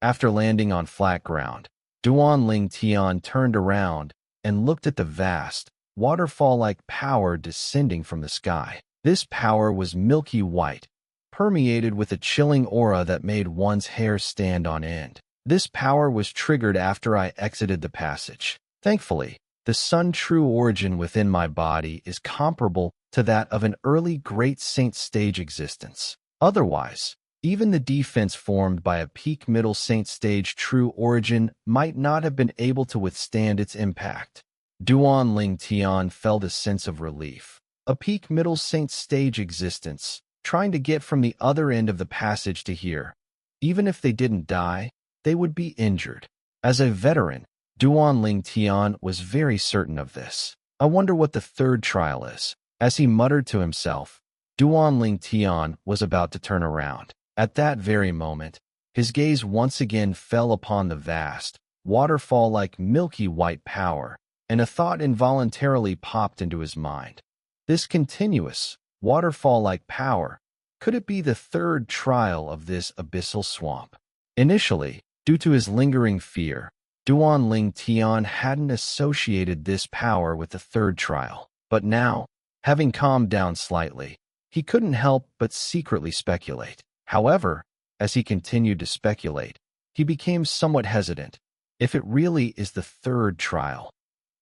After landing on flat ground, Duan Ling Tian turned around and looked at the vast, waterfall-like power descending from the sky. This power was milky white, permeated with a chilling aura that made one's hair stand on end. This power was triggered after I exited the passage. Thankfully, the Sun true origin within my body is comparable to that of an early Great Saint stage existence. Otherwise, even the defense formed by a peak Middle Saint stage true origin might not have been able to withstand its impact. Duan Ling Tian felt a sense of relief. A peak Middle Saint stage existence, trying to get from the other end of the passage to here. Even if they didn't die, they would be injured. As a veteran, Duan Ling Tian was very certain of this. I wonder what the third trial is. As he muttered to himself, Duan Ling Tian was about to turn around. At that very moment, his gaze once again fell upon the vast, waterfall-like milky white power, and a thought involuntarily popped into his mind. This continuous, waterfall-like power, could it be the third trial of this abyssal swamp? Initially, due to his lingering fear, Duan Ling Tian hadn't associated this power with the third trial. But now, having calmed down slightly, he couldn't help but secretly speculate. However, as he continued to speculate, he became somewhat hesitant. If it really is the third trial,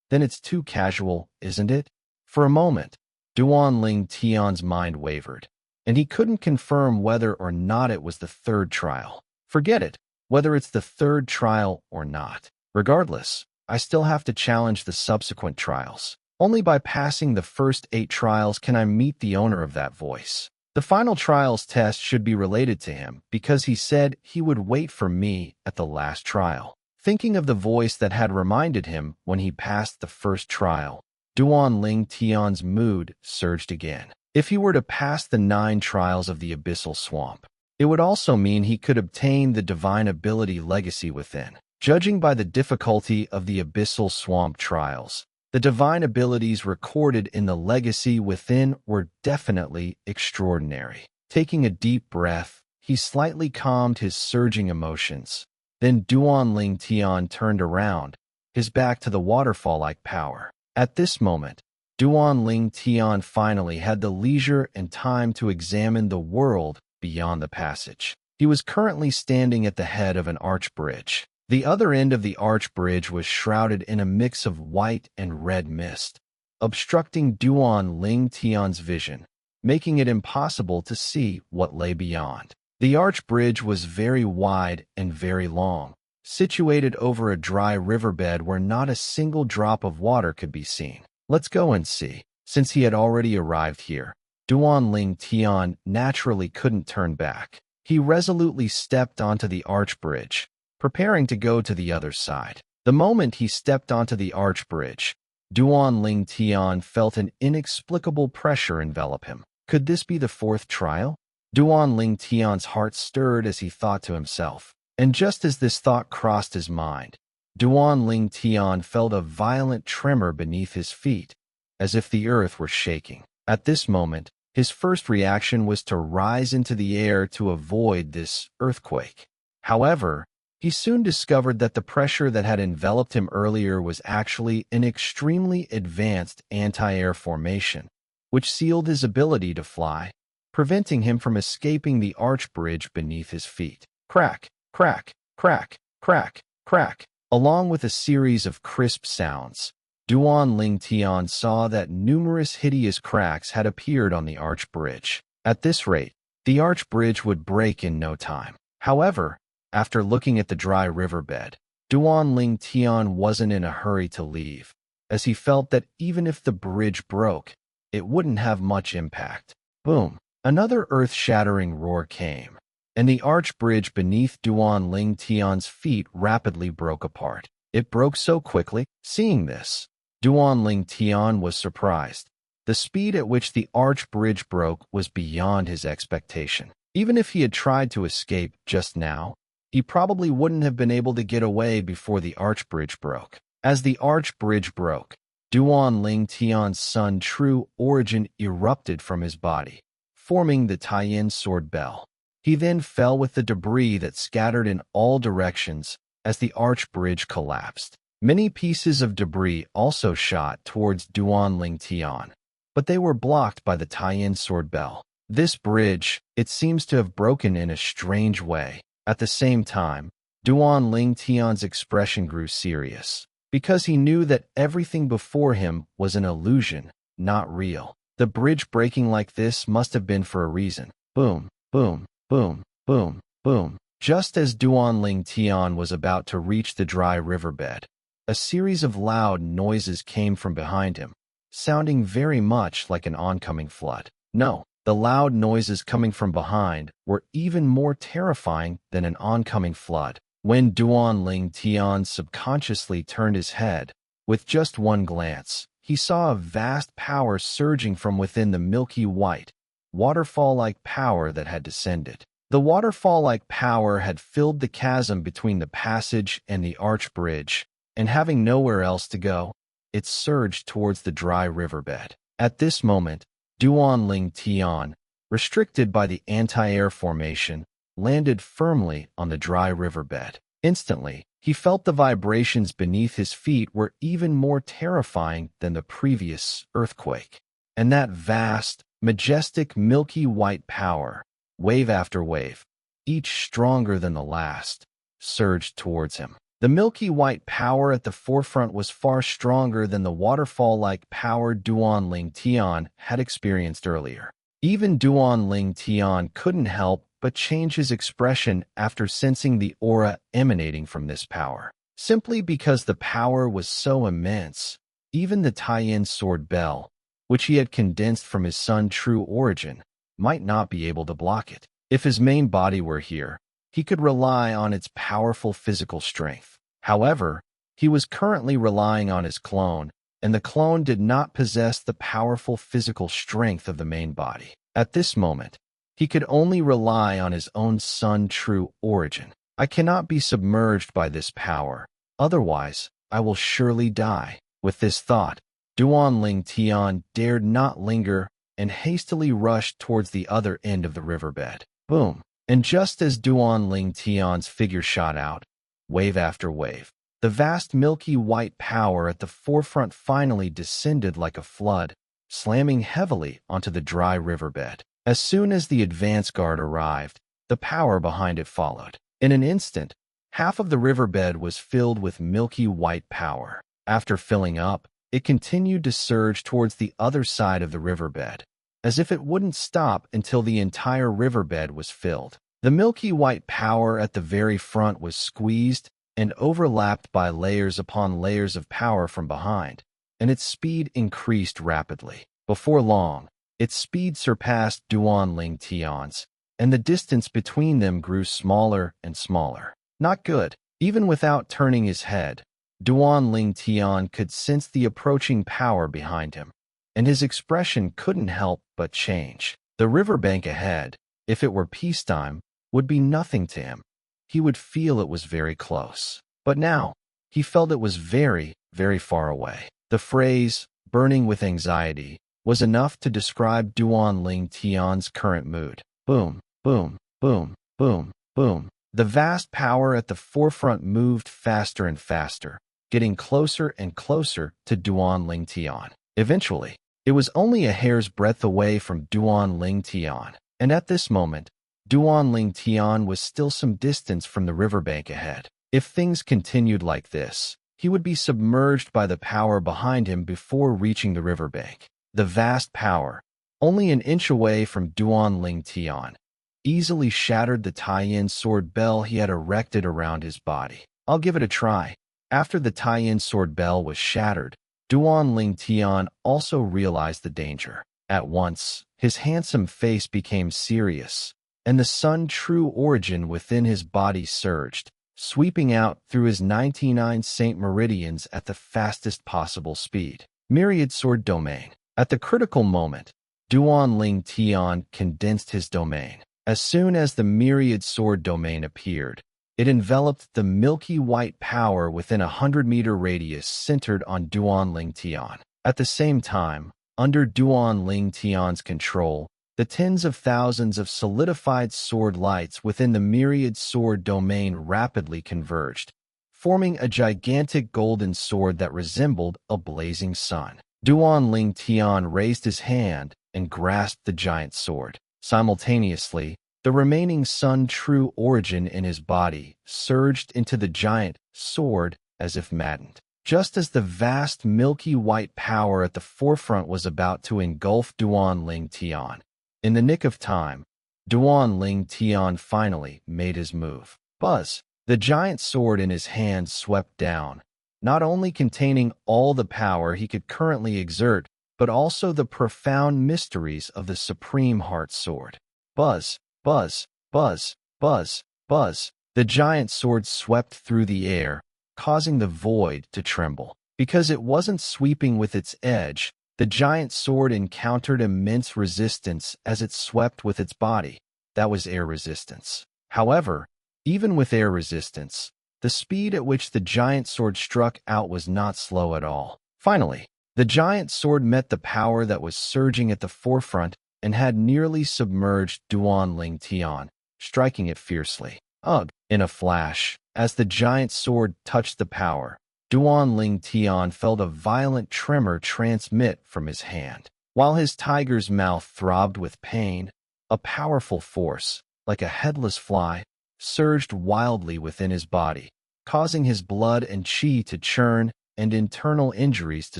then it's too casual, isn't it? For a moment, Duan Ling Tian's mind wavered, and he couldn't confirm whether or not it was the third trial. Forget it, whether it's the third trial or not. Regardless, I still have to challenge the subsequent trials. Only by passing the first 8 trials can I meet the owner of that voice. The final trials test should be related to him because he said he would wait for me at the last trial. Thinking of the voice that had reminded him when he passed the first trial, Duan Ling Tian's mood surged again. If he were to pass the 9 trials of the Abyssal Swamp, it would also mean he could obtain the Divine Ability Legacy within. Judging by the difficulty of the Abyssal Swamp trials, the divine abilities recorded in the Legacy within were definitely extraordinary. Taking a deep breath, he slightly calmed his surging emotions. Then Duan Ling Tian turned around, his back to the waterfall-like power. At this moment, Duan Ling Tian finally had the leisure and time to examine the world beyond the passage. He was currently standing at the head of an arch bridge. The other end of the arch bridge was shrouded in a mix of white and red mist, obstructing Duan Ling Tian's vision, making it impossible to see what lay beyond. The arch bridge was very wide and very long, situated over a dry riverbed where not a single drop of water could be seen. Let's go and see. Since he had already arrived here, Duan Ling Tian naturally couldn't turn back. He resolutely stepped onto the arch bridge, preparing to go to the other side. The moment he stepped onto the arch bridge, Duan Ling Tian felt an inexplicable pressure envelop him. Could this be the 4th trial? Duan Ling Tian's heart stirred as he thought to himself. And just as this thought crossed his mind, Duan Ling Tian felt a violent tremor beneath his feet, as if the earth were shaking. At this moment, his first reaction was to rise into the air to avoid this earthquake. However, he soon discovered that the pressure that had enveloped him earlier was actually an extremely advanced anti-air formation, which sealed his ability to fly, preventing him from escaping the arch bridge beneath his feet. Crack, crack, crack, crack, crack. Along with a series of crisp sounds, Duan Ling Tian saw that numerous hideous cracks had appeared on the arch bridge. At this rate, the arch bridge would break in no time. However, after looking at the dry riverbed, Duan Ling Tian wasn't in a hurry to leave, as he felt that even if the bridge broke, it wouldn't have much impact. Boom! Another earth-shattering roar came, and the arch bridge beneath Duan Ling Tian's feet rapidly broke apart. It broke so quickly. Seeing this, Duan Ling Tian was surprised. The speed at which the arch bridge broke was beyond his expectation. Even if he had tried to escape just now, he probably wouldn't have been able to get away before the arch bridge broke. As the arch bridge broke, Duan Ling Tian's Sun true origin erupted from his body, forming the Taiyin sword bell. He then fell with the debris that scattered in all directions as the arch bridge collapsed. Many pieces of debris also shot towards Duan Ling Tian, but they were blocked by the Taiyin sword bell. This bridge, it seems to have broken in a strange way. At the same time, Duan Ling Tian's expression grew serious, because he knew that everything before him was an illusion, not real. The bridge breaking like this must have been for a reason. Boom, boom, boom, boom, boom. Just as Duan Ling Tian was about to reach the dry riverbed, a series of loud noises came from behind him, sounding very much like an oncoming flood. No, the loud noises coming from behind were even more terrifying than an oncoming flood. When Duan Ling Tian subconsciously turned his head, with just one glance, he saw a vast power surging from within the milky white, waterfall-like power that had descended. The waterfall-like power had filled the chasm between the passage and the arch bridge, and having nowhere else to go, it surged towards the dry riverbed. At this moment, Duan Ling Tian, restricted by the anti-air formation, landed firmly on the dry riverbed. Instantly, he felt the vibrations beneath his feet were even more terrifying than the previous earthquake. And that vast, majestic, milky white power, wave after wave, each stronger than the last, surged towards him. The milky white power at the forefront was far stronger than the waterfall-like power Duan Ling Tian had experienced earlier. Even Duan Ling Tian couldn't help but change his expression after sensing the aura emanating from this power. Simply because the power was so immense, even the Taiyin sword bell, which he had condensed from his Sun true origin, might not be able to block it. If his main body were here, he could rely on its powerful physical strength. However, he was currently relying on his clone, and the clone did not possess the powerful physical strength of the main body. At this moment, he could only rely on his own Sun true origin. I cannot be submerged by this power, otherwise I will surely die. With this thought, Duan Ling Tian dared not linger and hastily rushed towards the other end of the riverbed. Boom! And just as Duan Ling Tian's figure shot out, wave after wave, the vast milky white power at the forefront finally descended like a flood, slamming heavily onto the dry riverbed. As soon as the advance guard arrived, the power behind it followed. In an instant, half of the riverbed was filled with milky white power. After filling up, it continued to surge towards the other side of the riverbed, as if it wouldn't stop until the entire riverbed was filled. The milky white power at the very front was squeezed and overlapped by layers upon layers of power from behind, and its speed increased rapidly. Before long, its speed surpassed Duan Ling Tian's, and the distance between them grew smaller and smaller. Not good. Even without turning his head, Duan Ling Tian could sense the approaching power behind him, and his expression couldn't help but change. The riverbank ahead, if it were peacetime, would be nothing to him. He would feel it was very close. But now, he felt it was very, very far away. The phrase, burning with anxiety, was enough to describe Duan Ling Tian's current mood. Boom, boom, boom, boom, boom. The vast power at the forefront moved faster and faster, getting closer and closer to Duan Ling Tian. Eventually, it was only a hair's breadth away from Duan Ling Tian, and at this moment, Duan Ling Tian was still some distance from the riverbank ahead. If things continued like this, he would be submerged by the power behind him before reaching the riverbank. The vast power, only an inch away from Duan Ling Tian, easily shattered the Taiyin sword bell he had erected around his body. I'll give it a try. After the Taiyin sword bell was shattered, Duan Ling Tian also realized the danger. At once, his handsome face became serious, and the Sun true origin within his body surged, sweeping out through his 99 Saint Meridians at the fastest possible speed. Myriad Sword Domain. At the critical moment, Duan Ling Tian condensed his domain. As soon as the Myriad Sword Domain appeared, it enveloped the milky white power within a 100-meter radius centered on Duan Ling Tian. At the same time, under Duan Ling Tian's control, The tens of thousands of solidified sword lights within the myriad sword domain rapidly converged, forming a gigantic golden sword that resembled a blazing sun. Duan Ling Tian raised his hand and grasped the giant sword. Simultaneously, the remaining sun true origin in his body surged into the giant sword as if maddened. Just as the vast milky white power at the forefront was about to engulf Duan Ling Tian, in the nick of time, Duan Ling Tian finally made his move. Buzz! The giant sword in his hand swept down, not only containing all the power he could currently exert, but also the profound mysteries of the Supreme Heart Sword. Buzz! Buzz! Buzz! Buzz! Buzz! The giant sword swept through the air, causing the void to tremble. Because it wasn't sweeping with its edge, the giant sword encountered immense resistance as it swept with its body. That was air resistance. However, even with air resistance, the speed at which the giant sword struck out was not slow at all. Finally, the giant sword met the power that was surging at the forefront and had nearly submerged Duan Ling Tian, striking it fiercely. Ugh! In a flash, as the giant sword touched the power, Duan Ling Tian felt a violent tremor transmit from his hand. While his tiger's mouth throbbed with pain, a powerful force, like a headless fly, surged wildly within his body, causing his blood and qi to churn and internal injuries to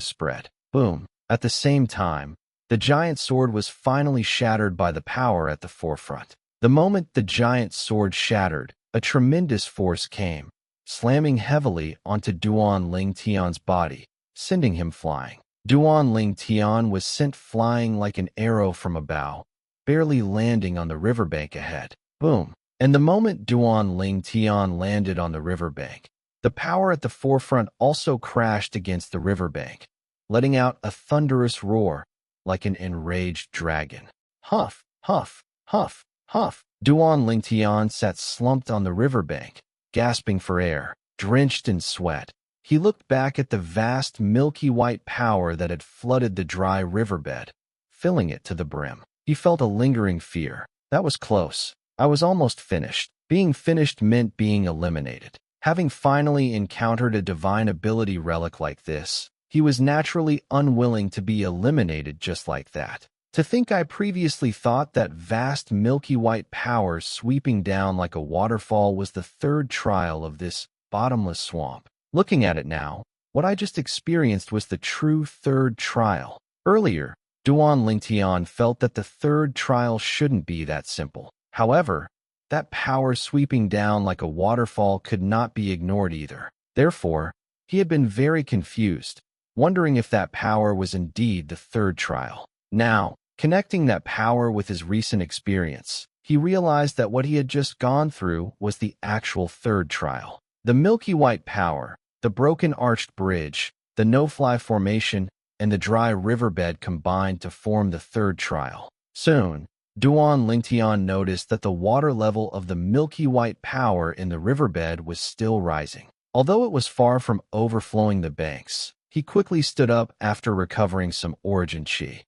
spread. Boom! At the same time, the giant sword was finally shattered by the power at the forefront. The moment the giant sword shattered, a tremendous force came, slamming heavily onto Duan Ling Tian's body, sending him flying. Duan Ling Tian was sent flying like an arrow from a bow, barely landing on the riverbank ahead. Boom! And the moment Duan Ling Tian landed on the riverbank, the power at the forefront also crashed against the riverbank, letting out a thunderous roar like an enraged dragon. Huff, huff, huff, huff. Duan Ling Tian sat slumped on the riverbank, gasping for air, drenched in sweat. He looked back at the vast milky white power that had flooded the dry riverbed, filling it to the brim. He felt a lingering fear. That was close. I was almost finished. Being finished meant being eliminated. Having finally encountered a divine ability relic like this, he was naturally unwilling to be eliminated just like that. To think I previously thought that vast milky white power sweeping down like a waterfall was the third trial of this bottomless swamp. Looking at it now, what I just experienced was the true third trial. Earlier, Duan Ling Tian felt that the third trial shouldn't be that simple. However, that power sweeping down like a waterfall could not be ignored either. Therefore, he had been very confused, wondering if that power was indeed the third trial. Now, connecting that power with his recent experience, he realized that what he had just gone through was the actual third trial. The milky white power, the broken arched bridge, the no-fly formation, and the dry riverbed combined to form the third trial. Soon, Duan Ling Tian noticed that the water level of the milky white power in the riverbed was still rising. Although it was far from overflowing the banks, he quickly stood up after recovering some origin qi.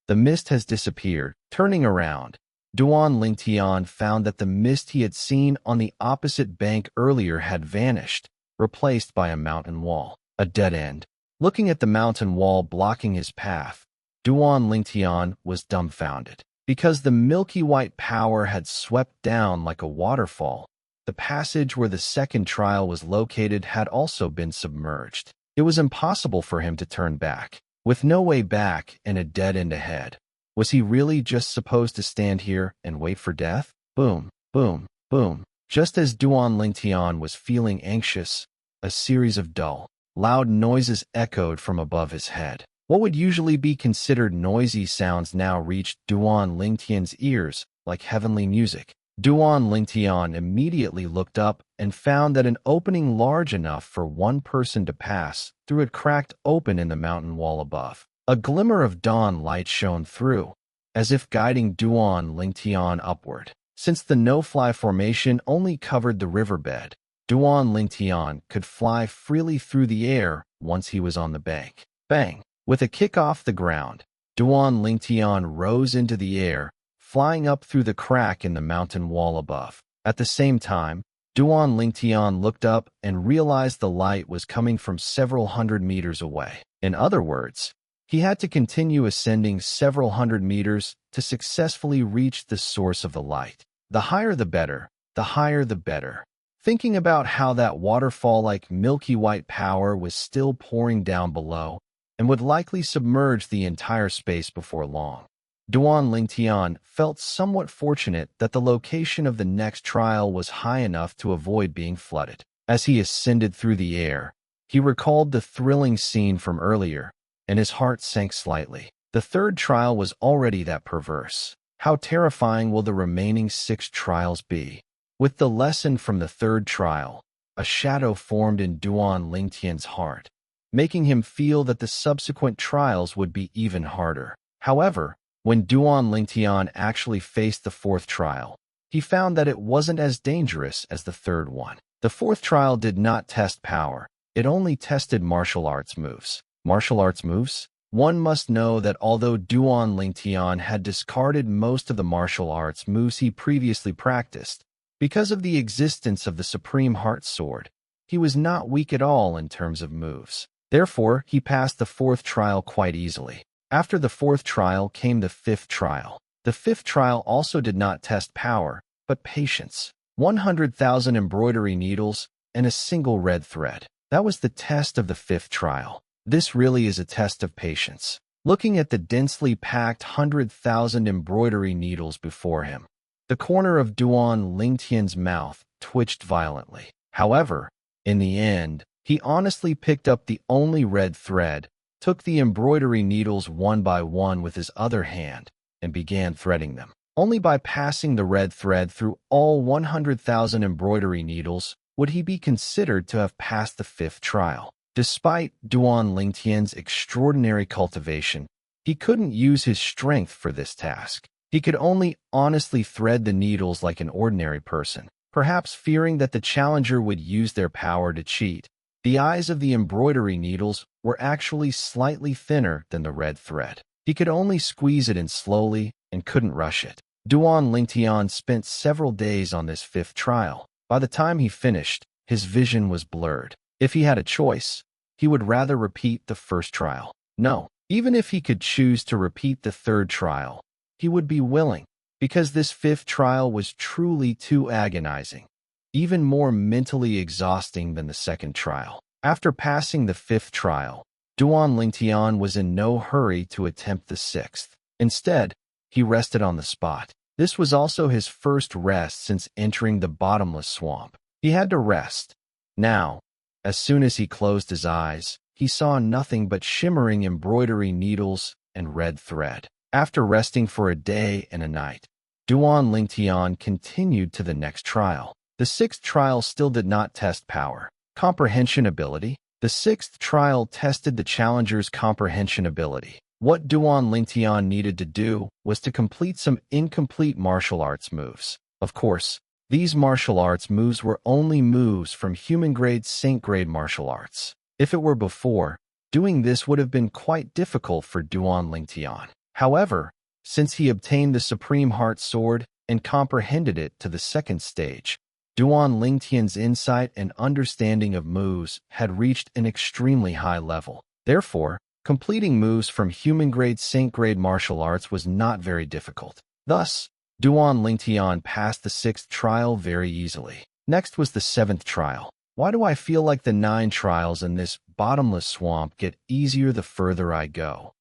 The mist has disappeared. Turning around, Duan Ling Tian found that the mist he had seen on the opposite bank earlier had vanished, replaced by a mountain wall. A dead end. Looking at the mountain wall blocking his path, Duan Ling Tian was dumbfounded. Because the milky white power had swept down like a waterfall, the passage where the second trial was located had also been submerged. It was impossible for him to turn back. With no way back and a dead end ahead, was he really just supposed to stand here and wait for death? Boom, boom, boom. Just as Duan Ling Tian was feeling anxious, a series of dull, loud noises echoed from above his head. What would usually be considered noisy sounds now reached Duan Ling Tian's ears like heavenly music. Duan Ling Tian immediately looked up and found that an opening large enough for one person to pass through had cracked open in the mountain wall above. A glimmer of dawn light shone through, as if guiding Duan Ling Tian upward. Since the no-fly formation only covered the riverbed, Duan Ling Tian could fly freely through the air once he was on the bank. Bang! With a kick off the ground, Duan Ling Tian rose into the air, flying up through the crack in the mountain wall above. At the same time, Duan Lingtian looked up and realized the light was coming from several hundred meters away. In other words, he had to continue ascending several hundred meters to successfully reach the source of the light. The higher the better, the higher the better. Thinking about how that waterfall-like milky white power was still pouring down below and would likely submerge the entire space before long, Duan Lingtian felt somewhat fortunate that the location of the next trial was high enough to avoid being flooded. As he ascended through the air, he recalled the thrilling scene from earlier, and his heart sank slightly. The third trial was already that perverse. How terrifying will the remaining 6 trials be? With the lesson from the third trial, a shadow formed in Duan Lingtian's heart, making him feel that the subsequent trials would be even harder. However, when Duan Lingtian actually faced the fourth trial, he found that it wasn't as dangerous as the third one. The fourth trial did not test power, it only tested martial arts moves. Martial arts moves? One must know that although Duan Lingtian had discarded most of the martial arts moves he previously practiced, because of the existence of the Supreme Heart Sword, he was not weak at all in terms of moves. Therefore, he passed the fourth trial quite easily. After the fourth trial came the fifth trial. The fifth trial also did not test power, but patience. 100,000 embroidery needles and a single red thread. That was the test of the fifth trial. This really is a test of patience. Looking at the densely packed 100,000 embroidery needles before him, the corner of Duan Lingtian's mouth twitched violently. However, in the end, he honestly picked up the only red thread, took the embroidery needles one by one with his other hand, and began threading them. Only by passing the red thread through all 100,000 embroidery needles would he be considered to have passed the fifth trial. Despite Duan Lingtian's extraordinary cultivation, he couldn't use his strength for this task. He could only honestly thread the needles like an ordinary person, perhaps fearing that the challenger would use their power to cheat. The eyes of the embroidery needles were actually slightly thinner than the red thread. He could only squeeze it in slowly and couldn't rush it. Duan Lingtian spent several days on this fifth trial. By the time he finished, his vision was blurred. If he had a choice, he would rather repeat the first trial. No, even if he could choose to repeat the third trial, he would be willing, because this fifth trial was truly too agonizing, even more mentally exhausting than the second trial. After passing the fifth trial, Duan Lingtian was in no hurry to attempt the sixth. Instead, he rested on the spot. This was also his first rest since entering the bottomless swamp. He had to rest. Now, as soon as he closed his eyes, he saw nothing but shimmering embroidery needles and red thread. After resting for a day and a night, Duan Lingtian continued to the next trial. The sixth trial still did not test power. Comprehension ability. The sixth trial tested the challenger's comprehension ability. What Duan Lingtian needed to do was to complete some incomplete martial arts moves. Of course, these martial arts moves were only moves from human-grade saint-grade martial arts. If it were before, doing this would have been quite difficult for Duan Lingtian. However, since he obtained the Supreme Heart Sword and comprehended it to the second stage, Duan Lingtian's insight and understanding of moves had reached an extremely high level. Therefore, completing moves from human-grade saint-grade martial arts was not very difficult. Thus, Duan Lingtian passed the sixth trial very easily. Next was the seventh trial. Why do I feel like the 9 trials in this bottomless swamp get easier the further I go?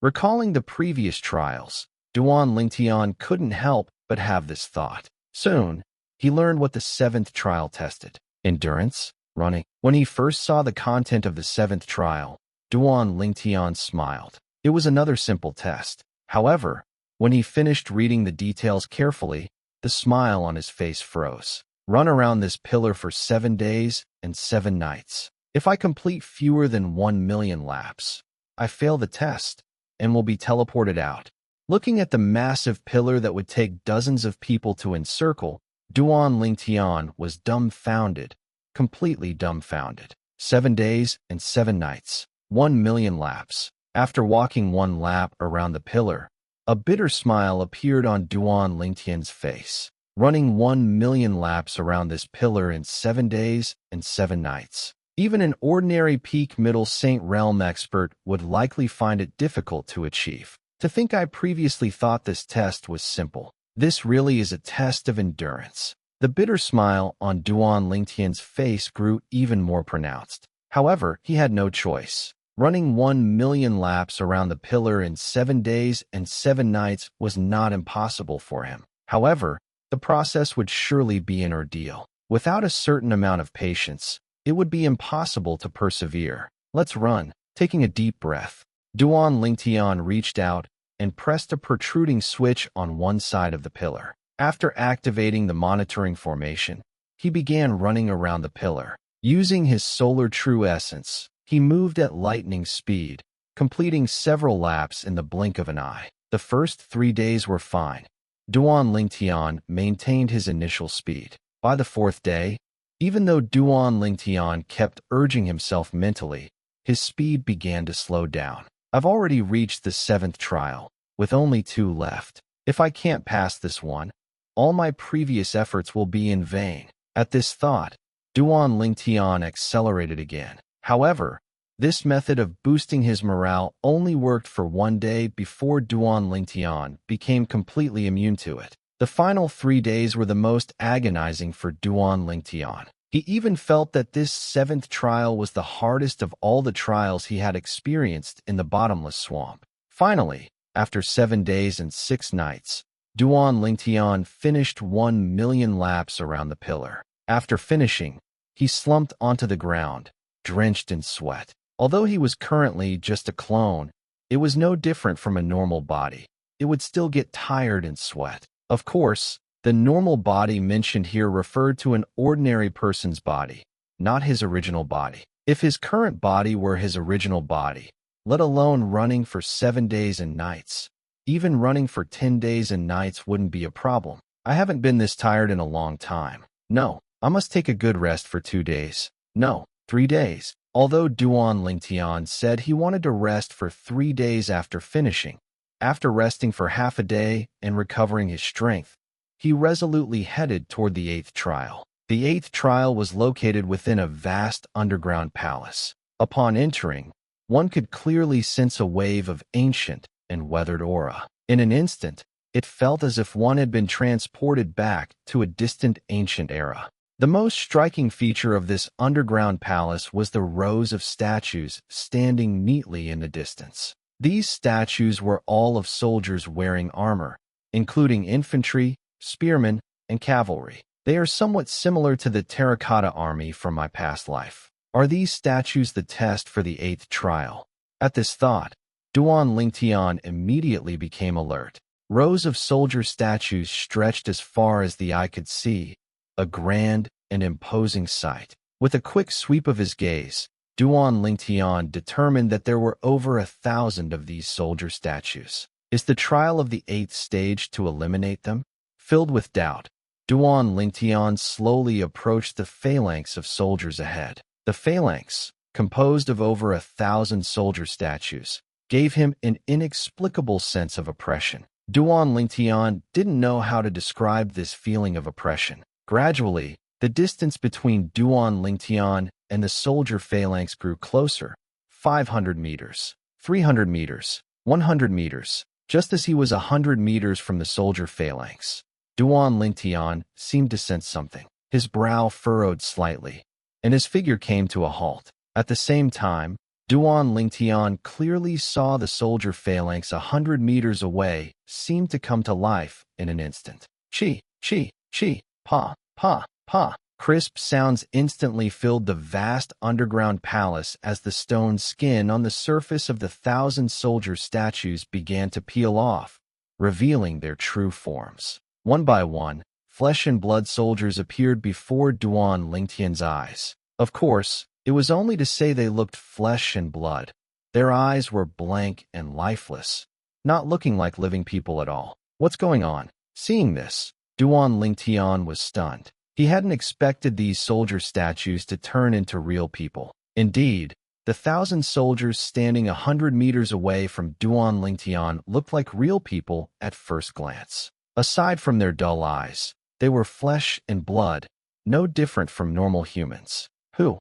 Recalling the previous trials, Duan Lingtian couldn't help but have this thought. Soon, he learned what the seventh trial tested. Endurance, running. When he first saw the content of the seventh trial, Duan Lingtian smiled. It was another simple test. However, when he finished reading the details carefully, the smile on his face froze. Run around this pillar for 7 days and 7 nights. If I complete fewer than 1 million laps, I fail the test and will be teleported out. Looking at the massive pillar that would take dozens of people to encircle, Duan Lingtian was dumbfounded, completely dumbfounded. 7 days and 7 nights, 1 million laps. After walking 1 lap around the pillar, A bitter smile appeared on Duan Lingtian's face. Running 1 million laps around this pillar in 7 days and 7 nights. Even an ordinary peak middle Saint Realm expert would likely find it difficult to achieve. To think I previously thought this test was simple. This really is a test of endurance. The bitter smile on Duan Lingtian's face grew even more pronounced. However, he had no choice. Running 1 million laps around the pillar in 7 days and 7 nights was not impossible for him. However, the process would surely be an ordeal. Without a certain amount of patience, it would be impossible to persevere. Let's run. Taking a deep breath, Duan Lingtian reached out and pressed a protruding switch on one side of the pillar. After activating the monitoring formation, he began running around the pillar. Using his solar true essence, he moved at lightning speed, completing several laps in the blink of an eye. The first 3 days were fine. Duan Lingtian maintained his initial speed. By the 4th day, even though Duan Lingtian kept urging himself mentally, his speed began to slow down. I've already reached the 7th trial, with only 2 left. If I can't pass this one, all my previous efforts will be in vain. At this thought, Duan Lingtian accelerated again. However, this method of boosting his morale only worked for 1 day before Duan Lingtian became completely immune to it. The final 3 days were the most agonizing for Duan Lingtian. He even felt that this 7th trial was the hardest of all the trials he had experienced in the bottomless swamp. Finally, after 7 days and 6 nights, Duan Lingtian finished 1 million laps around the pillar. After finishing, he slumped onto the ground, drenched in sweat. Although he was currently just a clone, it was no different from a normal body. It would still get tired and sweat. Of course, the normal body mentioned here referred to an ordinary person's body, not his original body. If his current body were his original body, let alone running for 7 days and nights, even running for 10 days and nights wouldn't be a problem. I haven't been this tired in a long time. No, I must take a good rest for 2 days. No, 3 days. Although Duan Lingtian said he wanted to rest for 3 days after finishing, after resting for half a day and recovering his strength, he resolutely headed toward the 8th trial. The 8th trial was located within a vast underground palace. Upon entering, one could clearly sense a wave of ancient and weathered aura. In an instant, it felt as if one had been transported back to a distant ancient era. The most striking feature of this underground palace was the rows of statues standing neatly in the distance. These statues were all of soldiers wearing armor, including infantry, spearmen, and cavalry. They are somewhat similar to the terracotta army from my past life. Are these statues the test for the 8th trial? At this thought, Duan Lingtian immediately became alert. Rows of soldier statues stretched as far as the eye could see, a grand and imposing sight. With a quick sweep of his gaze, Duan Lingtian determined that there were over 1,000 of these soldier statues. Is the trial of the 8th stage to eliminate them? Filled with doubt, Duan Lingtian slowly approached the phalanx of soldiers ahead. The phalanx, composed of over 1,000 soldier statues, gave him an inexplicable sense of oppression. Duan Lingtian didn't know how to describe this feeling of oppression. Gradually, the distance between Duan Lingtian and the soldier phalanx grew closer. 500 meters, 300 meters, 100 meters. Just as he was 100 meters from the soldier phalanx, Duan Lingtian seemed to sense something. His brow furrowed slightly, and his figure came to a halt. At the same time, Duan Lingtian clearly saw the soldier phalanx 100 meters away seem to come to life in an instant. Chi, chi, chi, pa, pa, pa. Crisp sounds instantly filled the vast underground palace as the stone skin on the surface of the 1,000 soldier statues began to peel off, revealing their true forms. One by one, flesh and blood soldiers appeared before Duan Lingtian's eyes. Of course, it was only to say they looked flesh and blood. Their eyes were blank and lifeless, not looking like living people at all. What's going on? Seeing this, Duan Lingtian was stunned. He hadn't expected these soldier statues to turn into real people. Indeed, The 1,000 soldiers standing 100 meters away from Duan Lingtian looked like real people at first glance. Aside from their dull eyes, they were flesh and blood, no different from normal humans. Who?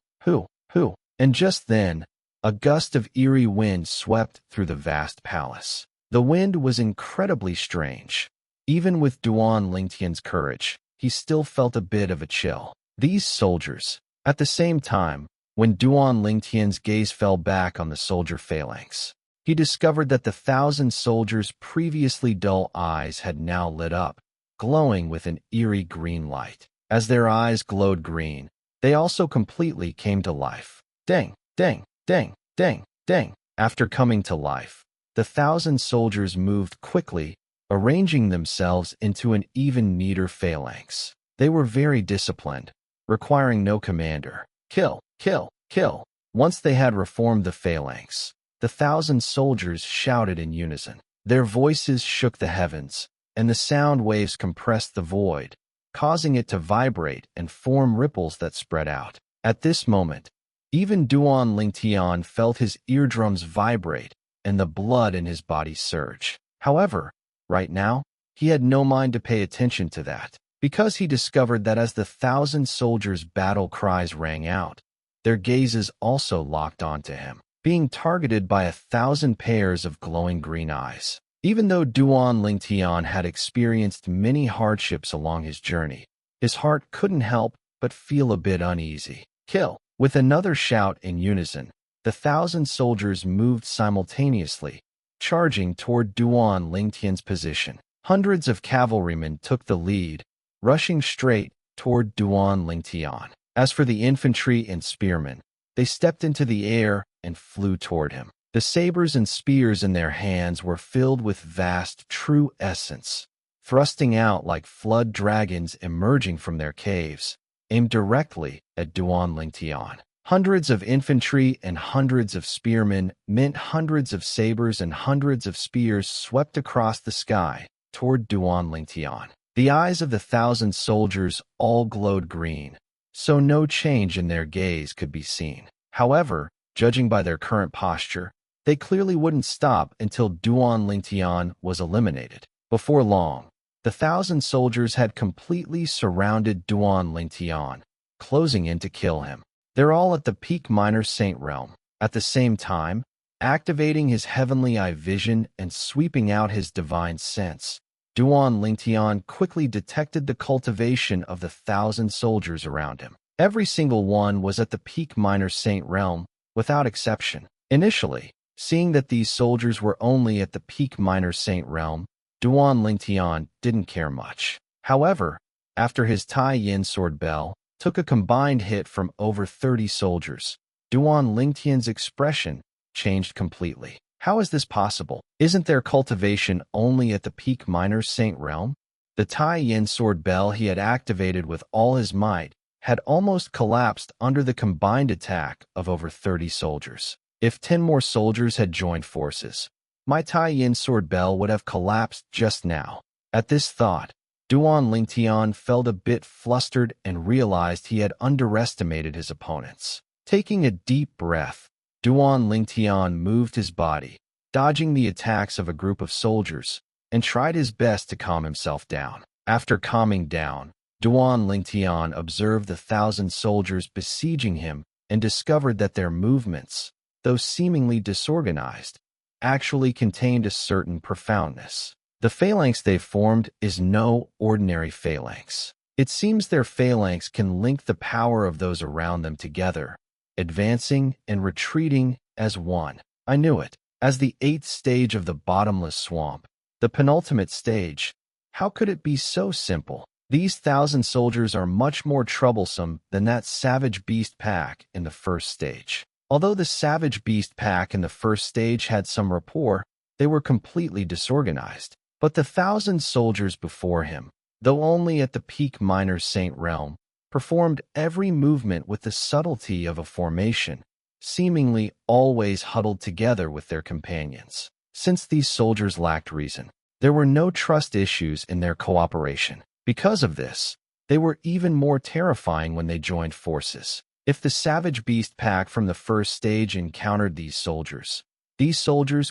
And just then, a gust of eerie wind swept through the vast palace. The wind was incredibly strange. Even with Duan Lingtian's courage, he still felt a bit of a chill. These soldiers. At the same time, when Duan Lingtian's gaze fell back on the soldier phalanx, he discovered that the 1,000 soldiers' previously dull eyes had now lit up, glowing with an eerie green light. As their eyes glowed green, they also completely came to life. Ding, ding, ding, ding, ding. After coming to life, the 1,000 soldiers moved quickly, arranging themselves into an even neater phalanx. They were very disciplined, requiring no commander. Kill, kill, kill. Once they had reformed the phalanx, the 1,000 soldiers shouted in unison. Their voices shook the heavens, and the sound waves compressed the void, causing it to vibrate and form ripples that spread out. At this moment, even Duan Lingtian felt his eardrums vibrate and the blood in his body surge. However, right now, he had no mind to pay attention to that, because he discovered that as the 1,000 soldiers' battle cries rang out, their gazes also locked onto him, being targeted by 1,000 pairs of glowing green eyes. Even though Duan Lingtian had experienced many hardships along his journey, his heart couldn't help but feel a bit uneasy. Kill! With another shout in unison, the 1,000 soldiers moved simultaneously, charging toward Duan Lingtian's position. Hundreds of cavalrymen took the lead, rushing straight toward Duan Lingtian. As for the infantry and spearmen, they stepped into the air and flew toward him. The sabers and spears in their hands were filled with vast, true essence, thrusting out like flood dragons emerging from their caves, aimed directly at Duan Lingtian. Hundreds of infantry and hundreds of spearmen meant hundreds of sabers and hundreds of spears swept across the sky toward Duan Lingtian. The eyes of the 1,000 soldiers all glowed green, so no change in their gaze could be seen. However, judging by their current posture, they clearly wouldn't stop until Duan Lingtian was eliminated. Before long, the 1,000 soldiers had completely surrounded Duan Lingtian, closing in to kill him. They're all at the peak minor saint realm. At the same time, activating his heavenly eye vision and sweeping out his divine sense, Duan Lingtian quickly detected the cultivation of the 1,000 soldiers around him. Every single one was at the peak minor saint realm, without exception. Initially, seeing that these soldiers were only at the peak minor saint realm, Duan Lingtian didn't care much. However, after his Tai Yin sword bell took a combined hit from over 30 soldiers, Duan Lingtian's expression changed completely. How is this possible? Isn't their cultivation only at the peak minor saint realm? The Tai Yin sword bell he had activated with all his might had almost collapsed under the combined attack of over 30 soldiers. If 10 more soldiers had joined forces, my Tai Yin sword bell would have collapsed just now. At this thought, Duan Lingtian felt a bit flustered and realized he had underestimated his opponents. Taking a deep breath, Duan Lingtian moved his body, dodging the attacks of a group of soldiers, and tried his best to calm himself down. After calming down, Duan Lingtian observed the 1,000 soldiers besieging him and discovered that their movements, though seemingly disorganized, actually contained a certain profoundness. The phalanx they formed is no ordinary phalanx. It seems their phalanx can link the power of those around them together, advancing and retreating as one. I knew it. As the 8th stage of the bottomless swamp, the penultimate stage, how could it be so simple? These 1,000 soldiers are much more troublesome than that savage beast pack in the first stage. Although the savage beast pack in the first stage had some rapport, they were completely disorganized. But the 1,000 soldiers before him, though only at the peak minor saint realm, performed every movement with the subtlety of a formation, seemingly always huddled together with their companions. Since these soldiers lacked reason, there were no trust issues in their cooperation. Because of this, they were even more terrifying when they joined forces. If the savage beast pack from the first stage encountered these soldiers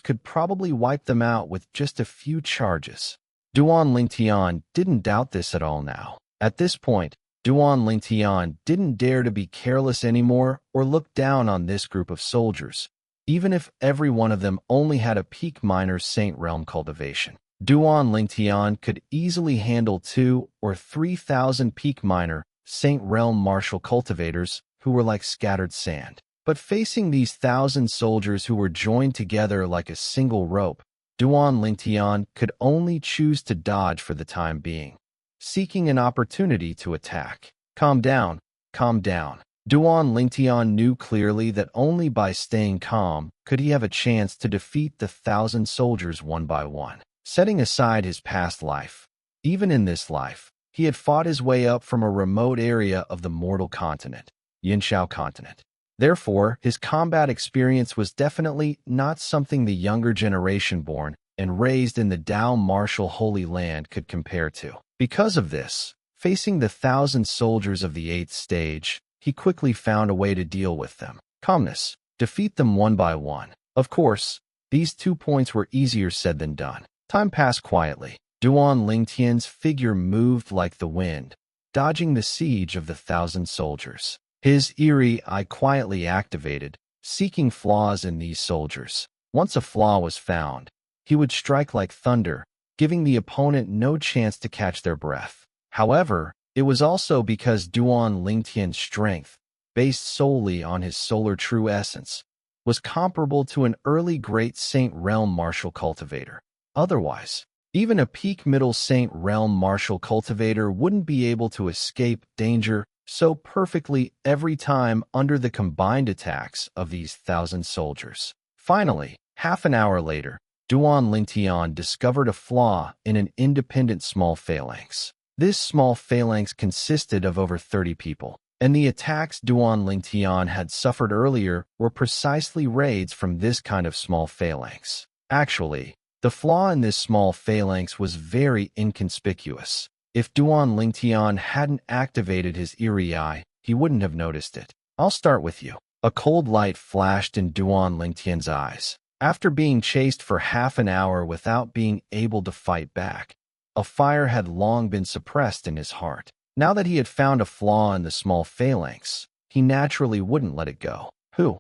could probably wipe them out with just a few charges. Duan Lingtian didn't doubt this at all now. At this point, Duan Lingtian didn't dare to be careless anymore or look down on this group of soldiers, even if every one of them only had a peak minor Saint Realm cultivation. Duan Lingtian could easily handle 2,000 or 3,000 peak minor Saint Realm martial cultivators who were like scattered sand. But facing these 1,000 soldiers who were joined together like a single rope, Duan Lingtian could only choose to dodge for the time being, seeking an opportunity to attack. Calm down, calm down. Duan Lingtian knew clearly that only by staying calm could he have a chance to defeat the 1,000 soldiers one by one. Setting aside his past life, even in this life, he had fought his way up from a remote area of the mortal continent, Yinshao continent. Therefore, his combat experience was definitely not something the younger generation born and raised in the Dao martial Holy Land could compare to. Because of this, facing the 1,000 soldiers of the 8th stage, he quickly found a way to deal with them. Calmness. Defeat them one by one. Of course, these 2 points were easier said than done. Time passed quietly. Duan Lingtian's figure moved like the wind, dodging the siege of the 1,000 soldiers. His eerie eye quietly activated, seeking flaws in these soldiers. Once a flaw was found, he would strike like thunder, giving the opponent no chance to catch their breath. However, it was also because Duan Lingtian's strength, based solely on his solar true essence, was comparable to an early great Saint Realm martial cultivator. Otherwise, even a peak middle Saint Realm martial cultivator wouldn't be able to escape danger so perfectly every time under the combined attacks of these 1,000 soldiers. Finally, half an hour later, Duan Lingtian discovered a flaw in an independent small phalanx. This small phalanx consisted of over 30 people, and the attacks Duan Lingtian had suffered earlier were precisely raids from this kind of small phalanx. Actually, the flaw in this small phalanx was very inconspicuous. If Duan Lingtian hadn't activated his eerie eye, he wouldn't have noticed it. I'll start with you. A cold light flashed in Duan Lingtian's eyes. After being chased for half an hour without being able to fight back, a fire had long been suppressed in his heart. Now that he had found a flaw in the small phalanx, he naturally wouldn't let it go. Who?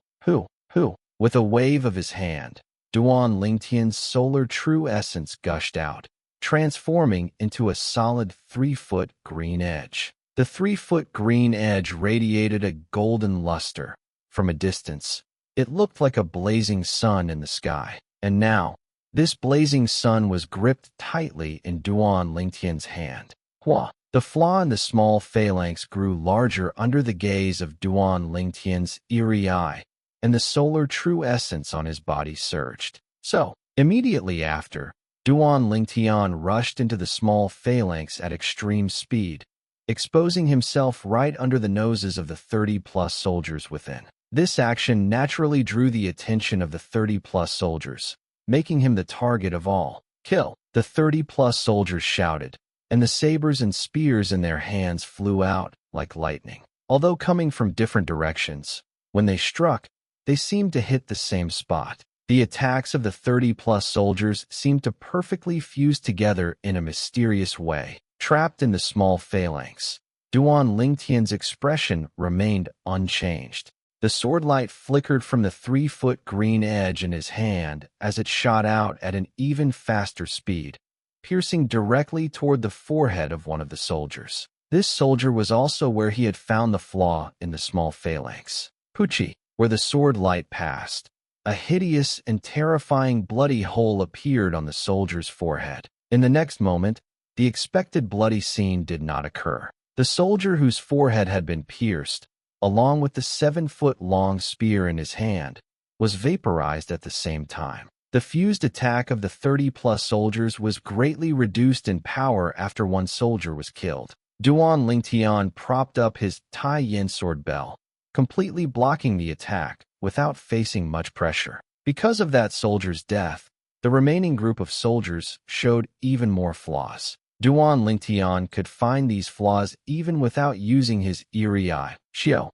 With a wave of his hand, Duan Lingtian's solar true essence gushed out, transforming into a solid 3-foot green edge. The 3-foot green edge radiated a golden luster. From a distance, it looked like a blazing sun in the sky. And now, this blazing sun was gripped tightly in Duan Lingtian's hand. Hua! The flaw in the small phalanx grew larger under the gaze of Duan Lingtian's eerie eye, and the solar true essence on his body surged. So, immediately after, Duan Lingtian rushed into the small phalanx at extreme speed, exposing himself right under the noses of the 30-plus soldiers within. This action naturally drew the attention of the 30-plus soldiers, making him the target of all. Kill! The 30-plus soldiers shouted, and the sabers and spears in their hands flew out like lightning. Although coming from different directions, when they struck, they seemed to hit the same spot. The attacks of the 30-plus soldiers seemed to perfectly fuse together in a mysterious way. Trapped in the small phalanx, Duan Lingtian's expression remained unchanged. The sword light flickered from the 3-foot green edge in his hand as it shot out at an even faster speed, piercing directly toward the forehead of one of the soldiers. This soldier was also where he had found the flaw in the small phalanx. Puchi, where the sword light passed, a hideous and terrifying bloody hole appeared on the soldier's forehead. In the next moment, the expected bloody scene did not occur. The soldier whose forehead had been pierced, along with the 7-foot-long spear in his hand, was vaporized at the same time. The fused attack of the 30-plus soldiers was greatly reduced in power after one soldier was killed. Duan Lingtian propped up his Tai Yin sword bell, completely blocking the attack without facing much pressure. Because of that soldier's death, the remaining group of soldiers showed even more flaws. Duan Lingtian could find these flaws even without using his eerie eye. Xiao,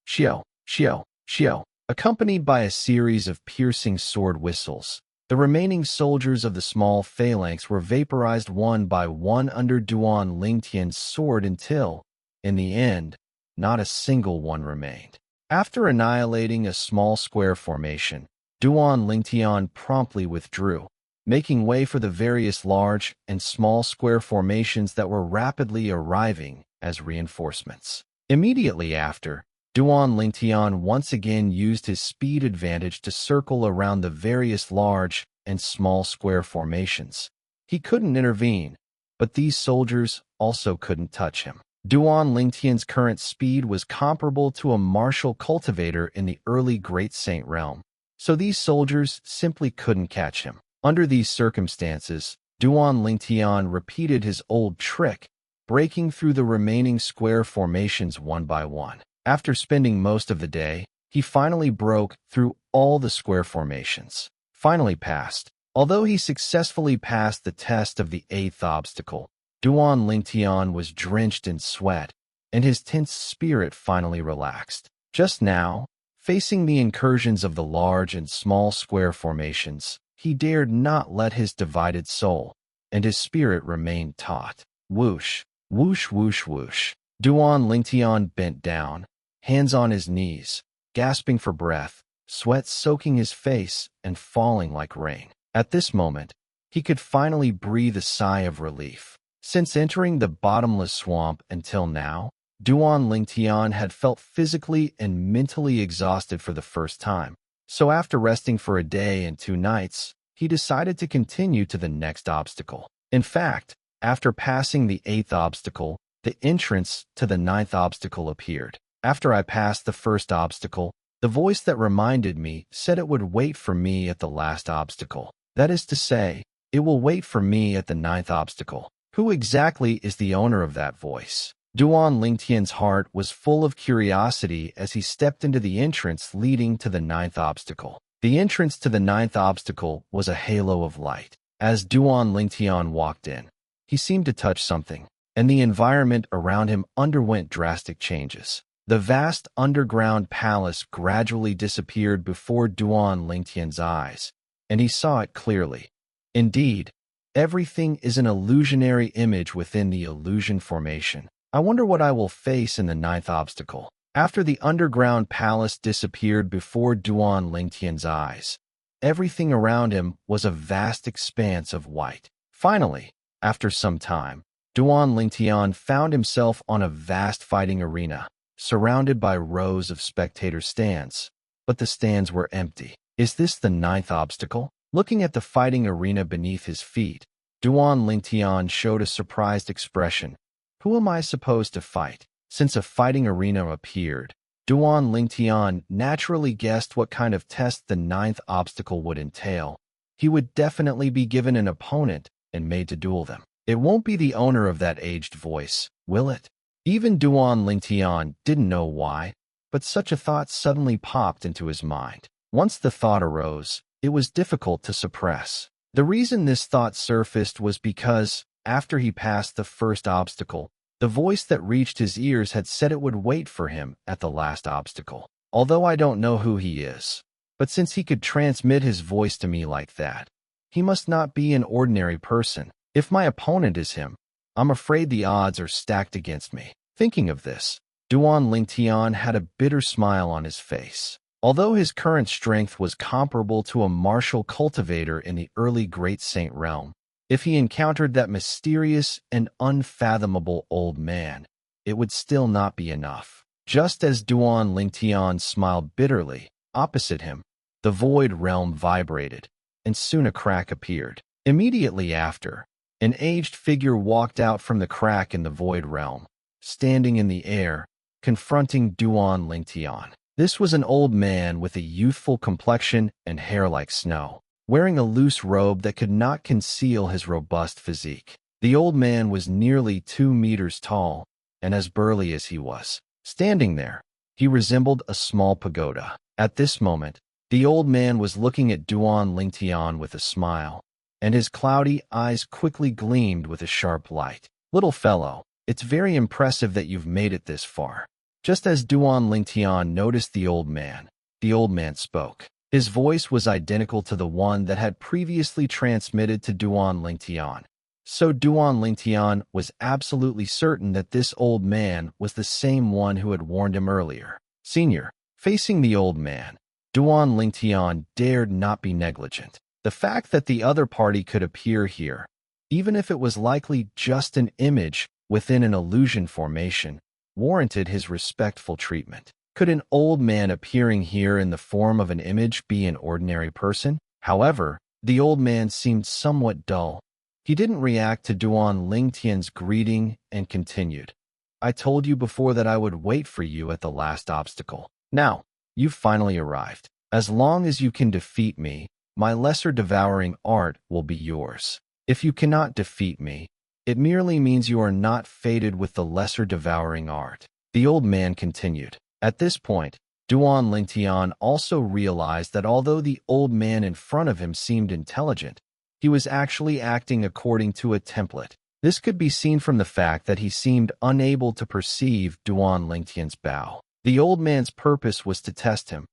shio, shio, shio, accompanied by a series of piercing sword whistles. The remaining soldiers of the small phalanx were vaporized one by one under Duan Lingtian's sword until, in the end, not a single one remained. After annihilating a small square formation, Duan Lingtian promptly withdrew, making way for the various large and small square formations that were rapidly arriving as reinforcements. Immediately after, Duan Lingtian once again used his speed advantage to circle around the various large and small square formations. He couldn't intervene, but these soldiers also couldn't touch him. Duan Lingtian's current speed was comparable to a martial cultivator in the early Great Saint realm, so these soldiers simply couldn't catch him. Under these circumstances, Duan Lingtian repeated his old trick, breaking through the remaining square formations one by one. After spending most of the day, he finally broke through all the square formations. Finally passed. Although he successfully passed the test of the 8th obstacle, Duan Lingtian was drenched in sweat, and his tense spirit finally relaxed. Just now, facing the incursions of the large and small square formations, he dared not let his divided soul and his spirit remain taut. Whoosh, whoosh, whoosh, whoosh. Duan Lingtian bent down, hands on his knees, gasping for breath, sweat soaking his face and falling like rain. At this moment, he could finally breathe a sigh of relief. Since entering the bottomless swamp until now, Duan Lingtian had felt physically and mentally exhausted for the first time. So after resting for a day and 2 nights, he decided to continue to the next obstacle. In fact, after passing the 8th obstacle, the entrance to the 9th obstacle appeared. After I passed the first obstacle, the voice that reminded me said it would wait for me at the last obstacle. That is to say, it will wait for me at the 9th obstacle. Who exactly is the owner of that voice? Duan Lingtian's heart was full of curiosity as he stepped into the entrance leading to the 9th obstacle. The entrance to the 9th obstacle was a halo of light. As Duan Lingtian walked in, he seemed to touch something, and the environment around him underwent drastic changes. The vast underground palace gradually disappeared before Duan Lingtian's eyes, and he saw it clearly. Indeed, everything is an illusionary image within the illusion formation. I wonder what I will face in the 9th obstacle. After the underground palace disappeared before Duan Lingtian's eyes, everything around him was a vast expanse of white. Finally, after some time, Duan Lingtian found himself on a vast fighting arena, surrounded by rows of spectator stands, but the stands were empty. Is this the 9th obstacle? Looking at the fighting arena beneath his feet, Duan Lingtian showed a surprised expression. Who am I supposed to fight? Since a fighting arena appeared, Duan Lingtian naturally guessed what kind of test the 9th obstacle would entail. He would definitely be given an opponent and made to duel them. It won't be the owner of that aged voice, will it? Even Duan Lingtian didn't know why, but such a thought suddenly popped into his mind. Once the thought arose, it was difficult to suppress. The reason this thought surfaced was because, after he passed the first obstacle, the voice that reached his ears had said it would wait for him at the last obstacle. Although I don't know who he is, but since he could transmit his voice to me like that, he must not be an ordinary person. If my opponent is him, I'm afraid the odds are stacked against me. Thinking of this, Duan Lingtian had a bitter smile on his face. Although his current strength was comparable to a martial cultivator in the early Great Saint realm, if he encountered that mysterious and unfathomable old man, it would still not be enough. Just as Duan Lingtian smiled bitterly, opposite him, the void realm vibrated, and soon a crack appeared. Immediately after, an aged figure walked out from the crack in the void realm, standing in the air, confronting Duan Lingtian. This was an old man with a youthful complexion and hair like snow, wearing a loose robe that could not conceal his robust physique. The old man was nearly 2 meters tall, and as burly as he was. Standing there, he resembled a small pagoda. At this moment, the old man was looking at Duan Lingtian with a smile, and his cloudy eyes quickly gleamed with a sharp light. Little fellow, it's very impressive that you've made it this far. Just as Duan Lingtian noticed the old man spoke. His voice was identical to the one that had previously transmitted to Duan Lingtian. So Duan Lingtian was absolutely certain that this old man was the same one who had warned him earlier. Senior, facing the old man, Duan Lingtian dared not be negligent. The fact that the other party could appear here, even if it was likely just an image within an illusion formation, warranted his respectful treatment. Could an old man appearing here in the form of an image be an ordinary person? However, the old man seemed somewhat dull. He didn't react to Duan Lingtian's greeting and continued. I told you before that I would wait for you at the last obstacle. Now, you've finally arrived. As long as you can defeat me, my lesser devouring art will be yours. If you cannot defeat me, it merely means you are not fated with the lesser devouring art. The old man continued. At this point, Duan Lingtian also realized that although the old man in front of him seemed intelligent, he was actually acting according to a template. This could be seen from the fact that he seemed unable to perceive Duan Lingtian's bow. The old man's purpose was to test him.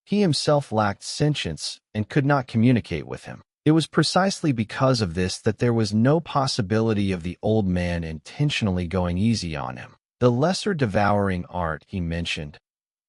He himself lacked sentience and could not communicate with him. It was precisely because of this that there was no possibility of the old man intentionally going easy on him. The lesser devouring art, he mentioned.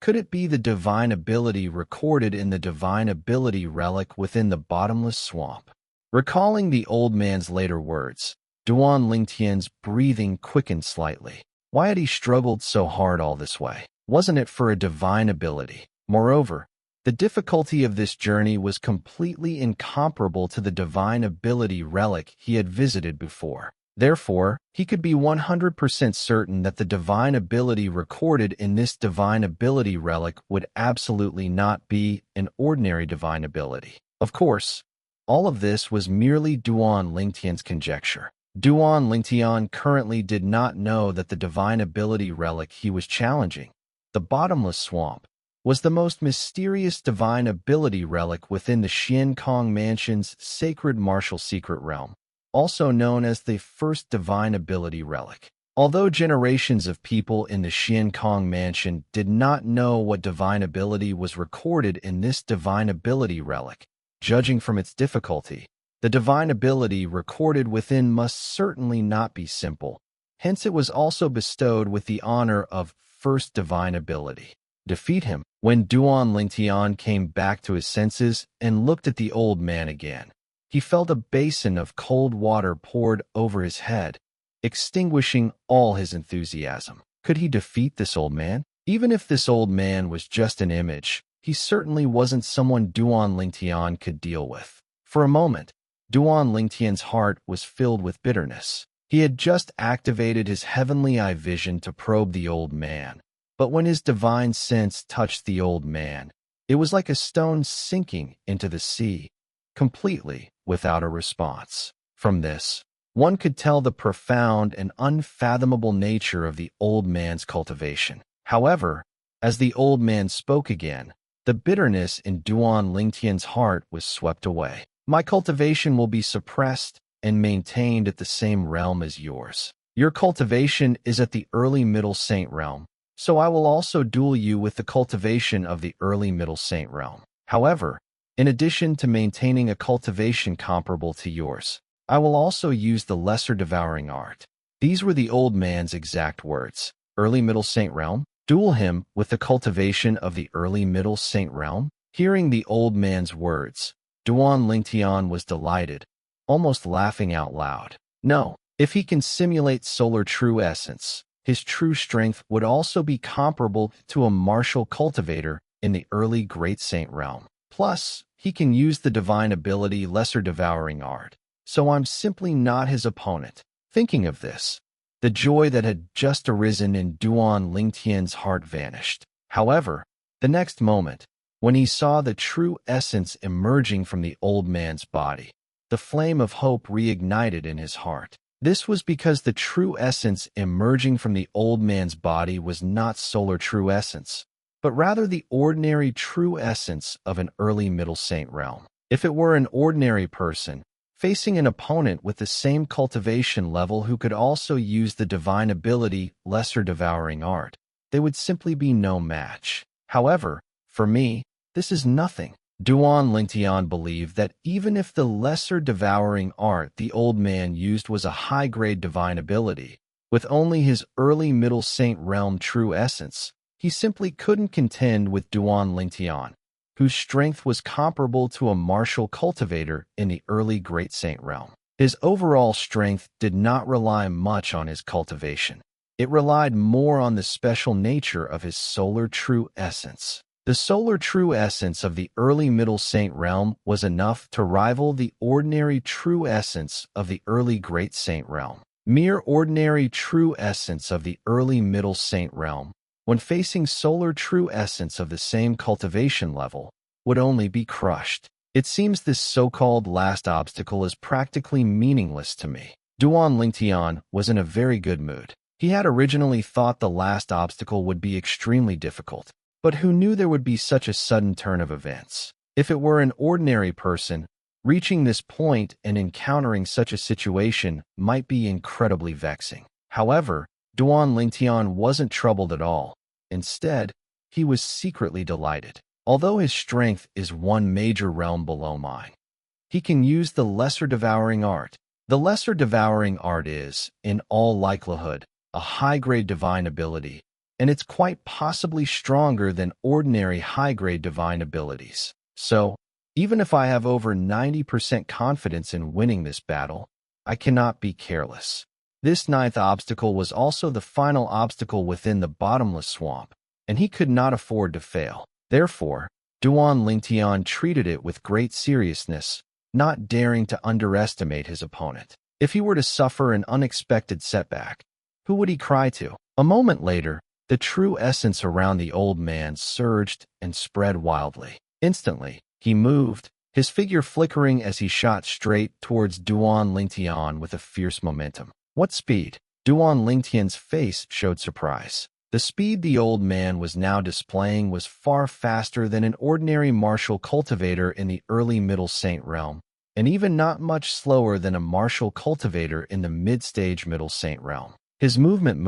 Could it be the divine ability recorded in the divine ability relic within the bottomless swamp? Recalling the old man's later words, Duan Lingtian's breathing quickened slightly. Why had he struggled so hard all this way? Wasn't it for a divine ability? Moreover, the difficulty of this journey was completely incomparable to the divine ability relic he had visited before. Therefore, he could be 100% certain that the divine ability recorded in this divine ability relic would absolutely not be an ordinary divine ability. Of course, all of this was merely Duan Lingtian's conjecture. Duan Lingtian currently did not know that the divine ability relic he was challenging, the bottomless swamp, was the most mysterious divine ability relic within the Xian Kong Mansion's sacred martial secret realm, also known as the first divine ability relic. Although generations of people in the Xian Kong Mansion did not know what divine ability was recorded in this divine ability relic, judging from its difficulty, the divine ability recorded within must certainly not be simple. Hence it was also bestowed with the honor of first divine ability. Defeat him. When Duan Lingtian came back to his senses and looked at the old man again, he felt a basin of cold water poured over his head, extinguishing all his enthusiasm. Could he defeat this old man? Even if this old man was just an image, he certainly wasn't someone Duan Lingtian could deal with. For a moment, Duan Lingtian's heart was filled with bitterness. He had just activated his heavenly eye vision to probe the old man. But when his divine sense touched the old man, it was like a stone sinking into the sea, completely without a response. From this, one could tell the profound and unfathomable nature of the old man's cultivation. However, as the old man spoke again, the bitterness in Duan Lingtian's heart was swept away. My cultivation will be suppressed and maintained at the same realm as yours. Your cultivation is at the early Middle Saint realm, so I will also duel you with the cultivation of the early Middle Saint realm. However, in addition to maintaining a cultivation comparable to yours, I will also use the lesser devouring art. These were the old man's exact words. Early Middle Saint realm? Duel him with the cultivation of the early Middle Saint realm? Hearing the old man's words, Duan Lingtian was delighted, almost laughing out loud. No, if he can simulate solar true essence, his true strength would also be comparable to a martial cultivator in the early Great Saint realm. Plus, he can use the divine ability lesser devouring art, so I'm simply not his opponent. Thinking of this, the joy that had just arisen in Duan Lingtian's heart vanished. However, the next moment, when he saw the true essence emerging from the old man's body, the flame of hope reignited in his heart. This was because the true essence emerging from the old man's body was not solar true essence, but rather the ordinary true essence of an early Middle Saint realm. If it were an ordinary person, facing an opponent with the same cultivation level who could also use the divine ability lesser devouring art, they would simply be no match. However, for me, this is nothing. Duan Lingtian believed that even if the lesser devouring art the old man used was a high-grade divine ability, with only his early Middle Saint realm true essence, he simply couldn't contend with Duan Lingtian, whose strength was comparable to a martial cultivator in the early Great Saint realm. His overall strength did not rely much on his cultivation. It relied more on the special nature of his solar true essence. The solar true essence of the early Middle Saint realm was enough to rival the ordinary true essence of the early Great Saint realm. Mere ordinary true essence of the early Middle Saint realm, when facing solar true essence of the same cultivation level, would only be crushed. It seems this so-called last obstacle is practically meaningless to me. Duan Lingtian was in a very good mood. He had originally thought the last obstacle would be extremely difficult, but who knew there would be such a sudden turn of events? If it were an ordinary person, reaching this point and encountering such a situation might be incredibly vexing. However, Duan Lingtian wasn't troubled at all. Instead, he was secretly delighted. Although his strength is one major realm below mine, he can use the lesser devouring art. The lesser devouring art is, in all likelihood, a high-grade divine ability, and it's quite possibly stronger than ordinary high-grade divine abilities. So, even if I have over 90% confidence in winning this battle, I cannot be careless. This ninth obstacle was also the final obstacle within the bottomless swamp, and he could not afford to fail. Therefore, Duan Lingtian treated it with great seriousness, not daring to underestimate his opponent. If he were to suffer an unexpected setback, who would he cry to? A moment later, the true essence around the old man surged and spread wildly. Instantly, he moved, his figure flickering as he shot straight towards Duan Lingtian with a fierce momentum. What speed? Duan Lingtian's face showed surprise. The speed the old man was now displaying was far faster than an ordinary martial cultivator in the early Middle Saint realm, and even not much slower than a martial cultivator in the mid-stage Middle Saint realm. His movement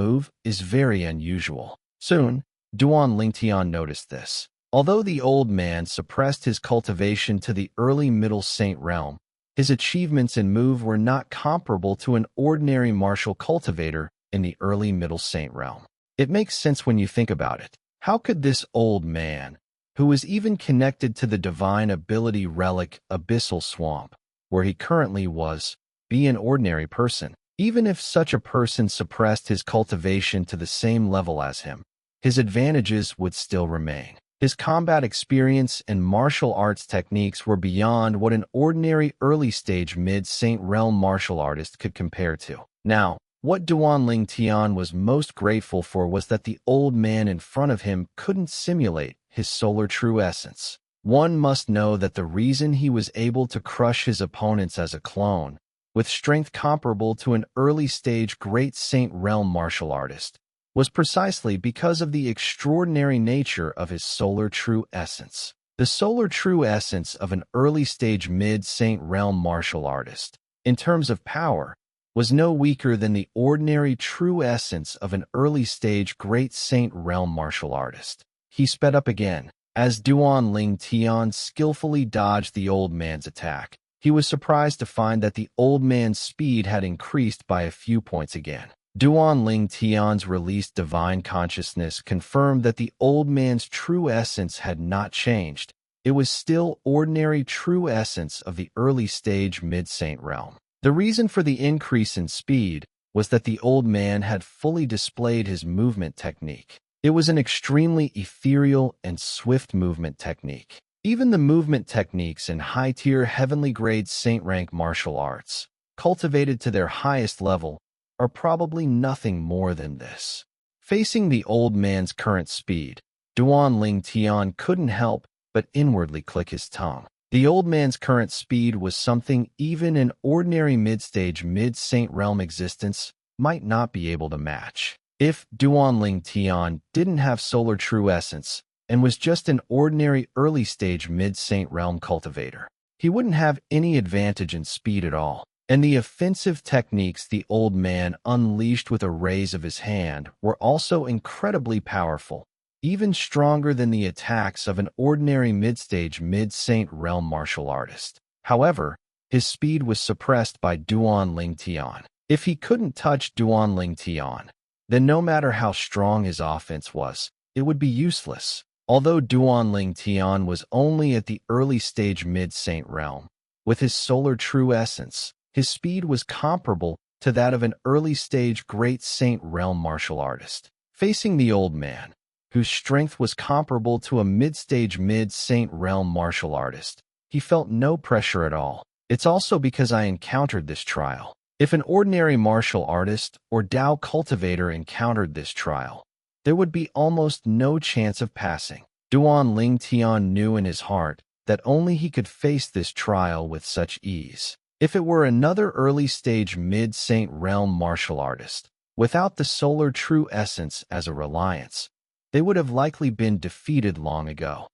is very unusual. Soon, Duan Lingtian noticed this. Although the old man suppressed his cultivation to the early Middle Saint realm, his achievements in move were not comparable to an ordinary martial cultivator in the early Middle Saint realm. It makes sense when you think about it. How could this old man, who was even connected to the divine ability relic Abyssal Swamp, where he currently was, be an ordinary person? Even if such a person suppressed his cultivation to the same level as him, his advantages would still remain. His combat experience and martial arts techniques were beyond what an ordinary early-stage mid-Saint realm martial artist could compare to. Now, what Duan Lingtian was most grateful for was that the old man in front of him couldn't simulate his solar true essence. One must know that the reason he was able to crush his opponents as a clone, with strength comparable to an early-stage Great Saint realm martial artist, was precisely because of the extraordinary nature of his solar true essence. The solar true essence of an early-stage mid-Saint realm martial artist, in terms of power, was no weaker than the ordinary true essence of an early-stage Great Saint realm martial artist. He sped up again. As Duan Lingtian skillfully dodged the old man's attack, he was surprised to find that the old man's speed had increased by a few points again. Duan Lingtian's released divine consciousness confirmed that the old man's true essence had not changed. It was still ordinary true essence of the early-stage mid-Saint realm. The reason for the increase in speed was that the old man had fully displayed his movement technique. It was an extremely ethereal and swift movement technique. Even the movement techniques in high-tier heavenly-grade saint-rank martial arts, cultivated to their highest level, are probably nothing more than this. Facing the old man's current speed, Duan Lingtian couldn't help but inwardly click his tongue. The old man's current speed was something even an ordinary mid-stage mid-Saint realm existence might not be able to match. If Duan Lingtian didn't have solar true essence and was just an ordinary early-stage mid-Saint realm cultivator, he wouldn't have any advantage in speed at all. And the offensive techniques the old man unleashed with a raise of his hand were also incredibly powerful, even stronger than the attacks of an ordinary mid-stage mid-Saint realm martial artist. However, his speed was suppressed by Duan Ling Tian. If he couldn't touch Duan Ling Tian, then no matter how strong his offense was, it would be useless. Although Duan Ling Tian was only at the early stage mid-Saint realm, with his solar true essence, his speed was comparable to that of an early-stage Great Saint realm martial artist. Facing the old man, whose strength was comparable to a mid-stage mid-Saint realm martial artist, he felt no pressure at all. It's also because I encountered this trial. If an ordinary martial artist or Dao cultivator encountered this trial, there would be almost no chance of passing. Duan Ling Tian knew in his heart that only he could face this trial with such ease. If it were another early-stage mid-Saint realm martial artist, without the solar true essence as a reliance, they would have likely been defeated long ago.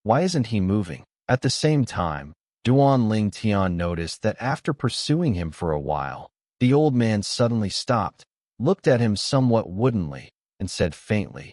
Why isn't he moving? At the same time, Duan Ling Tian noticed that after pursuing him for a while, the old man suddenly stopped, looked at him somewhat woodenly, and said faintly,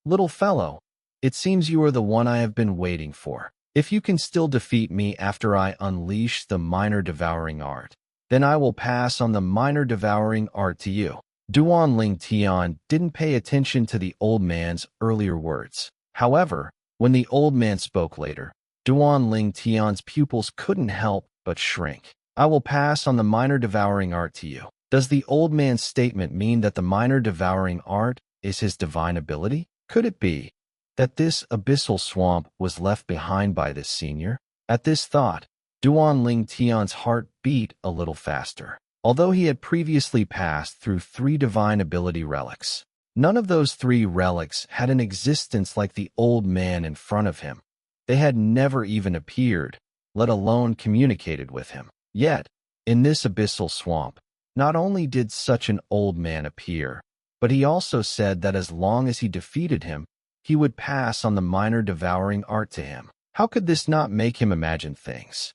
"Little fellow, it seems you are the one I have been waiting for. If you can still defeat me after I unleash the minor devouring art, then I will pass on the minor devouring art to you." Duan Ling Tian didn't pay attention to the old man's earlier words. However, when the old man spoke later, Duan Ling Tian's pupils couldn't help but shrink. "I will pass on the minor devouring art to you." Does the old man's statement mean that the minor devouring art is his divine ability? Could it be that this abyssal swamp was left behind by this senior? At this thought, Duan Ling Tian's heart beat a little faster. Although he had previously passed through 3 divine ability relics, none of those 3 relics had an existence like the old man in front of him. They had never even appeared, let alone communicated with him. Yet, in this abyssal swamp, not only did such an old man appear, but he also said that as long as he defeated him, he would pass on the minor devouring art to him. How could this not make him imagine things?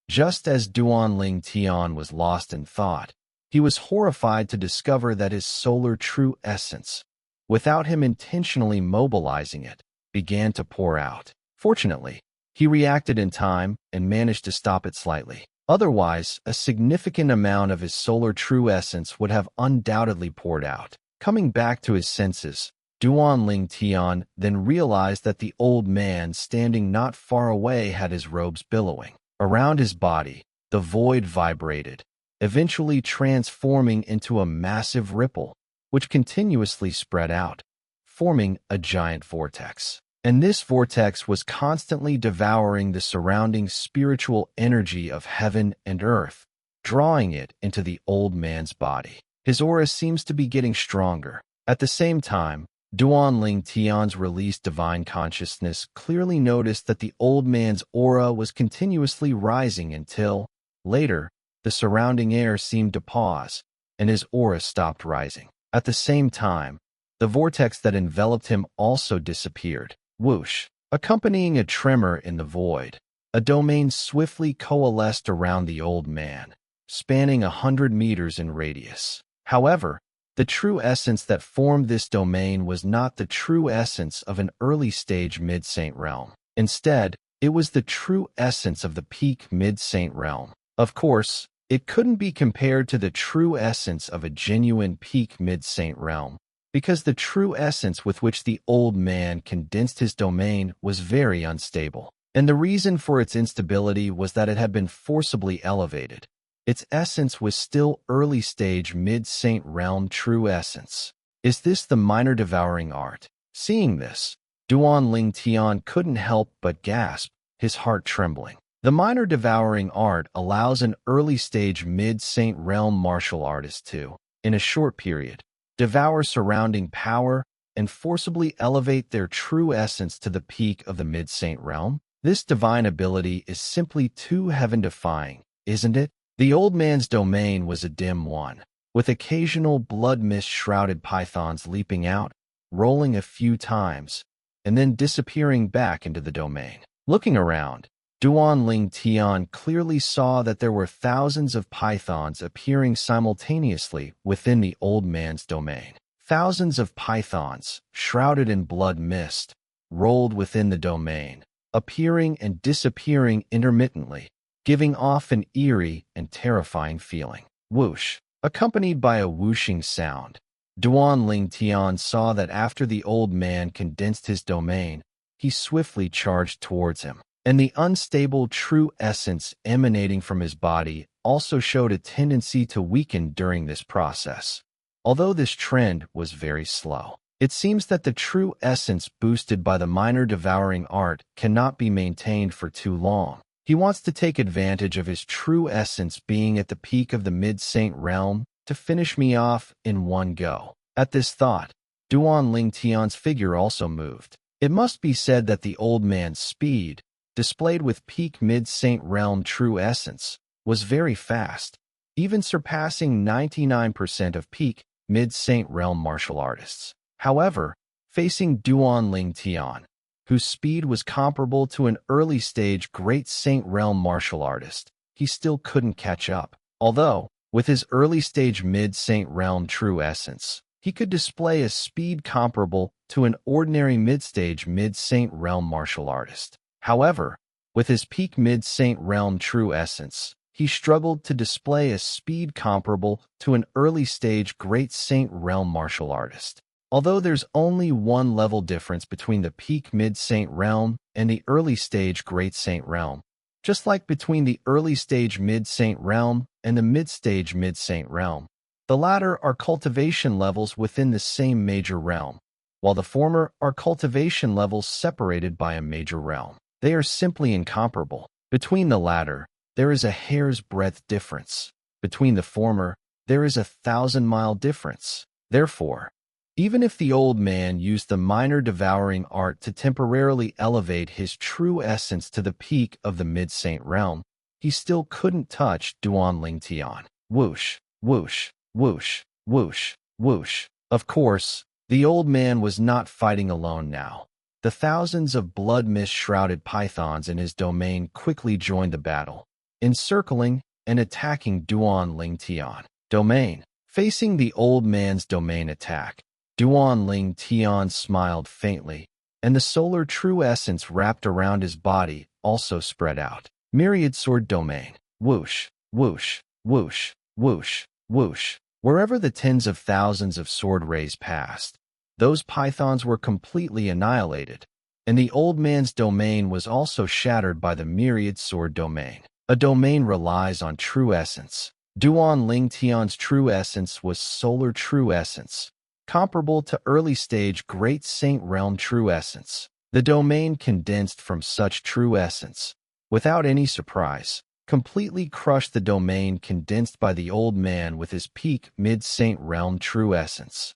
Just as Duan Ling Tian was lost in thought, he was horrified to discover that his solar true essence, without him intentionally mobilizing it, began to pour out. Fortunately, he reacted in time and managed to stop it slightly. Otherwise, a significant amount of his solar true essence would have undoubtedly poured out. Coming back to his senses, Duan Ling Tian then realized that the old man standing not far away had his robes billowing. Around his body, the void vibrated, eventually transforming into a massive ripple, which continuously spread out, forming a giant vortex. And this vortex was constantly devouring the surrounding spiritual energy of heaven and earth, drawing it into the old man's body. His aura seems to be getting stronger. At the same time, Duan Ling Tian's released divine consciousness clearly noticed that the old man's aura was continuously rising until, later, the surrounding air seemed to pause, and his aura stopped rising. At the same time, the vortex that enveloped him also disappeared. Whoosh! Accompanying a tremor in the void, a domain swiftly coalesced around the old man, spanning 100 meters in radius. However, the true essence that formed this domain was not the true essence of an early-stage mid-Saint realm. Instead, it was the true essence of the peak mid-Saint realm. Of course, it couldn't be compared to the true essence of a genuine peak mid-Saint realm, because the true essence with which the old man condensed his domain was very unstable. And the reason for its instability was that it had been forcibly elevated. Its essence was still early-stage mid-Saint realm true essence. Is this the minor devouring art? Seeing this, Duan Ling Tian couldn't help but gasp, his heart trembling. The minor devouring art allows an early-stage mid-Saint realm martial artist to, in a short period, devour surrounding power and forcibly elevate their true essence to the peak of the mid-Saint realm. This divine ability is simply too heaven-defying, isn't it? The old man's domain was a dim one, with occasional blood mist-shrouded pythons leaping out, rolling a few times, and then disappearing back into the domain. Looking around, Duan Ling Tian clearly saw that there were thousands of pythons appearing simultaneously within the old man's domain. Thousands of pythons, shrouded in blood mist, rolled within the domain, appearing and disappearing intermittently, giving off an eerie and terrifying feeling. Whoosh! Accompanied by a whooshing sound, Duan Ling Tian saw that after the old man condensed his domain, he swiftly charged towards him, and the unstable true essence emanating from his body also showed a tendency to weaken during this process. Although this trend was very slow, it seems that the true essence boosted by the minor devouring art cannot be maintained for too long. He wants to take advantage of his true essence being at the peak of the mid-saint realm to finish me off in one go. At this thought, Duan Ling Tian's figure also moved. It must be said that the old man's speed, displayed with peak mid-saint realm true essence, was very fast, even surpassing 99% of peak mid-saint realm martial artists. However, facing Duan Ling Tian, whose speed was comparable to an early-stage Great Saint Realm martial artist, he still couldn't catch up. Although, with his early-stage mid-Saint Realm true essence, he could display a speed comparable to an ordinary mid-stage mid-Saint Realm martial artist. However, with his peak mid-Saint Realm true essence, he struggled to display a speed comparable to an early-stage Great Saint Realm martial artist. Although there's only one level difference between the peak mid-Saint Realm and the early-stage Great Saint Realm, just like between the early-stage mid-Saint Realm and the mid-stage mid-Saint Realm. The latter are cultivation levels within the same major realm, while the former are cultivation levels separated by a major realm. They are simply incomparable. Between the latter, there is a hair's breadth difference. Between the former, there is a 1,000-mile difference. Therefore, even if the old man used the minor devouring art to temporarily elevate his true essence to the peak of the mid-saint realm, he still couldn't touch Duan Ling Tian. Whoosh, whoosh, whoosh, whoosh, whoosh. Of course, the old man was not fighting alone now. The thousands of blood mist-shrouded pythons in his domain quickly joined the battle, encircling and attacking Duan Ling Tian. Domain. Facing the old man's domain attack, Duan Ling Tian smiled faintly, and the solar true essence wrapped around his body also spread out. Myriad sword domain. Whoosh, whoosh, whoosh, whoosh, whoosh. Wherever the tens of thousands of sword rays passed, those pythons were completely annihilated, and the old man's domain was also shattered by the myriad sword domain. A domain relies on true essence. Duan Ling Tian's true essence was solar true essence, comparable to early-stage Great Saint Realm true essence. The domain condensed from such true essence, without any surprise, completely crushed the domain condensed by the old man with his peak mid-Saint Realm true essence.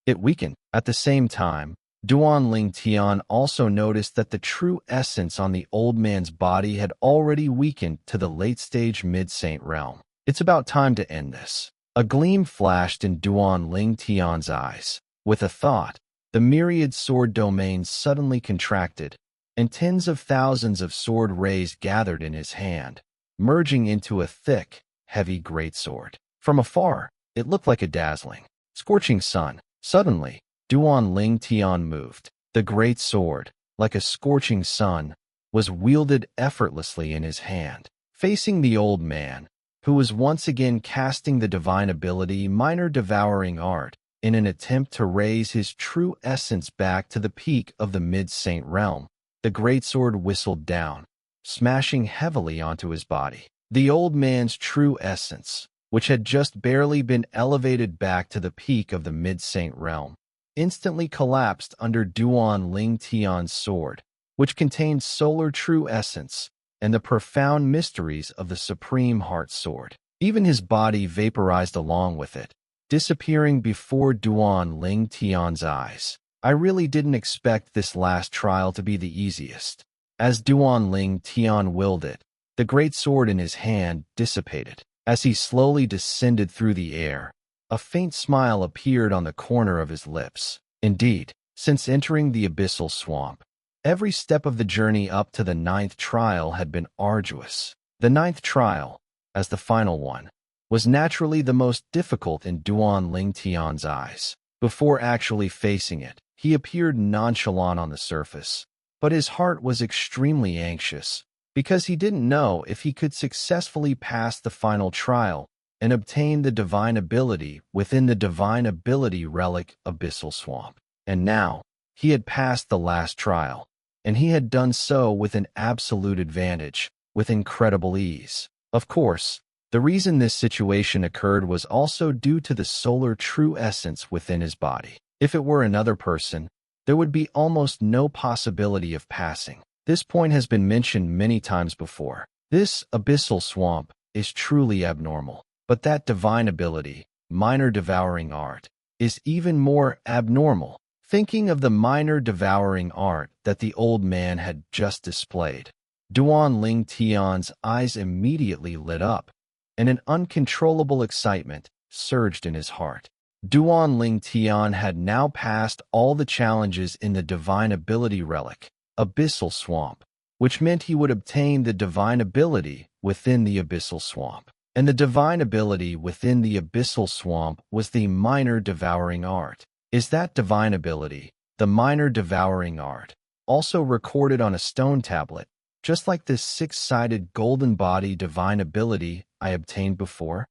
It weakened. At the same time, Duan Ling Tian also noticed that the true essence on the old man's body had already weakened to the late-stage mid-Saint Realm. It's about time to end this. A gleam flashed in Duan Ling Tian's eyes. With a thought, the myriad sword domain suddenly contracted, and tens of thousands of sword rays gathered in his hand, merging into a thick, heavy greatsword. From afar, it looked like a dazzling, scorching sun. Suddenly, Duan Ling Tian moved. The great sword, like a scorching sun, was wielded effortlessly in his hand. Facing the old man, who was once again casting the divine ability minor devouring art in an attempt to raise his true essence back to the peak of the mid-saint realm, the greatsword whistled down, smashing heavily onto his body. The old man's true essence, which had just barely been elevated back to the peak of the mid-saint realm, instantly collapsed under Duan Ling Tian's sword, which contained solar true essence and the profound mysteries of the Supreme Heart Sword. Even his body vaporized along with it, disappearing before Duan Ling Tian's eyes. I really didn't expect this last trial to be the easiest. As Duan Ling Tian willed it, the great sword in his hand dissipated. As he slowly descended through the air, a faint smile appeared on the corner of his lips. Indeed, since entering the abyssal swamp, Every step of the journey up to the 9th trial had been arduous. The 9th trial, as the final one, was naturally the most difficult in Duan Ling Tian's eyes. Before actually facing it, he appeared nonchalant on the surface, but his heart was extremely anxious, because he didn't know if he could successfully pass the final trial and obtain the divine ability within the divine ability relic Abyssal Swamp. And now, he had passed the last trial, and he had done so with an absolute advantage, with incredible ease. Of course, the reason this situation occurred was also due to the solar true essence within his body. If it were another person, there would be almost no possibility of passing. This point has been mentioned many times before. This Abyssal Swamp is truly abnormal. But that divine ability, minor devouring art, is even more abnormal. Thinking of the minor devouring art that the old man had just displayed, Duan Ling Tian's eyes immediately lit up, and an uncontrollable excitement surged in his heart. Duan Ling Tian had now passed all the challenges in the divine ability relic, Abyssal Swamp, which meant he would obtain the divine ability within the Abyssal Swamp. And the divine ability within the Abyssal Swamp was the minor devouring art. Is that divine ability, the minor devouring art, also recorded on a stone tablet, just like this 6-sided golden body divine ability I obtained before?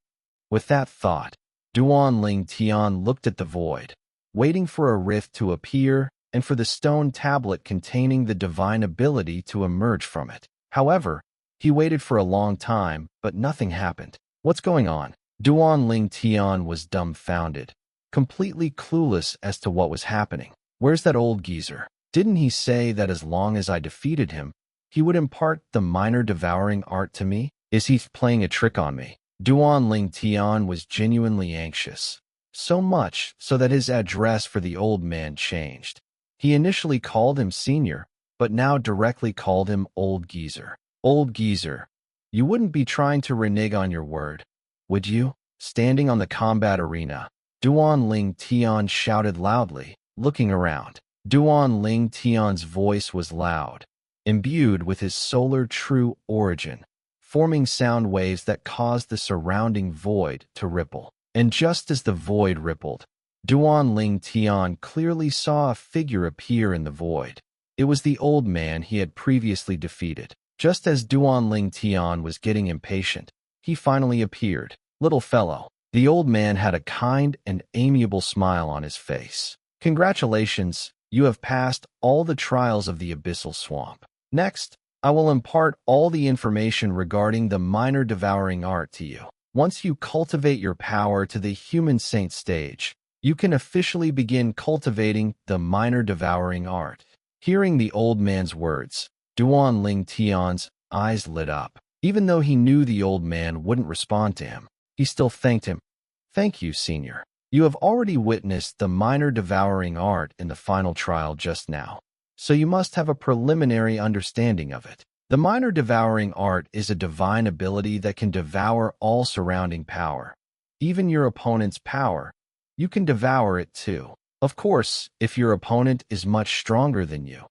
With that thought, Duan Ling Tian looked at the void, waiting for a rift to appear and for the stone tablet containing the divine ability to emerge from it. However, he waited for a long time, but nothing happened. What's going on? Duan Ling Tian was dumbfounded, completely clueless as to what was happening. Where's that old geezer? Didn't he say that as long as I defeated him, he would impart the minor devouring art to me? Is he playing a trick on me? Duan Ling Tian was genuinely anxious, so much so that his address for the old man changed. He initially called him senior, but now directly called him old geezer. Old geezer, you wouldn't be trying to renege on your word, would you? Standing on the combat arena, Duan Ling Tian shouted loudly, looking around. Duan Ling Tian's voice was loud, imbued with his solar true origin, forming sound waves that caused the surrounding void to ripple. And just as the void rippled, Duan Ling Tian clearly saw a figure appear in the void. It was the old man he had previously defeated. Just as Duan Ling Tian was getting impatient, he finally appeared. Little fellow. The old man had a kind and amiable smile on his face. Congratulations, you have passed all the trials of the Abyssal Swamp. Next, I will impart all the information regarding the minor devouring art to you. Once you cultivate your power to the human saint stage, you can officially begin cultivating the minor devouring art. Hearing the old man's words, Duan Ling Tian's eyes lit up. Even though he knew the old man wouldn't respond to him, he still thanked him. Thank you, senior. You have already witnessed the minor devouring art in the final trial just now, so you must have a preliminary understanding of it. The minor devouring art is a divine ability that can devour all surrounding power. Even your opponent's power, you can devour it too. Of course, if your opponent is much stronger than you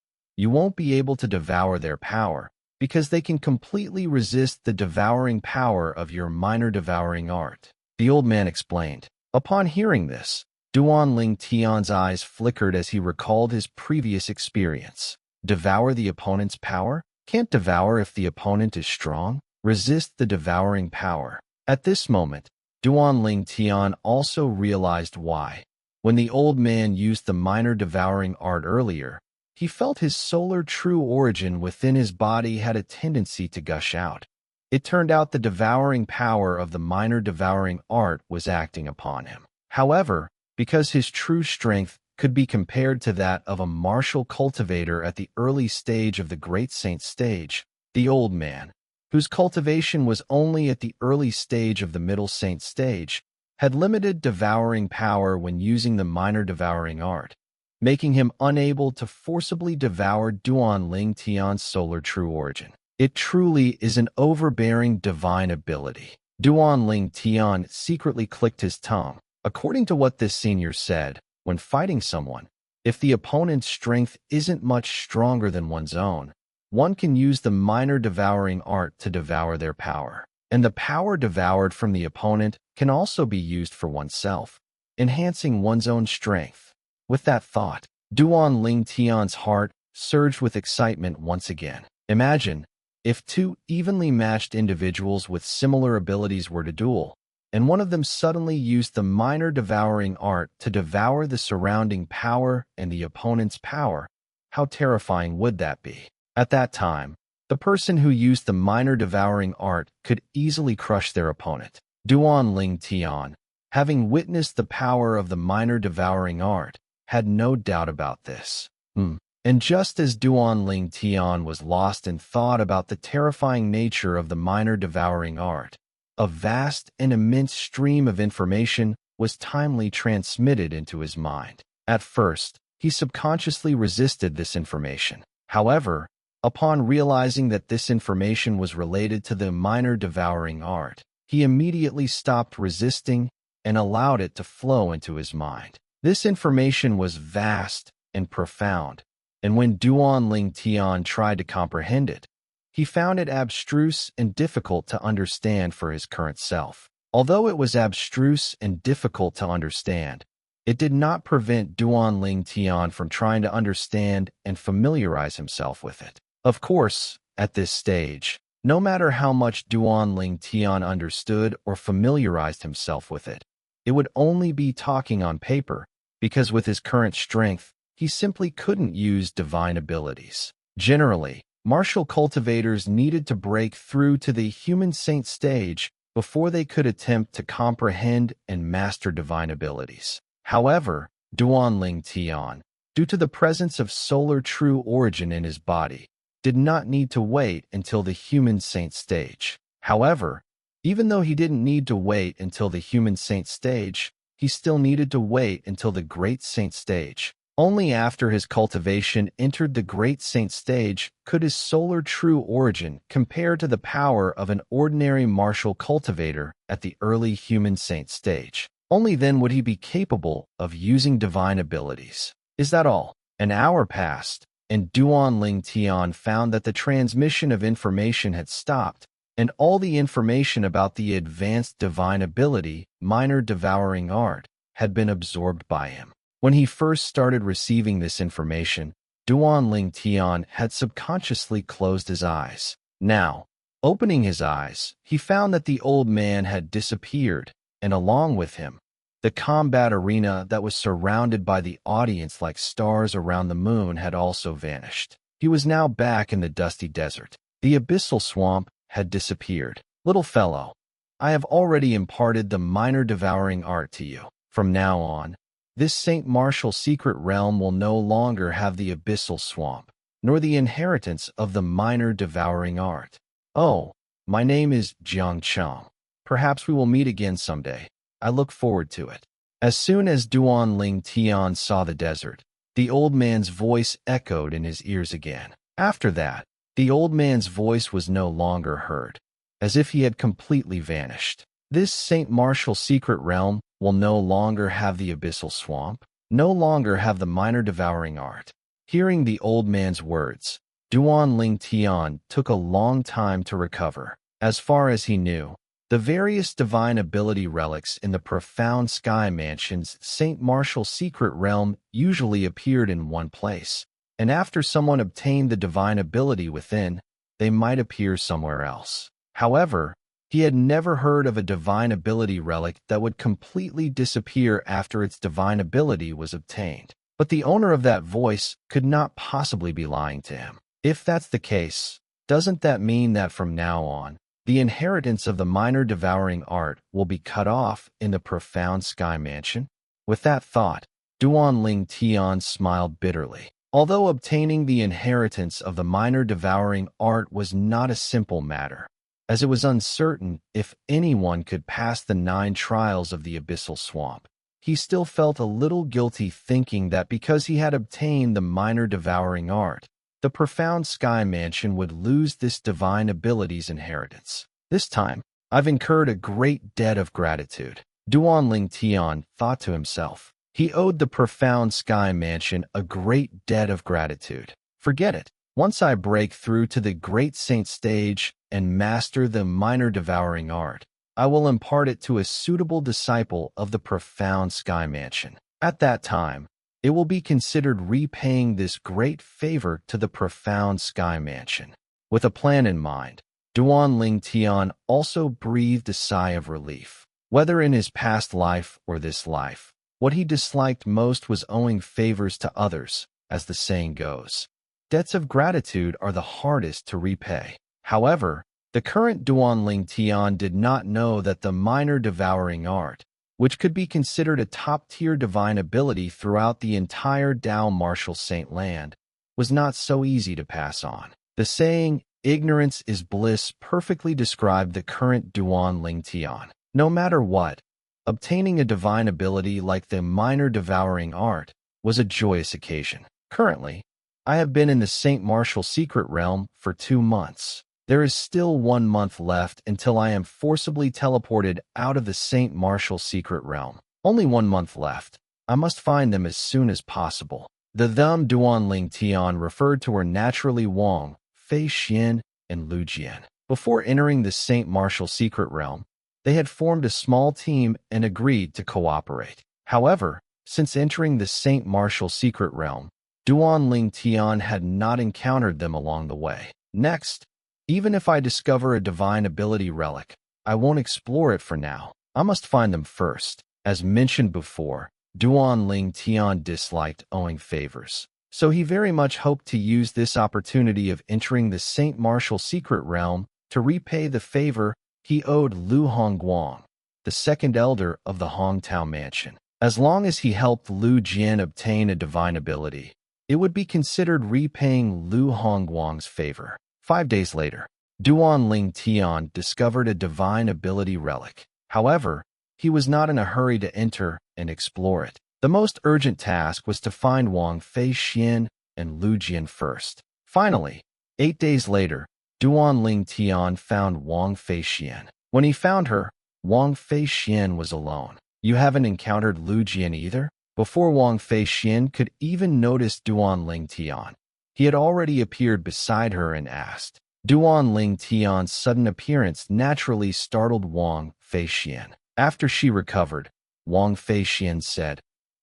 won't be able to devour their power, because they can completely resist the devouring power of your minor devouring art. The old man explained. Upon hearing this, Duan Ling Tian's eyes flickered as he recalled his previous experience. Devour the opponent's power? Can't devour if the opponent is strong? Resist the devouring power. At this moment, Duan Ling Tian also realized why. When the old man used the minor devouring art earlier, he felt his solar true origin within his body had a tendency to gush out. It turned out the devouring power of the minor devouring art was acting upon him. However, because his true strength could be compared to that of a martial cultivator at the early stage of the Great Saint stage, the old man, whose cultivation was only at the early stage of the Middle Saint stage, had limited devouring power when using the minor devouring art, making him unable to forcibly devour Duan Ling Tian's solar true origin. It truly is an overbearing divine ability. Duan Ling Tian secretly clicked his tongue. According to what this senior said, when fighting someone, If the opponent's strength isn't much stronger than one's own, one can use the minor devouring art to devour their power. And the power devoured from the opponent can also be used for oneself, enhancing one's own strength. With that thought, Duan Ling Tian's heart surged with excitement once again. Imagine if two evenly matched individuals with similar abilities were to duel, and one of them suddenly used the minor devouring art to devour the surrounding power and the opponent's power. How terrifying would that be? At that time, the person who used the minor devouring art could easily crush their opponent. Duan Ling Tian, having witnessed the power of the minor devouring art, had no doubt about this. And just as Duan Ling Tian was lost in thought about the terrifying nature of the minor devouring art, a vast and immense stream of information was timely transmitted into his mind. At first, he subconsciously resisted this information. However, upon realizing that this information was related to the minor devouring art, he immediately stopped resisting and allowed it to flow into his mind. This information was vast and profound, and when Duan Ling Tian tried to comprehend it, he found it abstruse and difficult to understand for his current self. Although it was abstruse and difficult to understand, it did not prevent Duan Ling Tian from trying to understand and familiarize himself with it. Of course, at this stage, no matter how much Duan Ling Tian understood or familiarized himself with it, it would only be talking on paper, because with his current strength, he simply couldn't use divine abilities. Generally, martial cultivators needed to break through to the human saint stage before they could attempt to comprehend and master divine abilities. However, Duan Ling Tian, due to the presence of solar true origin in his body, did not need to wait until the human saint stage. However, even though he didn't need to wait until the human saint stage, he still needed to wait until the great saint stage. Only after his cultivation entered the great saint stage could his solar true origin compare to the power of an ordinary martial cultivator at the early human saint stage. Only then would he be capable of using divine abilities. Is that all? An hour passed, and Duan Ling Tian found that the transmission of information had stopped, and all the information about the advanced divine ability, minor devouring art, had been absorbed by him. When he first started receiving this information, Duan Ling Tian had subconsciously closed his eyes. Now, opening his eyes, he found that the old man had disappeared, and along with him, the combat arena that was surrounded by the audience like stars around the moon had also vanished. He was now back in the dusty desert. The abyssal swamp had disappeared. Little fellow, I have already imparted the minor devouring art to you. From now on, this Saint Martial secret realm will no longer have the abyssal swamp, nor the inheritance of the minor devouring art. Oh, my name is Jiang Chang. Perhaps we will meet again someday. I look forward to it. As soon as Duan Ling Tian saw the desert, the old man's voice echoed in his ears again. After that, the old man's voice was no longer heard, as if he had completely vanished. This Saint Martial secret realm will no longer have the abyssal swamp, no longer have the minor devouring art. Hearing the old man's words, Duan Ling Tian took a long time to recover. As far as he knew, the various divine ability relics in the profound sky mansion's Saint Martial secret realm usually appeared in one place, and after someone obtained the divine ability within, they might appear somewhere else. However, he had never heard of a divine ability relic that would completely disappear after its divine ability was obtained. But the owner of that voice could not possibly be lying to him. If that's the case, doesn't that mean that from now on, the inheritance of the minor devouring art will be cut off in the profound sky mansion? With that thought, Duan Ling Tian smiled bitterly. Although obtaining the inheritance of the minor devouring art was not a simple matter, as it was uncertain if anyone could pass the 9 trials of the abyssal swamp, he still felt a little guilty thinking that because he had obtained the minor devouring art, the profound sky mansion would lose this divine ability's inheritance. This time, I've incurred a great debt of gratitude, Duan Ling Tian thought to himself. He owed the profound sky mansion a great debt of gratitude. Forget it. Once I break through to the great saint stage and master the minor devouring art, I will impart it to a suitable disciple of the profound sky mansion. At that time, it will be considered repaying this great favor to the profound sky mansion. With a plan in mind, Duan Ling Tian also breathed a sigh of relief. Whether in his past life or this life, what he disliked most was owing favors to others, as the saying goes. Debts of gratitude are the hardest to repay. However, the current Duan Ling Tian did not know that the minor devouring art, which could be considered a top-tier divine ability throughout the entire Dao Martial Saint land, was not so easy to pass on. The saying, "Ignorance is bliss," perfectly described the current Duan Ling Tian. No matter what, obtaining a divine ability like the minor devouring art was a joyous occasion. Currently, I have been in the Saint Martial Secret Realm for 2 months. There is still 1 month left until I am forcibly teleported out of the Saint Martial Secret Realm. Only 1 month left. I must find them as soon as possible. The them Duan Ling Tian referred to were naturally Wang, Fei Xian, and Lu Jian. Before entering the Saint Martial Secret Realm, they had formed a small team and agreed to cooperate. However, since entering the Saint Martial Secret Realm, Duan Ling Tian had not encountered them along the way. Next, even if I discover a divine ability relic, I won't explore it for now. I must find them first. As mentioned before, Duan Ling Tian disliked owing favors, so he very much hoped to use this opportunity of entering the Saint Martial Secret Realm to repay the favor he owed Lu Hongguang, the second elder of the Hongtao Mansion. As long as he helped Lu Jian obtain a divine ability, it would be considered repaying Lu Hongguang's favor. 5 days later, Duan Ling Tian discovered a divine ability relic. However, he was not in a hurry to enter and explore it. The most urgent task was to find Wang Fei Xian and Lu Jian first. Finally, 8 days later, Duan Ling Tian found Wang Fei Xian. When he found her, Wang Fei Xian was alone. "You haven't encountered Lu Jian either?" Before Wang Fei Xian could even notice Duan Ling Tian, he had already appeared beside her and asked. Duan Ling Tian's sudden appearance naturally startled Wang Fei Xian. After she recovered, Wang Fei Xian said,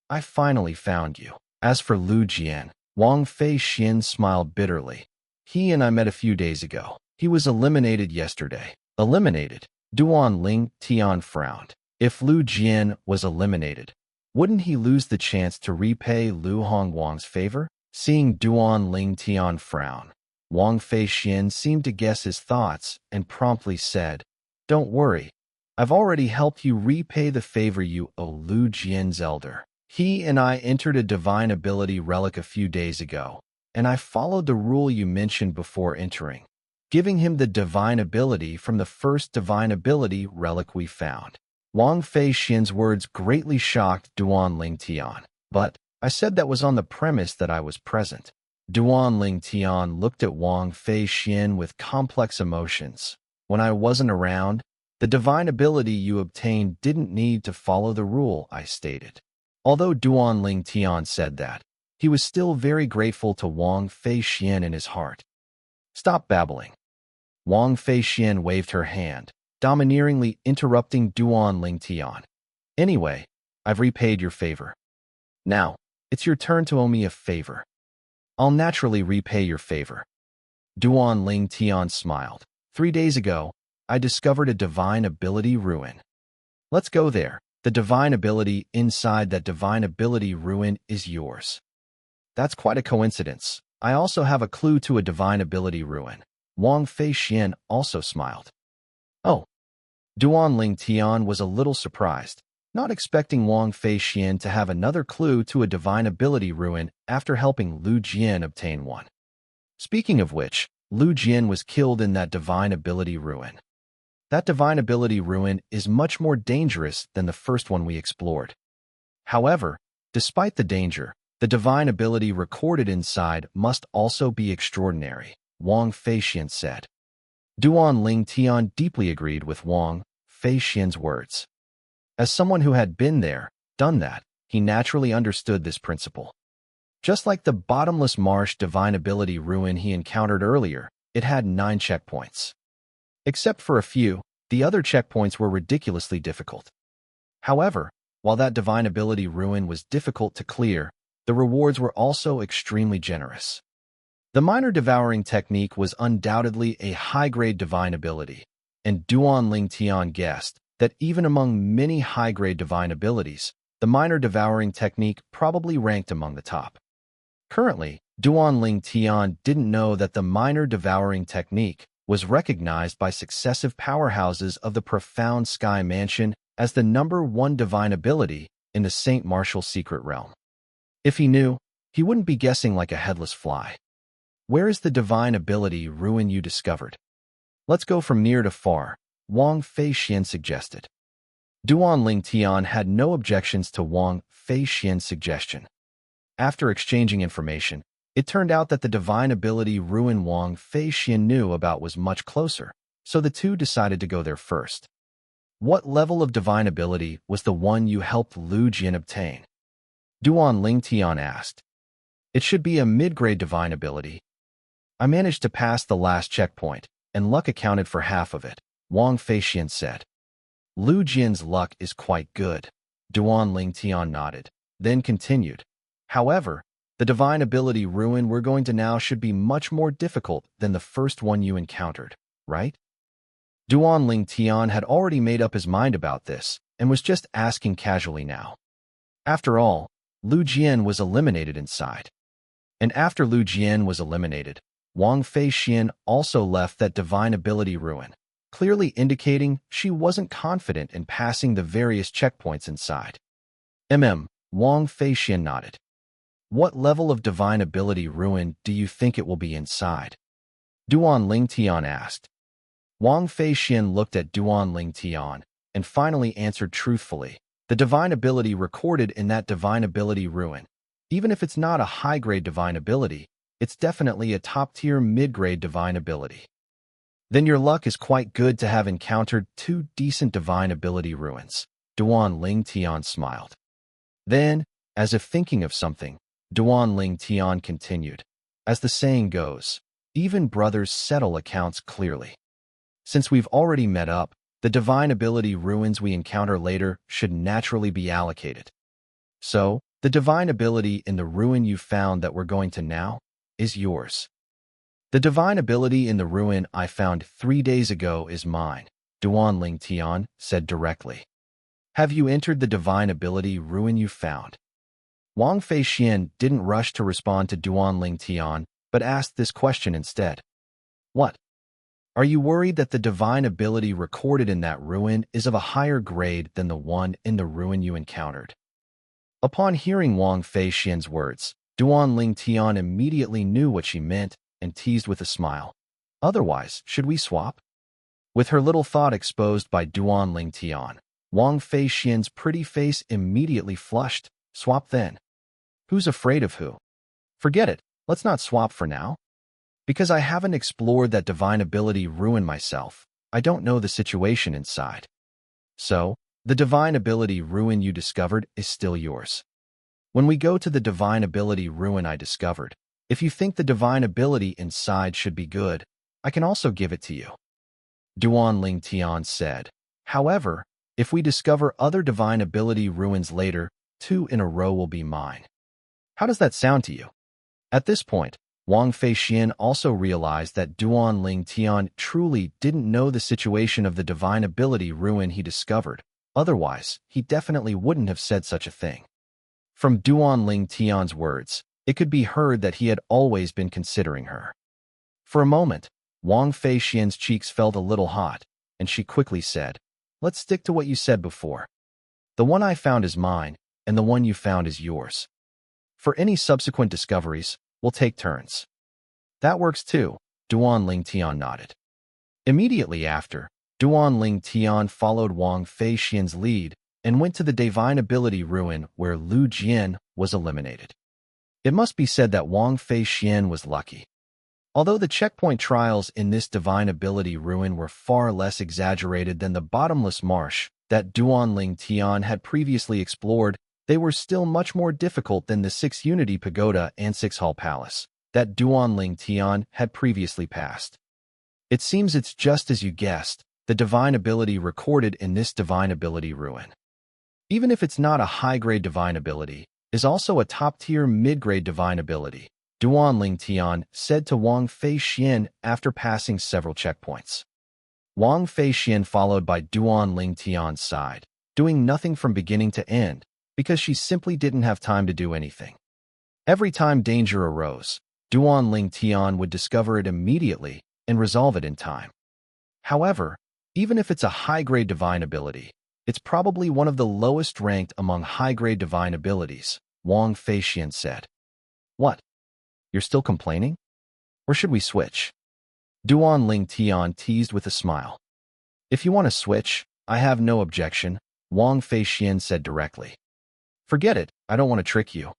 "I finally found you." As for Lu Jian, Wang Fei Xian smiled bitterly. "He and I met a few days ago. He was eliminated yesterday." Eliminated? Duan Ling Tian frowned. If Lu Jian was eliminated, wouldn't he lose the chance to repay Lu Hongguang's favor? Seeing Duan Ling Tian frown, Wang Fei Xian seemed to guess his thoughts and promptly said, "Don't worry. I've already helped you repay the favor you owe Lu Jian's elder. He and I entered a divine ability relic a few days ago, and I followed the rule you mentioned before entering, giving him the divine ability from the first divine ability relic we found." Wang Fei Xian's words greatly shocked Duan Ling Tian. "But I said that was on the premise that I was present." Duan Ling Tian looked at Wang Fei Xian with complex emotions. "When I wasn't around, the divine ability you obtained didn't need to follow the rule I stated." Although Duan Ling Tian said that, he was still very grateful to Wang Fei Xian in his heart. "Stop babbling." Wang Fei Xian waved her hand, domineeringly interrupting Duan Ling Tian. "Anyway, I've repaid your favor. Now, it's your turn to owe me a favor." "I'll naturally repay your favor." Duan Ling Tian smiled. 3 days ago, I discovered a divine ability ruin. Let's go there. The divine ability inside that divine ability ruin is yours." "That's quite a coincidence. I also have a clue to a divine ability ruin." Wang Fei Xian also smiled. "Oh." Duan Ling Tian was a little surprised, not expecting Wang Fei Xian to have another clue to a divine ability ruin after helping Lu Jian obtain one. Speaking of which, Lu Jian was killed in that divine ability ruin. That divine ability ruin is much more dangerous than the first one we explored. However, despite the danger, the divine ability recorded inside must also be extraordinary, Wang Fei Xian said. Duan Ling Tian deeply agreed with Wang Fei Xian's words. As someone who had been there, done that, he naturally understood this principle. Just like the bottomless marsh divine ability ruin he encountered earlier, it had 9 checkpoints. Except for a few, the other checkpoints were ridiculously difficult. However, while that divine ability ruin was difficult to clear, the rewards were also extremely generous. The minor devouring technique was undoubtedly a high-grade divine ability, and Duan Ling Tian guessed that even among many high-grade divine abilities, the minor devouring technique probably ranked among the top. Currently, Duan Ling Tian didn't know that the minor devouring technique was recognized by successive powerhouses of the Profound Sky Mansion as the #1 divine ability in the Saint Martial secret realm. If he knew, he wouldn't be guessing like a headless fly. Where is the divine ability ruin you discovered? Let's go from near to far, Wang Feixian suggested. Duan Ling Tian had no objections to Wang Feixian's suggestion. After exchanging information, it turned out that the divine ability ruin Wang Feixian knew about was much closer, so the two decided to go there first. What level of divine ability was the one you helped Lu Jian obtain? Duan Ling Tian asked. It should be a mid-grade divine ability. I managed to pass the last checkpoint, and luck accounted for half of it, Wang Feixian said. Lu Jian's luck is quite good. Duan Ling Tian nodded, then continued. However, the divine ability ruin we're going to now should be much more difficult than the first one you encountered, right? Duan Ling Tian had already made up his mind about this and was just asking casually now. After all, Lu Jian was eliminated inside. And after Lu Jian was eliminated, Wang Feixian also left that divine ability ruin, clearly indicating she wasn't confident in passing the various checkpoints inside. Wang Feixian nodded. What level of divine ability ruin do you think it will be inside? Duan Ling Tian asked. Wang Feixian looked at Duan Ling Tian and finally answered truthfully. The divine ability recorded in that divine ability ruin, even if it's not a high-grade divine ability, it's definitely a top-tier mid-grade divine ability. Then your luck is quite good to have encountered 2 decent divine ability ruins. Duan Ling Tian smiled. Then, as if thinking of something, Duan Ling Tian continued. As the saying goes, even brothers settle accounts clearly. Since we've already met up, the divine ability ruins we encounter later should naturally be allocated. So, the divine ability in the ruin you found that we're going to now is yours. The divine ability in the ruin I found 3 days ago is mine, Duan Ling Tian said directly. Have you entered the divine ability ruin you found? Wang Feixian didn't rush to respond to Duan Ling Tian, but asked this question instead. What? Are you worried that the divine ability recorded in that ruin is of a higher grade than the one in the ruin you encountered? Upon hearing Wang Feixian's words, Duan Ling Tian immediately knew what she meant and teased with a smile. Otherwise, should we swap? With her little thought exposed by Duan Ling Tian, Wang Feixian's pretty face immediately flushed. Swap then. Who's afraid of who? Forget it, let's not swap for now. Because I haven't explored that divine ability ruin myself, I don't know the situation inside. So, the divine ability ruin you discovered is still yours. When we go to the divine ability ruin I discovered, if you think the divine ability inside should be good, I can also give it to you. Duan Ling Tian said. However, if we discover other divine ability ruins later, 2 in a row will be mine. How does that sound to you? At this point, Wang Feixian also realized that Duan Ling Tian truly didn't know the situation of the divine ability ruin he discovered. Otherwise, he definitely wouldn't have said such a thing. From Duan Ling Tian's words, it could be heard that he had always been considering her. For a moment, Wang Feixian's cheeks felt a little hot, and she quickly said, Let's stick to what you said before. The one I found is mine, and the one you found is yours. For any subsequent discoveries, we'll take turns. That works too, Duan Ling Tian nodded. Immediately after, Duan Ling Tian followed Wang Feixian's lead and went to the divine ability ruin where Lu Jian was eliminated. It must be said that Wang Feixian was lucky. Although the checkpoint trials in this divine ability ruin were far less exaggerated than the bottomless marsh that Duan Ling Tian had previously explored, they were still much more difficult than the 6 Unity Pagoda and 6 Hall Palace that Duanling Tian had previously passed. It seems it's just as you guessed, the divine ability recorded in this divine ability ruin. Even if it's not a high-grade divine ability, is also a top-tier mid-grade divine ability, Duanling Tian said to Wang Feixian after passing several checkpoints. Wang Feixian followed by Duanling Tian's side, doing nothing from beginning to end, because she simply didn't have time to do anything. Every time danger arose, Duanling Tian would discover it immediately and resolve it in time. However, even if it's a high-grade divine ability, it's probably one of the lowest ranked among high-grade divine abilities, Wang Feixian said. What? You're still complaining? Or should we switch? Duanling Tian teased with a smile. If you want to switch, I have no objection, Wang Feixian said directly. Forget it, I don't want to trick you.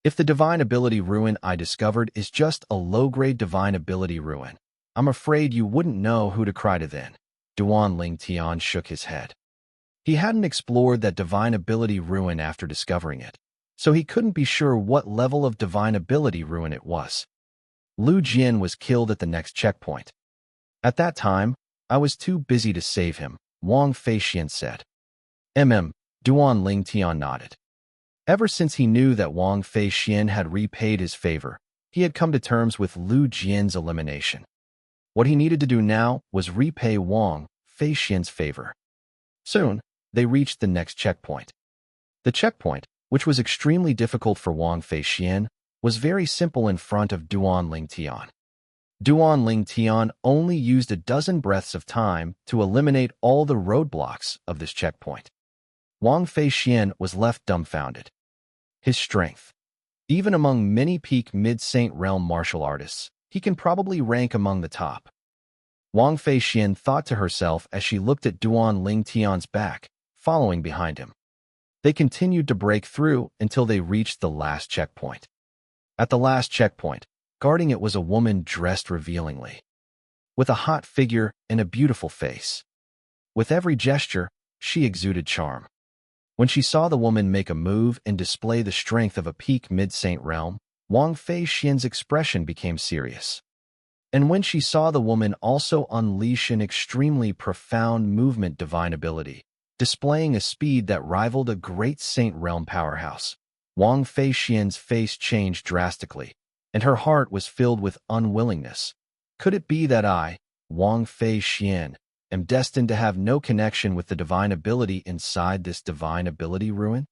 If the divine ability ruin I discovered is just a low-grade divine ability ruin, I'm afraid you wouldn't know who to cry to then. Duanling Tian shook his head. He hadn't explored that divine ability ruin after discovering it, so he couldn't be sure what level of divine ability ruin it was. Lu Jin was killed at the next checkpoint. At that time, I was too busy to save him, Wang Feixian said. Duanling Tian nodded. Ever since he knew that Wang Feixian had repaid his favor, he had come to terms with Lu Jin's elimination. What he needed to do now was repay Wang Feixian's favor. Soon, they reached the next checkpoint. The checkpoint, which was extremely difficult for Wang Feixian, was very simple in front of Duanling Tian. Duanling Tian only used a dozen breaths of time to eliminate all the roadblocks of this checkpoint. Wang Feixian was left dumbfounded. His strength. Even among many peak mid-Saint Realm martial artists, he can probably rank among the top. Wang Feixian thought to herself as she looked at Duanling Tian's back, following behind him. They continued to break through until they reached the last checkpoint. At the last checkpoint, guarding it was a woman dressed revealingly, with a hot figure and a beautiful face. With every gesture, she exuded charm. When she saw the woman make a move and display the strength of a peak mid-Saint Realm, Wang Feixian's expression became serious. And when she saw the woman also unleash an extremely profound movement divine ability, displaying a speed that rivaled a great Saint Realm powerhouse, Wang Feixian's face changed drastically, and her heart was filled with unwillingness. Could it be that I, Wang Feixian, am destined to have no connection with the divine ability inside this divine ability ruin?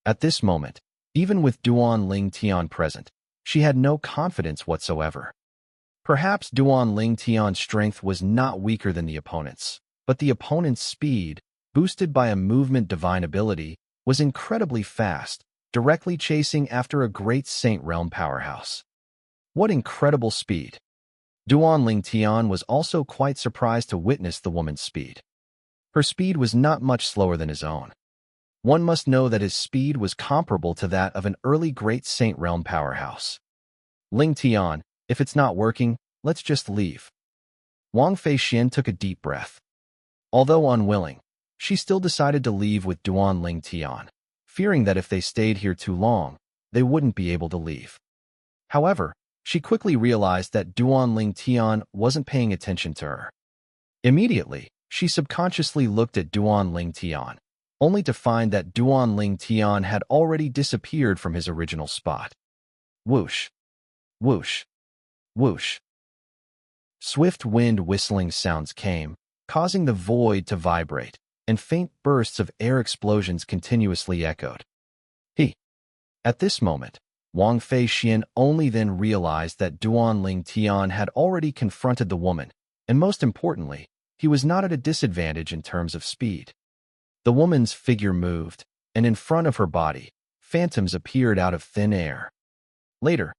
At this moment, even with Duanling Tian present, she had no confidence whatsoever. Perhaps Duanling Tian's strength was not weaker than the opponent's, but the opponent's speed, boosted by a movement divine ability, was incredibly fast, directly chasing after a great Saint Realm powerhouse. What incredible speed! Duanling Tian was also quite surprised to witness the woman's speed. Her speed was not much slower than his own. One must know that his speed was comparable to that of an early great Saint Realm powerhouse. Ling Tian, if it's not working, let's just leave. Wang Feixian took a deep breath. Although unwilling, she still decided to leave with Duanling Tian, fearing that if they stayed here too long, they wouldn't be able to leave. However, she quickly realized that Duanling Tian wasn't paying attention to her. Immediately, she subconsciously looked at Duanling Tian, only to find that Duanling Tian had already disappeared from his original spot. Whoosh! Whoosh! Whoosh! Swift wind whistling sounds came, causing the void to vibrate, and faint bursts of air explosions continuously echoed. At this moment, Wang Feixian only then realized that Duanling Tian had already confronted the woman, and most importantly, he was not at a disadvantage in terms of speed. The woman's figure moved, and in front of her body, phantoms appeared out of thin air. Later,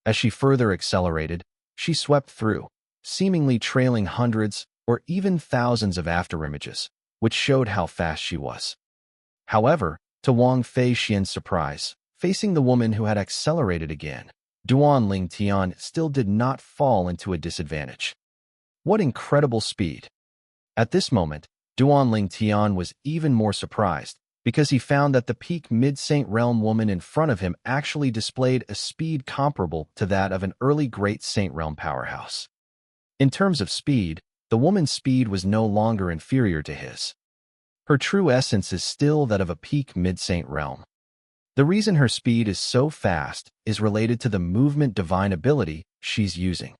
as she further accelerated, she swept through, seemingly trailing hundreds or even thousands of afterimages, which showed how fast she was. However, to Wang Feixian's surprise, facing the woman who had accelerated again, Duanling Tian still did not fall into a disadvantage. What incredible speed! At this moment, Duanling Tian was even more surprised, because he found that the peak mid-Saint Realm woman in front of him actually displayed a speed comparable to that of an early Great Saint Realm powerhouse. In terms of speed, the woman's speed was no longer inferior to his. Her true essence is still that of a peak mid-Saint Realm. The reason her speed is so fast is related to the movement divine ability she's using.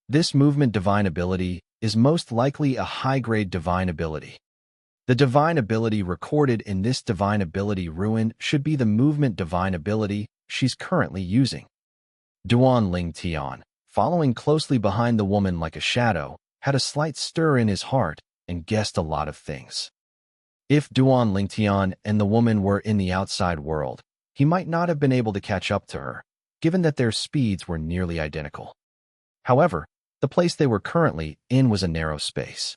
This movement divine ability is most likely a high-grade divine ability. The divine ability recorded in this divine ability ruin should be the movement divine ability she's currently using. Duan Ling Tian, following closely behind the woman like a shadow, had a slight stir in his heart and guessed a lot of things. If Duan Ling Tian and the woman were in the outside world, he might not have been able to catch up to her, given that their speeds were nearly identical. However, the place they were currently in was a narrow space.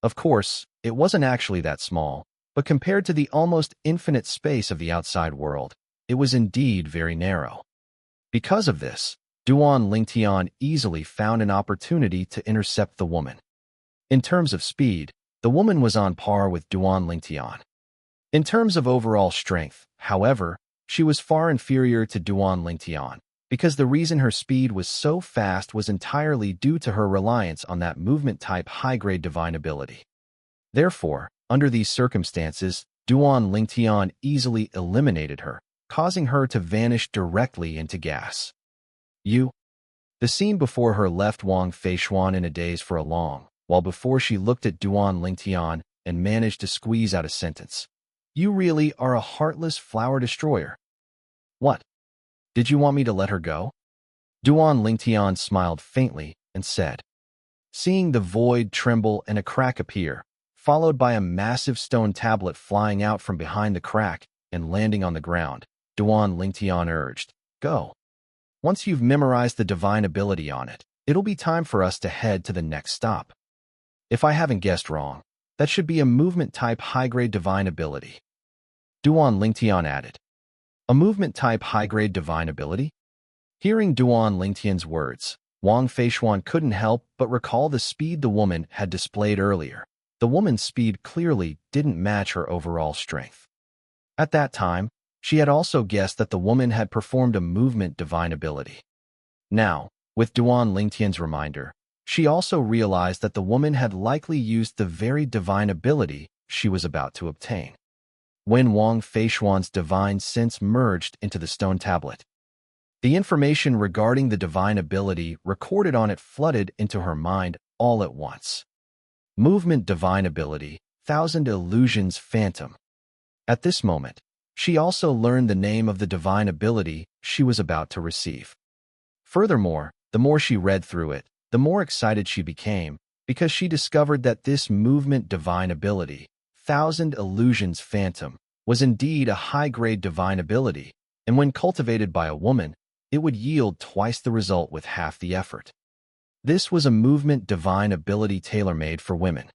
Of course, it wasn't actually that small, but compared to the almost infinite space of the outside world, it was indeed very narrow. Because of this, Duan Lingtian easily found an opportunity to intercept the woman. In terms of speed, the woman was on par with Duan Lingtian. In terms of overall strength, however, she was far inferior to Duan Lingtian, because the reason her speed was so fast was entirely due to her reliance on that movement-type high-grade divine ability. Therefore, under these circumstances, Duan Lingtian easily eliminated her, causing her to vanish directly into gas. The scene before her left Wang Feishuan in a daze for a long, while before she looked at Duan Lingtian and managed to squeeze out a sentence. You really are a heartless flower destroyer. What? Did you want me to let her go? Duan Lingtian smiled faintly and said. Seeing the void tremble and a crack appear, followed by a massive stone tablet flying out from behind the crack and landing on the ground, Duan Lingtian urged, Go. Once you've memorized the divine ability on it, it'll be time for us to head to the next stop. If I haven't guessed wrong, that should be a movement-type high-grade divine ability. Duan Lingtian added. A movement-type high-grade divine ability? Hearing Duan Lingtian's words, Wang Feishuan couldn't help but recall the speed the woman had displayed earlier. The woman's speed clearly didn't match her overall strength. At that time, she had also guessed that the woman had performed a movement divine ability. Now, with Duan Lingtian's reminder, she also realized that the woman had likely used the very divine ability she was about to obtain. When Wang Feishuan's divine sense merged into the stone tablet, the information regarding the divine ability recorded on it flooded into her mind all at once. Movement divine ability, Thousand Illusions Phantom. At this moment, she also learned the name of the divine ability she was about to receive. Furthermore, the more she read through it, the more excited she became, because she discovered that this movement divine ability, Thousand Illusions Phantom, was indeed a high-grade divine ability, and when cultivated by a woman, it would yield twice the result with half the effort. This was a movement divine ability tailor-made for women.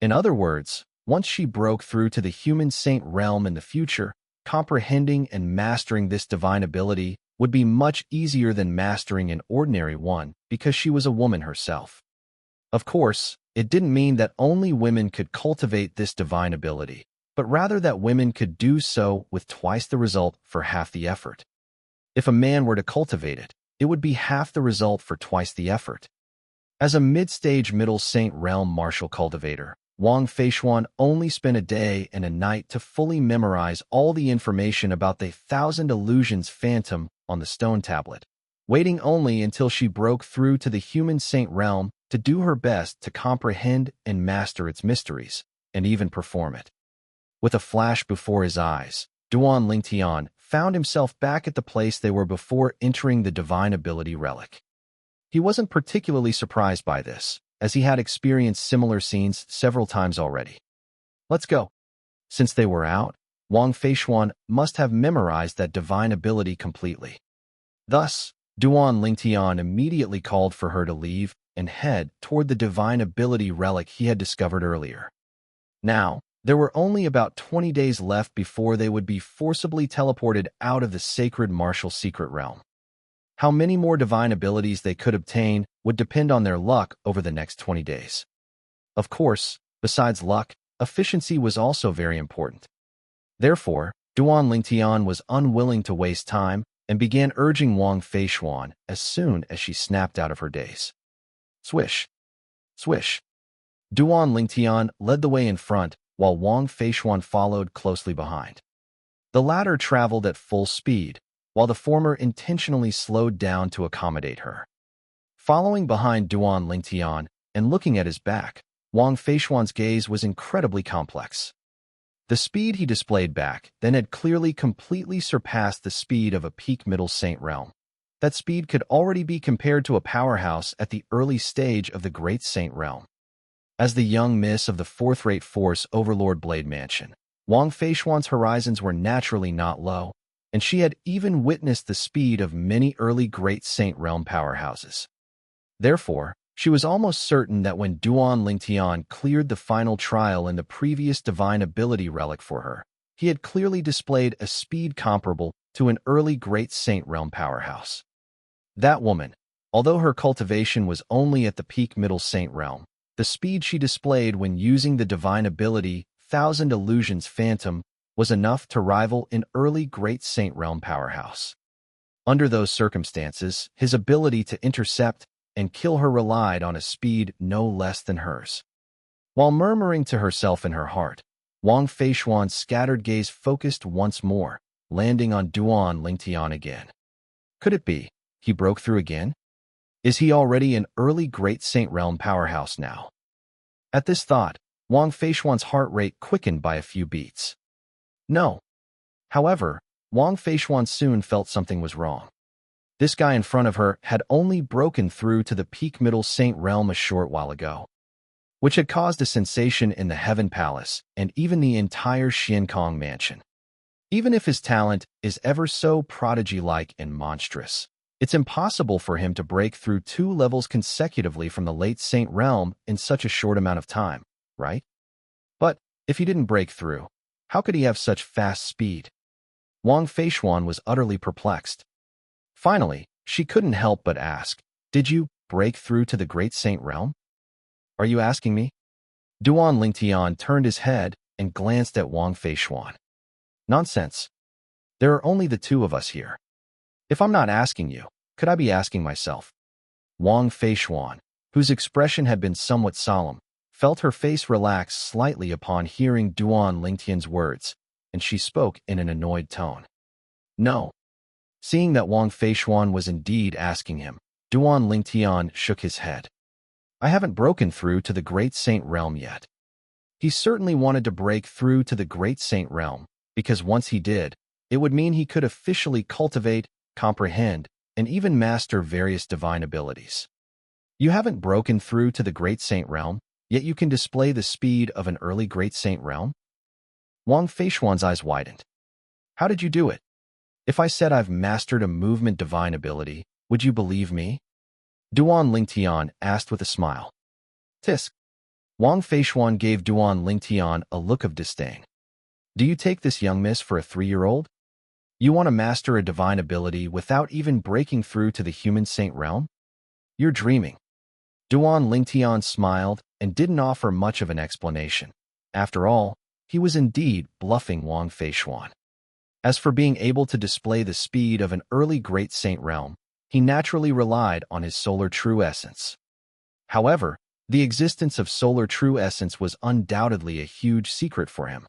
In other words, once she broke through to the human saint realm in the future, comprehending and mastering this divine ability would be much easier than mastering an ordinary one because she was a woman herself. Of course, it didn't mean that only women could cultivate this divine ability, but rather that women could do so with twice the result for half the effort. If a man were to cultivate it, it would be half the result for twice the effort. As a mid-stage middle saint realm martial cultivator, Wang Feishuan only spent a day and a night to fully memorize all the information about the Thousand Illusions Phantom on the stone tablet, waiting only until she broke through to the human saint realm to do her best to comprehend and master its mysteries, and even perform it. With a flash before his eyes, Duan Lingtian found himself back at the place they were before entering the divine ability relic. He wasn't particularly surprised by this, as he had experienced similar scenes several times already. Let's go. Since they were out, Wang Feishuan must have memorized that divine ability completely. Thus, Duan Lingtian immediately called for her to leave and head toward the divine ability relic he had discovered earlier. Now, there were only about 20 days left before they would be forcibly teleported out of the sacred martial secret realm. How many more divine abilities they could obtain would depend on their luck over the next 20 days. Of course, besides luck, efficiency was also very important. Therefore, Duan Lingtian was unwilling to waste time and began urging Wang Feishuan as soon as she snapped out of her daze. Swish, swish. Duan Lingtian led the way in front, while Wang Feishuan followed closely behind. The latter traveled at full speed, while the former intentionally slowed down to accommodate her. Following behind Duan Lingtian and looking at his back, Wang Feishuan's gaze was incredibly complex. The speed he displayed back then had clearly completely surpassed the speed of a peak Middle Saint realm. That speed could already be compared to a powerhouse at the early stage of the Great Saint realm. As the young miss of the fourth-rate force Overlord Blade Mansion, Wang Feishuan's horizons were naturally not low, and she had even witnessed the speed of many early Great Saint realm powerhouses. Therefore, she was almost certain that when Duan Lingtian cleared the final trial in the previous divine ability relic for her, he had clearly displayed a speed comparable to an early Great Saint realm powerhouse. That woman, although her cultivation was only at the peak Middle Saint realm, the speed she displayed when using the divine ability Thousand Illusions Phantom was enough to rival an early Great Saint realm powerhouse. Under those circumstances, his ability to intercept and kill her relied on a speed no less than hers. While murmuring to herself in her heart, Wang Feishuan's scattered gaze focused once more, landing on Duan Lingtian again. Could it be he broke through again? Is he already an early Great Saint realm powerhouse now? At this thought, Wang Feishuan's heart rate quickened by a few beats. No. However, Wang Feishuan soon felt something was wrong. This guy in front of her had only broken through to the peak Middle Saint realm a short while ago, which had caused a sensation in the Heaven Palace and even the entire Xiankong mansion. Even if his talent is ever so prodigy-like and monstrous, it's impossible for him to break through 2 levels consecutively from the late Saint realm in such a short amount of time, right? But if he didn't break through, how could he have such fast speed? Wang Feishuan was utterly perplexed. Finally, she couldn't help but ask, "Did you break through to the Great Saint realm?" "Are you asking me?" Duan Lingtian turned his head and glanced at Wang Feishuan. "Nonsense. There are only the 2 of us here. If I'm not asking you, could I be asking myself?" Wang Feishuan, whose expression had been somewhat solemn, felt her face relax slightly upon hearing Duan Lingtian's words, and she spoke in an annoyed tone. "No." Seeing that Wang Feishuan was indeed asking him, Duan Lingtian shook his head. "I haven't broken through to the Great Saint realm yet." He certainly wanted to break through to the Great Saint realm, because once he did, it would mean he could officially cultivate, comprehend, and even master various divine abilities. "You haven't broken through to the Great Saint realm, yet you can display the speed of an early Great Saint realm?" Wang Feishuan's eyes widened. "How did you do it? If I said I've mastered a movement divine ability, would you believe me?" Duan Lingtian asked with a smile. "Tisk." Wang Feishuan gave Duan Lingtian a look of disdain. "Do you take this young miss for a 3-year-old? You want to master a divine ability without even breaking through to the human saint realm? You're dreaming." Duan Lingtian smiled and didn't offer much of an explanation. After all, he was indeed bluffing Wang Feishuan. As for being able to display the speed of an early Great Saint realm, he naturally relied on his solar true essence. However, the existence of solar true essence was undoubtedly a huge secret for him,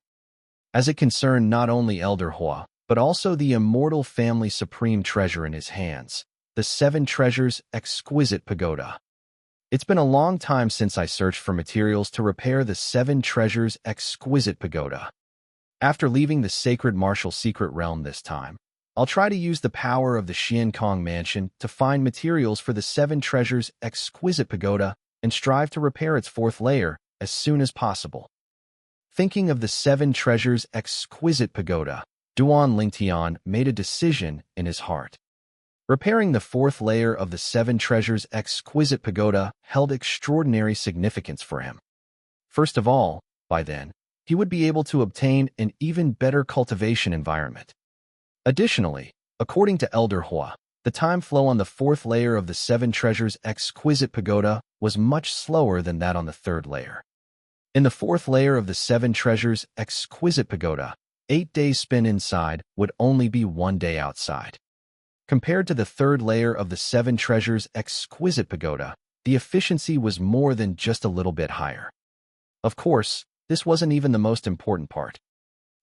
as it concerned not only Elder Hua, but also the immortal family supreme treasure in his hands, the 7 Treasures Exquisite Pagoda. It's been a long time since I searched for materials to repair the 7 Treasures Exquisite Pagoda. After leaving the sacred martial secret realm this time, I'll try to use the power of the Xiankong mansion to find materials for the 7 Treasures Exquisite Pagoda and strive to repair its 4th layer as soon as possible. Thinking of the 7 Treasures Exquisite Pagoda, Duan Lingtian made a decision in his heart. Repairing the 4th layer of the 7 Treasures Exquisite Pagoda held extraordinary significance for him. First of all, by then, he would be able to obtain an even better cultivation environment. Additionally, according to Elder Hua, the time flow on the 4th layer of the 7 Treasures Exquisite Pagoda was much slower than that on the 3rd layer. In the 4th layer of the 7 Treasures Exquisite Pagoda, 8 days spent inside would only be 1 day outside. Compared to the third layer of the Seven Treasures' exquisite pagoda, the efficiency was more than just a little bit higher. Of course, this wasn't even the most important part.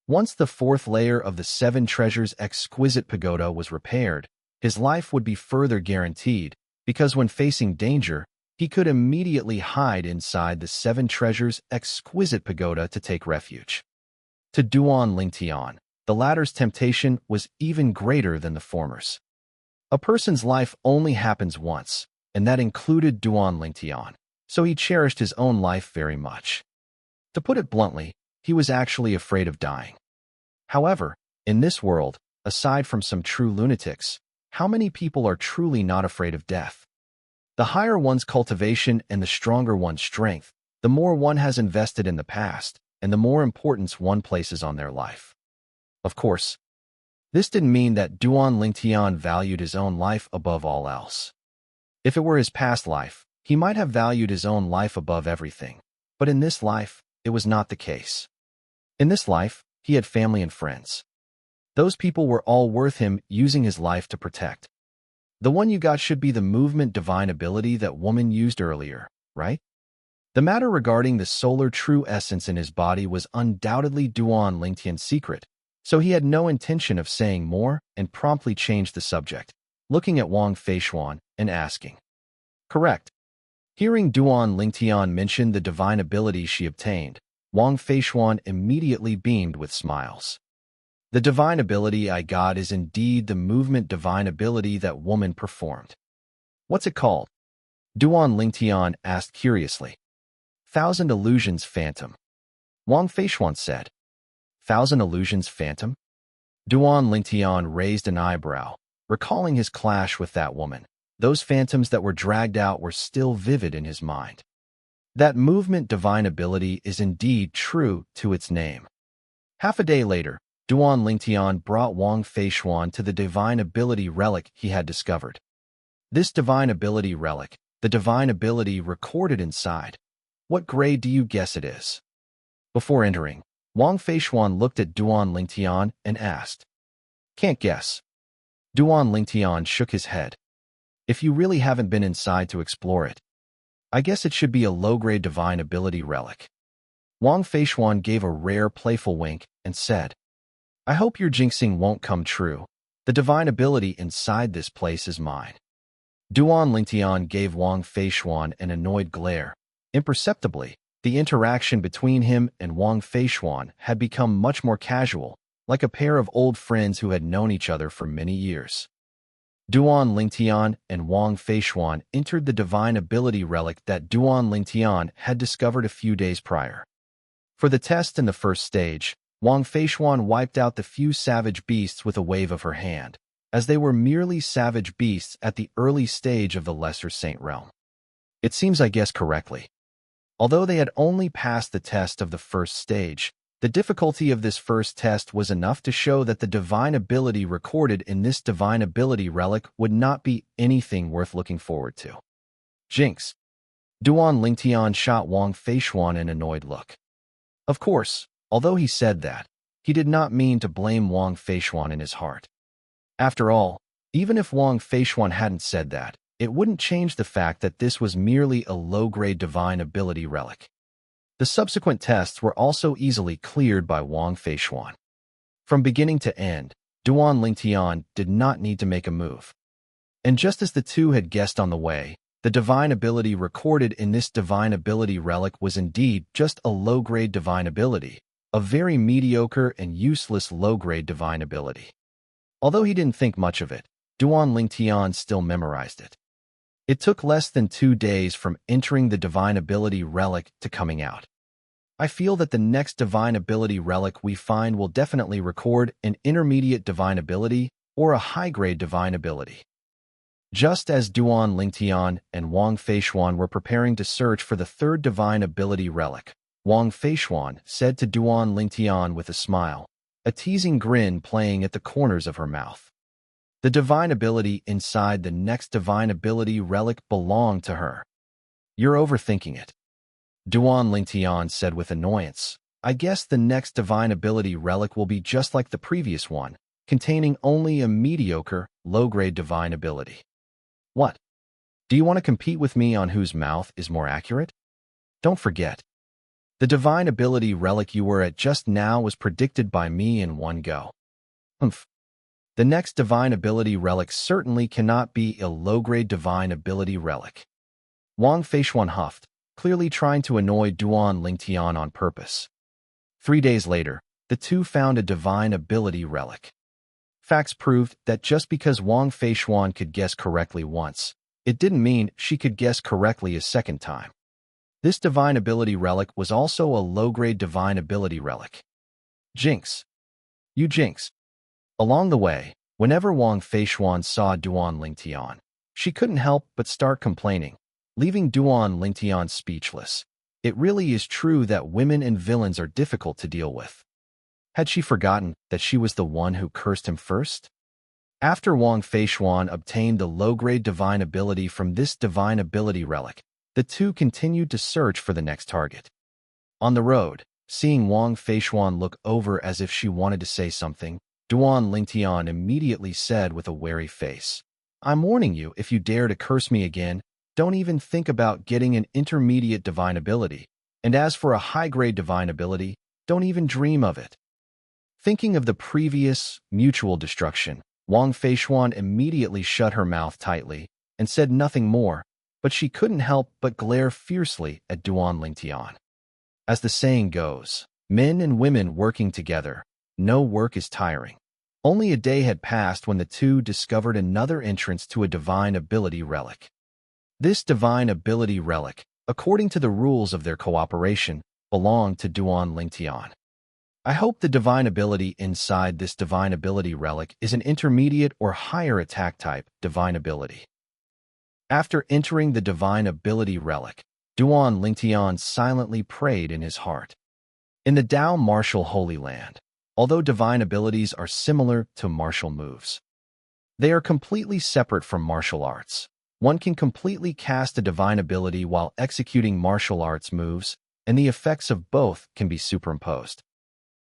Once the fourth layer of the Seven Treasures' exquisite pagoda was repaired, his life would be further guaranteed, because when facing danger, he could immediately hide inside the Seven Treasures' exquisite pagoda to take refuge. To Duan Lingtian, the latter's temptation was even greater than the former's. A person's life only happens once, and that included Duan Lingtian, so he cherished his own life very much. To put it bluntly, he was actually afraid of dying. However, in this world, aside from some true lunatics, how many people are truly not afraid of death? The higher one's cultivation and the stronger one's strength, the more one has invested in the past, and the more importance one places on their life. Of course, this didn't mean that Duan Lingtian valued his own life above all else. If it were his past life, he might have valued his own life above everything, but in this life, it was not the case. In this life, he had family and friends. Those people were all worth him using his life to protect. The one you got should be the movement divine ability that woman used earlier, right? The matter regarding the solar true essence in his body was undoubtedly Duan Lingtian's secret, so he had no intention of saying more and promptly changed the subject, looking at Wang Feishuan and asking. Correct. Hearing Duan Lingtian mention the divine ability she obtained, Wang Feishuan immediately beamed with smiles. The divine ability I got is indeed the movement divine ability that woman performed. What's it called? Duan Lingtian asked curiously. Thousand Illusions Phantom. Wang Feishuan said. Thousand Illusions Phantom? Duan Lingtian raised an eyebrow, recalling his clash with that woman. Those phantoms that were dragged out were still vivid in his mind. That movement divine ability is indeed true to its name. Half a day later, Duan Lingtian brought Wang Feishuan to the divine ability relic he had discovered. This divine ability relic, the divine ability recorded inside. What grade do you guess it is? Before entering, Wang Feishuan looked at Duan Lingtian and asked. Can't guess. Duan Lingtian shook his head. If you really haven't been inside to explore it, I guess it should be a low-grade divine ability relic. Wang Feishuan gave a rare playful wink and said, I hope your jinxing won't come true. The divine ability inside this place is mine. Duan Lingtian gave Wang Feishuan an annoyed glare. Imperceptibly, the interaction between him and Wang Feishuan had become much more casual, like a pair of old friends who had known each other for many years. Duan Lingtian and Wang Feishuan entered the divine ability relic that Duan Lingtian had discovered a few days prior. For the test in the first stage, Wang Feishuan wiped out the few savage beasts with a wave of her hand, as they were merely savage beasts at the early stage of the Lesser Saint realm. It seems I guessed correctly. Although they had only passed the test of the first stage, the difficulty of this first test was enough to show that the divine ability recorded in this divine ability relic would not be anything worth looking forward to. Jinx. Duan Lingtian shot Wang Feishuan an annoyed look. Of course, although he said that, he did not mean to blame Wang Feishuan in his heart. After all, even if Wang Feishuan hadn't said that, it wouldn't change the fact that this was merely a low-grade divine ability relic. The subsequent tests were also easily cleared by Wang Feishuan. From beginning to end, Duan Lingtian did not need to make a move. And just as the two had guessed on the way, the divine ability recorded in this divine ability relic was indeed just a low-grade divine ability, a very mediocre and useless low-grade divine ability. Although he didn't think much of it, Duan Lingtian still memorized it. It took less than 2 days from entering the divine ability relic to coming out. I feel that the next divine ability relic we find will definitely record an intermediate divine ability or a high-grade divine ability. Just as Duan Lingtian and Wang Feishuan were preparing to search for the third divine ability relic, Wang Feishuan said to Duan Lingtian with a smile, a teasing grin playing at the corners of her mouth. The divine ability inside the next divine ability relic belonged to her. You're overthinking it. Duan Lingtian said with annoyance, I guess the next divine ability relic will be just like the previous one, containing only a mediocre, low-grade divine ability. What? Do you want to compete with me on whose mouth is more accurate? Don't forget, the divine ability relic you were at just now was predicted by me in one go. Humph. The next divine ability relic certainly cannot be a low-grade divine ability relic. Wang Feishuan huffed, clearly trying to annoy Duan Lingtian on purpose. 3 days later, the two found a divine ability relic. Facts proved that just because Wang Feishuan could guess correctly once, it didn't mean she could guess correctly a second time. This divine ability relic was also a low-grade divine ability relic. Jinx. You jinx. Along the way, whenever Wang Feishuan saw Duan Lingtian, she couldn't help but start complaining, leaving Duan Lingtian speechless. It really is true that women and villains are difficult to deal with. Had she forgotten that she was the one who cursed him first? After Wang Feishuan obtained the low-grade divine ability from this divine ability relic, the two continued to search for the next target. On the road, seeing Wang Feishuan look over as if she wanted to say something, Duan Lingtian immediately said with a wary face, "I'm warning you, if you dare to curse me again, don't even think about getting an intermediate divine ability, and as for a high-grade divine ability, don't even dream of it." Thinking of the previous mutual destruction, Wang Feishuan immediately shut her mouth tightly and said nothing more, but she couldn't help but glare fiercely at Duan Lingtian. As the saying goes, men and women working together, no work is tiring. Only a day had passed when the two discovered another entrance to a divine ability relic. This divine ability relic, according to the rules of their cooperation, belonged to Duan Lingtian. I hope the divine ability inside this divine ability relic is an intermediate or higher attack type divine ability. After entering the divine ability relic, Duan Lingtian silently prayed in his heart. In the Dao martial Holy Land, although divine abilities are similar to martial moves, they are completely separate from martial arts. One can completely cast a divine ability while executing martial arts moves, and the effects of both can be superimposed.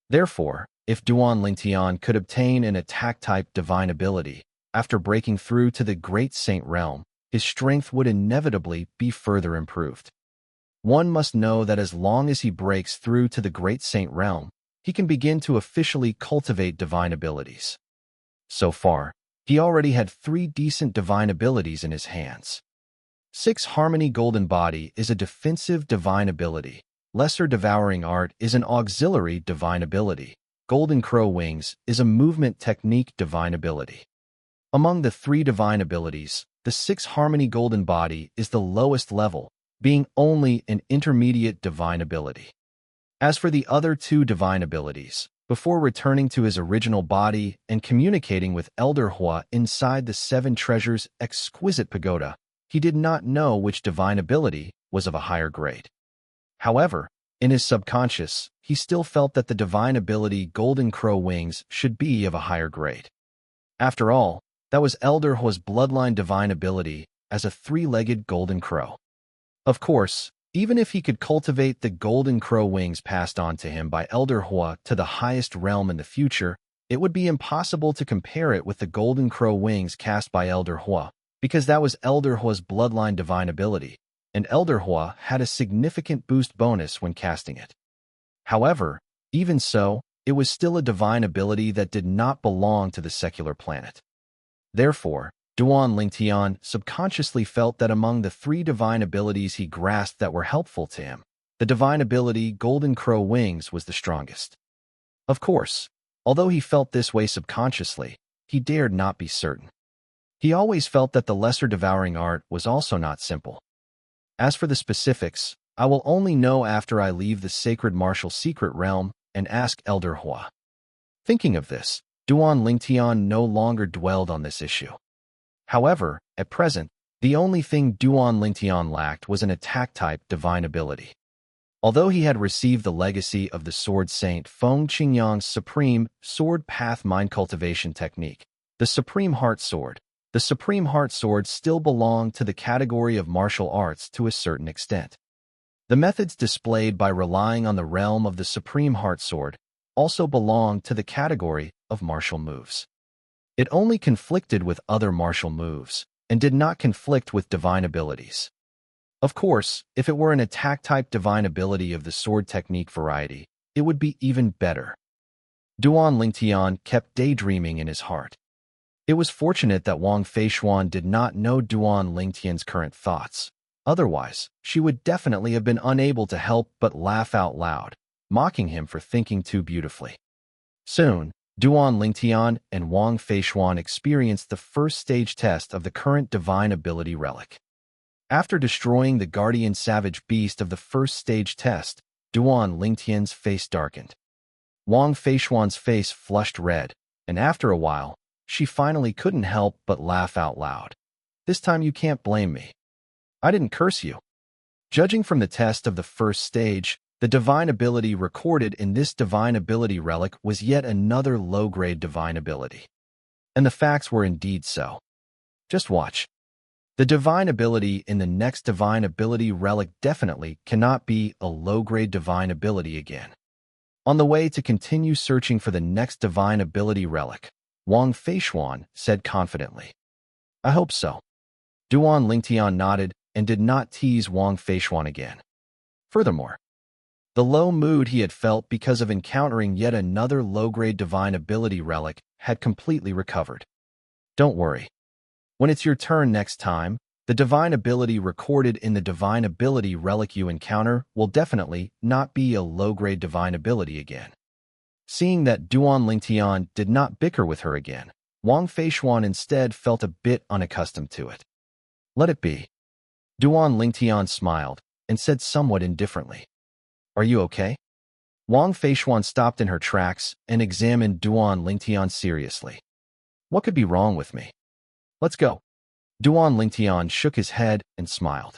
Therefore, if Duan Lingtian could obtain an attack-type divine ability, after breaking through to the Great Saint Realm, his strength would inevitably be further improved. One must know that as long as he breaks through to the Great Saint Realm, he can begin to officially cultivate divine abilities. So far, he already had 3 decent divine abilities in his hands. 6 Harmony Golden Body is a defensive divine ability. Lesser Devouring Art is an auxiliary divine ability. Golden Crow Wings is a movement technique divine ability. Among the 3 divine abilities, the 6 Harmony Golden Body is the lowest level, being only an intermediate divine ability. As for the other 2 divine abilities, before returning to his original body and communicating with Elder Hua inside the 7 Treasures' exquisite pagoda, he did not know which divine ability was of a higher grade. However, in his subconscious, he still felt that the divine ability Golden Crow Wings should be of a higher grade. After all, that was Elder Hua's bloodline divine ability as a 3-legged golden crow. Of course, even if he could cultivate the Golden Crow Wings passed on to him by Elder Hua to the highest realm in the future, it would be impossible to compare it with the Golden Crow Wings cast by Elder Hua, because that was Elder Hua's bloodline divine ability, and Elder Hua had a significant boost bonus when casting it. However, even so, it was still a divine ability that did not belong to the secular planet. Therefore, Duan Lingtian subconsciously felt that among the 3 divine abilities he grasped that were helpful to him, the divine ability Golden Crow Wings was the strongest. Of course, although he felt this way subconsciously, he dared not be certain. He always felt that the Lesser Devouring Art was also not simple. As for the specifics, I will only know after I leave the Sacred Martial Secret Realm and ask Elder Hua. Thinking of this, Duan Lingtian no longer dwelled on this issue. However, at present, the only thing Duan Lingtian lacked was an attack-type divine ability. Although he had received the legacy of the Sword Saint Feng Qingyang's Supreme Sword Path Mind Cultivation Technique, the Supreme Heart Sword still belonged to the category of martial arts to a certain extent. The methods displayed by relying on the realm of the Supreme Heart Sword also belonged to the category of martial moves. It only conflicted with other martial moves and did not conflict with divine abilities. Of course, if it were an attack-type divine ability of the sword technique variety, it would be even better. Duan Lingtian kept daydreaming in his heart. It was fortunate that Wang Feishuan did not know Duan Lingtian's current thoughts. Otherwise, she would definitely have been unable to help but laugh out loud, mocking him for thinking too beautifully. Soon, Duan Lingtian and Wang Feishuan experienced the first stage test of the current divine ability relic. After destroying the guardian savage beast of the first stage test, Duan Lingtian's face darkened. Wang Feishuan's face flushed red, and after a while, she finally couldn't help but laugh out loud. This time you can't blame me. I didn't curse you. Judging from the test of the first stage, the divine ability recorded in this divine ability relic was yet another low-grade divine ability. And the facts were indeed so. Just watch. The divine ability in the next divine ability relic definitely cannot be a low-grade divine ability again. On the way to continue searching for the next divine ability relic, Wang Feishuan said confidently, "I hope so." Duan Lingtian nodded and did not tease Wang Feishuan again. Furthermore, the low mood he had felt because of encountering yet another low-grade divine ability relic had completely recovered. Don't worry. When it's your turn next time, the divine ability recorded in the divine ability relic you encounter will definitely not be a low-grade divine ability again. Seeing that Duan Lingtian did not bicker with her again, Wang Feishuan instead felt a bit unaccustomed to it. Let it be. Duan Lingtian smiled and said somewhat indifferently, "Are you okay?" Wang Feishuan stopped in her tracks and examined Duan Lingtian seriously. "What could be wrong with me? Let's go." Duan Lingtian shook his head and smiled.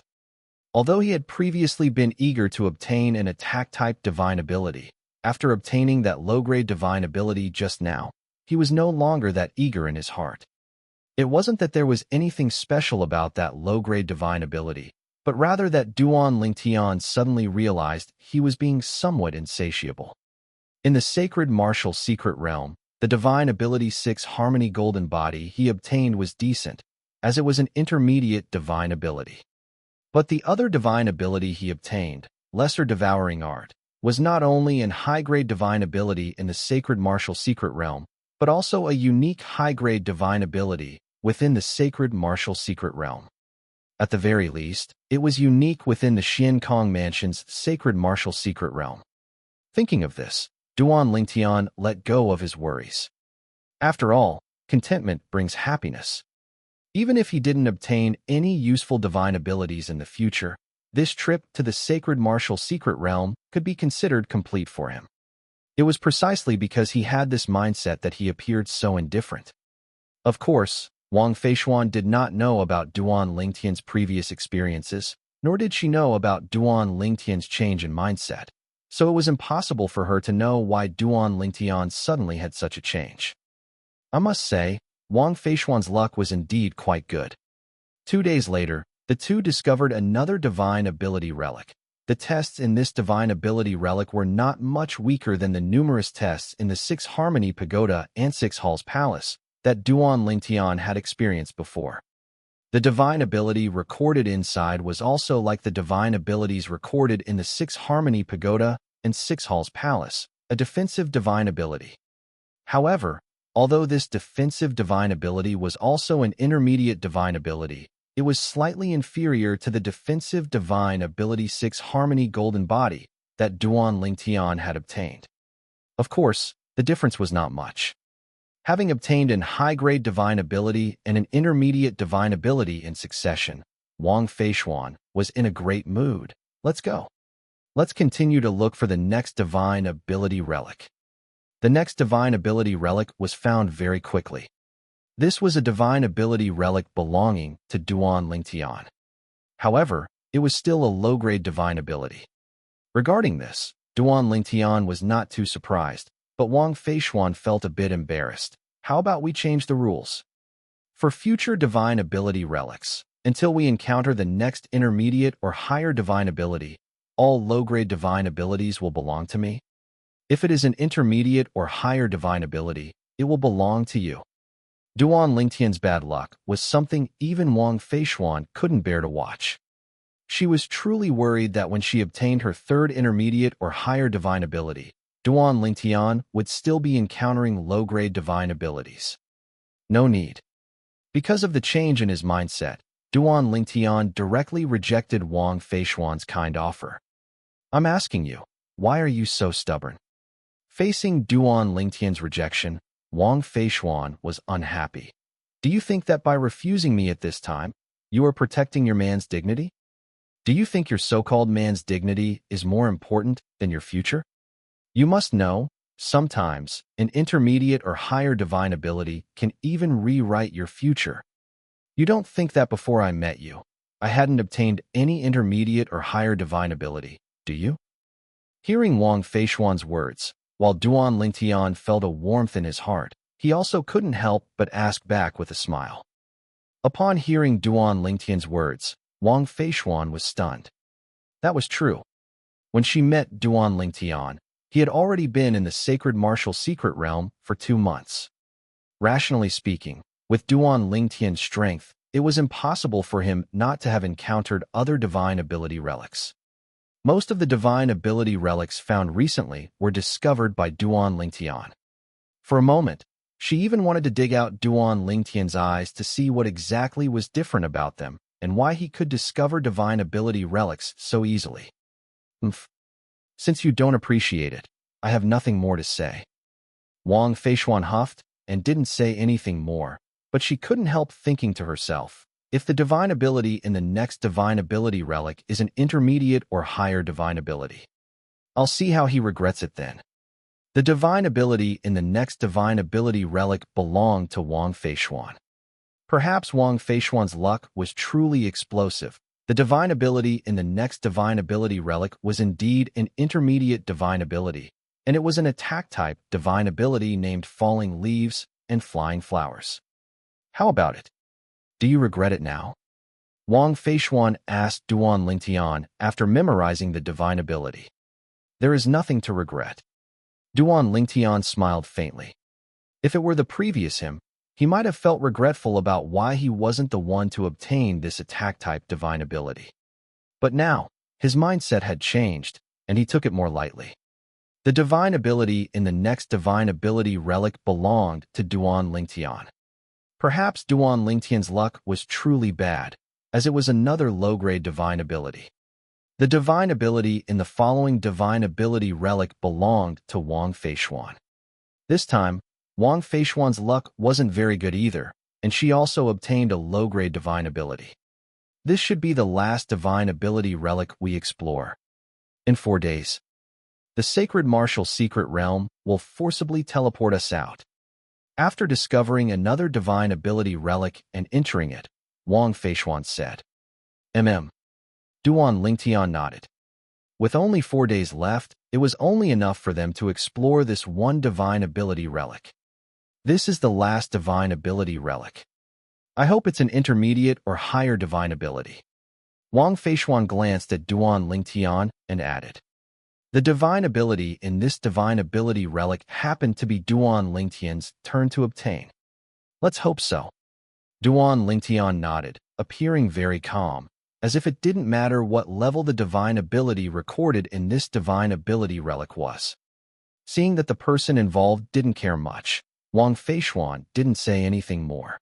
Although he had previously been eager to obtain an attack-type divine ability, after obtaining that low-grade divine ability just now, he was no longer that eager in his heart. It wasn't that there was anything special about that low-grade divine ability, but rather that Duan Lingtian suddenly realized he was being somewhat insatiable. In the sacred martial secret realm, the divine ability 6 Harmony Golden Body he obtained was decent, as it was an intermediate divine ability. But the other divine ability he obtained, Lesser Devouring Art, was not only an high-grade divine ability in the sacred martial secret realm, but also a unique high-grade divine ability within the sacred martial secret realm. At the very least, it was unique within the Xian Kong Mansion's sacred martial secret realm. Thinking of this, Duan Lingtian let go of his worries. After all, contentment brings happiness. Even if he didn't obtain any useful divine abilities in the future, this trip to the sacred martial secret realm could be considered complete for him. It was precisely because he had this mindset that he appeared so indifferent. Of course, Wang Feishuan did not know about Duan Lingtian's previous experiences, nor did she know about Duan Lingtian's change in mindset, so it was impossible for her to know why Duan Lingtian suddenly had such a change. I must say, Wang Feishuan's luck was indeed quite good. 2 days later, the two discovered another divine ability relic. The tests in this divine ability relic were not much weaker than the numerous tests in the 6 Harmony Pagoda and 6 Halls Palace that Duan Lingtian had experienced before. The divine ability recorded inside was also like the divine abilities recorded in the 6 Harmony Pagoda and 6 Halls Palace, a defensive divine ability. However, although this defensive divine ability was also an intermediate divine ability, it was slightly inferior to the defensive divine ability 6 Harmony Golden Body that Duan Lingtian had obtained. Of course, the difference was not much. Having obtained an high-grade divine ability and an intermediate divine ability in succession, Wang Feishuan was in a great mood. Let's go. Let's continue to look for the next divine ability relic. The next divine ability relic was found very quickly. This was a divine ability relic belonging to Duan Lingtian. However, it was still a low-grade divine ability. Regarding this, Duan Lingtian was not too surprised, but Wang Feishuan felt a bit embarrassed. How about we change the rules? For future divine ability relics, until we encounter the next intermediate or higher divine ability, all low-grade divine abilities will belong to me? If it is an intermediate or higher divine ability, it will belong to you. Duan Lingtian's bad luck was something even Wang Feishuan couldn't bear to watch. She was truly worried that when she obtained her third intermediate or higher divine ability, Duan Lingtian would still be encountering low-grade divine abilities. No need. Because of the change in his mindset, Duan Lingtian directly rejected Wang Feishuan's kind offer. I'm asking you, why are you so stubborn? Facing Duan Lingtian's rejection, Wang Feishuan was unhappy. Do you think that by refusing me at this time, you are protecting your man's dignity? Do you think your so-called man's dignity is more important than your future? You must know, sometimes, an intermediate or higher divine ability can even rewrite your future. You don't think that before I met you, I hadn't obtained any intermediate or higher divine ability, do you? Hearing Wang Feishuan's words, while Duan Lingtian felt a warmth in his heart, he also couldn't help but ask back with a smile. Upon hearing Duan Lingtian's words, Wang Feishuan was stunned. That was true. When she met Duan Lingtian, he had already been in the sacred martial secret realm for 2 months. Rationally speaking, with Duan Lingtian's strength, it was impossible for him not to have encountered other divine ability relics. Most of the divine ability relics found recently were discovered by Duan Lingtian. For a moment, she even wanted to dig out Duan Lingtian's eyes to see what exactly was different about them and why he could discover divine ability relics so easily. Since you don't appreciate it, I have nothing more to say. Wang Feishuan huffed and didn't say anything more, but she couldn't help thinking to herself, if the divine ability in the next divine ability relic is an intermediate or higher divine ability, I'll see how he regrets it then. The divine ability in the next divine ability relic belonged to Wang Feishuan. Perhaps Wang Feishuan's luck was truly explosive. The divine ability in the next divine ability relic was indeed an intermediate divine ability, and it was an attack-type divine ability named Falling Leaves and Flying Flowers. How about it? Do you regret it now? Wang Feishuan asked Duan Lingtian after memorizing the divine ability. There is nothing to regret. Duan Lingtian smiled faintly. If it were the previous him, he might have felt regretful about why he wasn't the one to obtain this attack-type divine ability. But now, his mindset had changed, and he took it more lightly. The divine ability in the next divine ability relic belonged to Duan Lingtian. Perhaps Duan Lingtian's luck was truly bad, as it was another low-grade divine ability. The divine ability in the following divine ability relic belonged to Wang Feishuan. This time, Wang Feishuan's luck wasn't very good either, and she also obtained a low-grade divine ability. This should be the last divine ability relic we explore. In 4 days, the sacred martial secret realm will forcibly teleport us out. After discovering another divine ability relic and entering it, Wang Feishuan said, Duan Lingtian nodded. With only 4 days left, it was only enough for them to explore this one divine ability relic. This is the last divine ability relic. I hope it's an intermediate or higher divine ability. Wang Feishuan glanced at Duan Lingtian and added, the divine ability in this divine ability relic happened to be Duan Lingtian's turn to obtain. Let's hope so. Duan Lingtian nodded, appearing very calm, as if it didn't matter what level the divine ability recorded in this divine ability relic was. Seeing that the person involved didn't care much, Wang Feishuan didn't say anything more.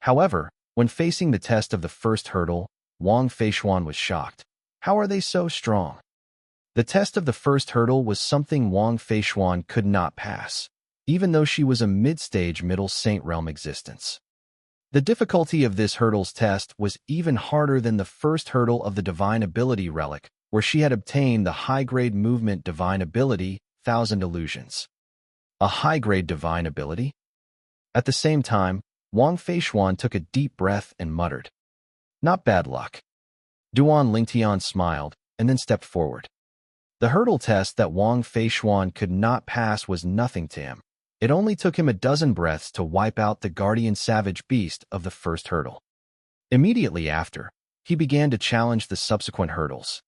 However, when facing the test of the first hurdle, Wang Feishuan was shocked. How are they so strong? The test of the first hurdle was something Wang Feishuan could not pass, even though she was a mid-stage Middle Saint Realm existence. The difficulty of this hurdle's test was even harder than the first hurdle of the Divine Ability Relic, where she had obtained the high-grade movement Divine Ability, 1000 Illusions. A high-grade Divine Ability? At the same time, Wang Feishuan took a deep breath and muttered, not bad luck. Duan Lingtian smiled and then stepped forward. The hurdle test that Wang Feishuan could not pass was nothing to him. It only took him a dozen breaths to wipe out the guardian savage beast of the first hurdle. Immediately after, he began to challenge the subsequent hurdles.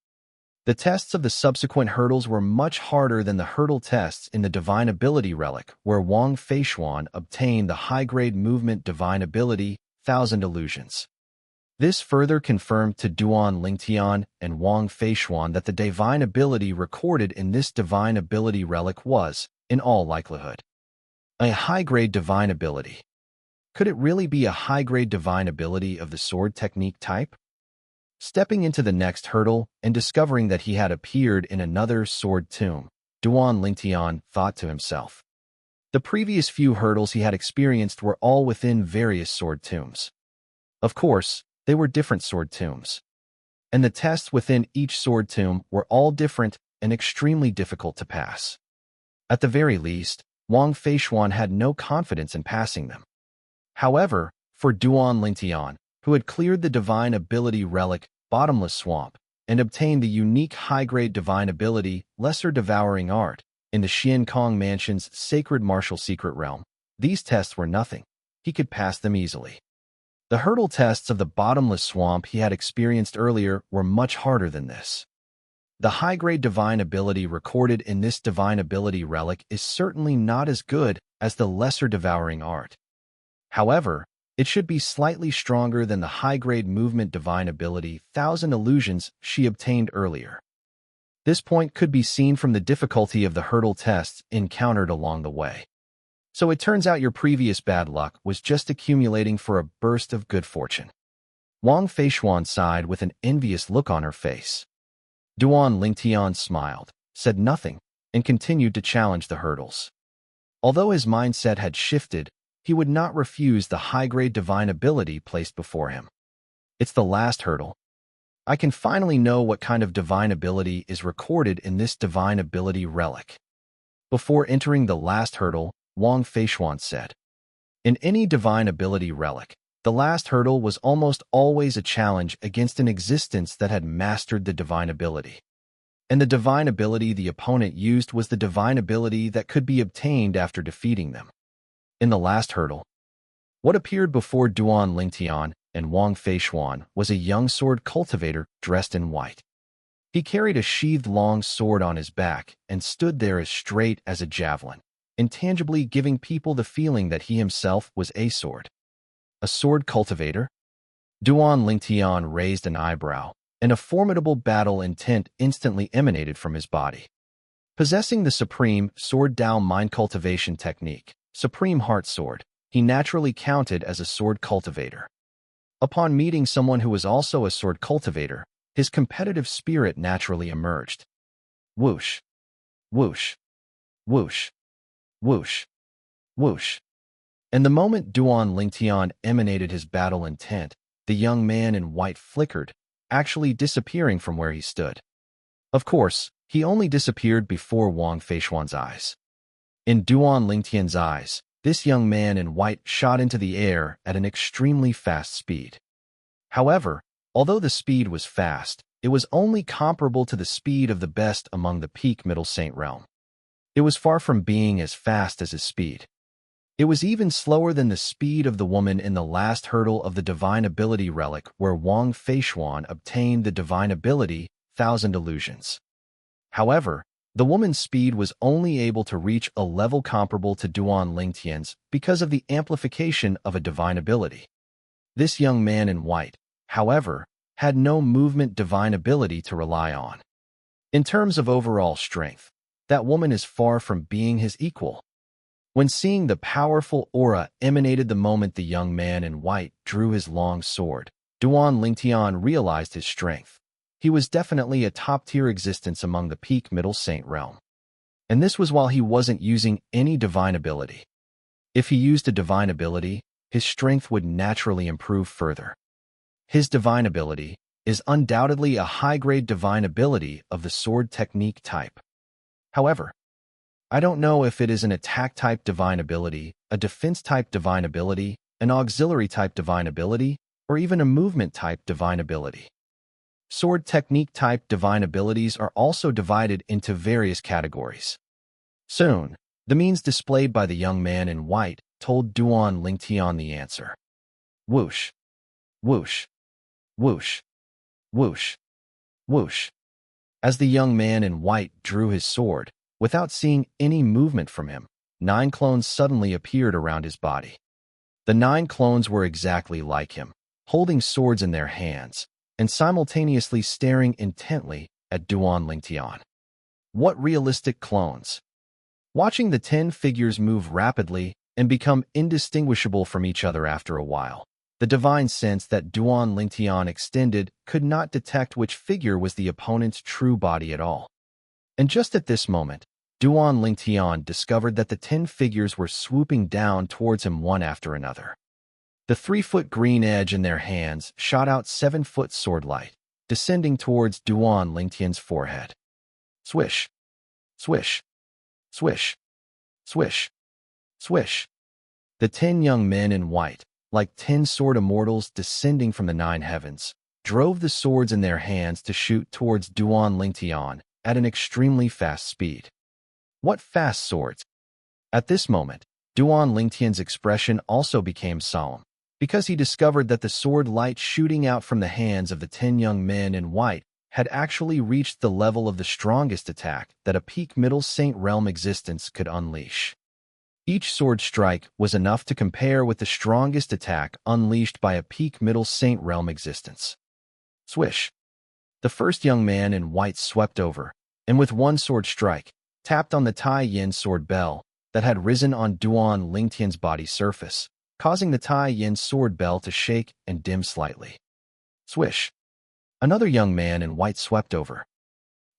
The tests of the subsequent hurdles were much harder than the hurdle tests in the Divine Ability Relic, where Wang Feishuan obtained the high-grade movement Divine Ability, Thousand Illusions. This further confirmed to Duan Lingtian and Wang Feishuan that the divine ability recorded in this Divine Ability Relic was, in all likelihood, a high-grade divine ability. Could it really be a high-grade divine ability of the sword technique type? Stepping into the next hurdle and discovering that he had appeared in another sword tomb, Duan Lingtian thought to himself. The previous few hurdles he had experienced were all within various sword tombs. Of course, they were different sword tombs. And the tests within each sword tomb were all different and extremely difficult to pass. At the very least, Wang Feishuan had no confidence in passing them. However, for Duan Lingtian, who had cleared the Divine Ability Relic, Bottomless Swamp, and obtained the unique high-grade divine ability, Lesser Devouring Art, in the Xian Kong Mansion's Sacred Martial Secret Realm, these tests were nothing. He could pass them easily. The hurdle tests of the Bottomless Swamp he had experienced earlier were much harder than this. The high-grade divine ability recorded in this Divine Ability Relic is certainly not as good as the Lesser Devouring Art. However, it should be slightly stronger than the high-grade movement divine ability, Thousand Illusions, she obtained earlier. This point could be seen from the difficulty of the hurdle tests encountered along the way. So it turns out your previous bad luck was just accumulating for a burst of good fortune. Wang Feishuan sighed with an envious look on her face. Duan Lingtian smiled, said nothing, and continued to challenge the hurdles. Although his mindset had shifted, he would not refuse the high-grade divine ability placed before him. It's the last hurdle. I can finally know what kind of divine ability is recorded in this Divine Ability Relic. Before entering the last hurdle, Wang Feishuan said, in any Divine Ability Relic, the last hurdle was almost always a challenge against an existence that had mastered the divine ability. And the divine ability the opponent used was the divine ability that could be obtained after defeating them. In the last hurdle, what appeared before Duan Lingtian and Wang Feishuan was a young sword cultivator dressed in white. He carried a sheathed long sword on his back and stood there as straight as a javelin, intangibly giving people the feeling that he himself was a sword. A sword cultivator? Duan Lingtian raised an eyebrow, and a formidable battle intent instantly emanated from his body. Possessing the supreme Sword Dao mind cultivation technique, Supreme Heart Sword, he naturally counted as a sword cultivator. Upon meeting someone who was also a sword cultivator, his competitive spirit naturally emerged. Whoosh, whoosh, whoosh, whoosh, whoosh. And the moment Duan Lingtian emanated his battle intent, the young man in white flickered, actually disappearing from where he stood. Of course, he only disappeared before Wang Feishuan's eyes. In Duan Lingtian's eyes, this young man in white shot into the air at an extremely fast speed. However, although the speed was fast, it was only comparable to the speed of the best among the peak Middle Saint realm. It was far from being as fast as his speed. It was even slower than the speed of the woman in the last hurdle of the Divine Ability Relic where Wang Feishuan obtained the divine ability, Thousand Illusions. However, the woman's speed was only able to reach a level comparable to Duan Lingtian's because of the amplification of a divine ability. This young man in white, however, had no movement divine ability to rely on. In terms of overall strength, that woman is far from being his equal. When seeing the powerful aura emanated the moment the young man in white drew his long sword, Duan Lingtian realized his strength. He was definitely a top-tier existence among the peak Middle Saint realm. And this was while he wasn't using any divine ability. If he used a divine ability, his strength would naturally improve further. His divine ability is undoubtedly a high-grade divine ability of the sword technique type. However, I don't know if it is an attack-type divine ability, a defense-type divine ability, an auxiliary-type divine ability, or even a movement-type divine ability. Sword technique-type divine abilities are also divided into various categories. Soon, the means displayed by the young man in white told Duan Lingtian the answer. Whoosh, whoosh, whoosh, whoosh, whoosh. As the young man in white drew his sword, without seeing any movement from him, 9 clones suddenly appeared around his body. The 9 clones were exactly like him, holding swords in their hands, and simultaneously staring intently at Duan Lingtian. What realistic clones! Watching the 10 figures move rapidly and become indistinguishable from each other after a while, the divine sense that Duan Lingtian extended could not detect which figure was the opponent's true body at all. And just at this moment, Duan Lingtian discovered that the 10 figures were swooping down towards him one after another. The 3-foot green edge in their hands shot out 7-foot sword light, descending towards Duan Lingtian's forehead. Swish, swish, swish, swish, swish. The 10 young men in white, like 10 sword immortals descending from the 9 heavens, drove the swords in their hands to shoot towards Duan Lingtian at an extremely fast speed. What fast swords! At this moment, Duan Lingtian's expression also became solemn, because he discovered that the sword light shooting out from the hands of the 10 young men in white had actually reached the level of the strongest attack that a peak Middle Saint Realm existence could unleash. Each sword strike was enough to compare with the strongest attack unleashed by a peak Middle Saint Realm existence. Swish! The first young man in white swept over, and with one sword strike, tapped on the Tai Yin sword bell that had risen on Duan Lingtian's body surface, causing the Tai Yin sword bell to shake and dim slightly. Swish! Another young man in white swept over,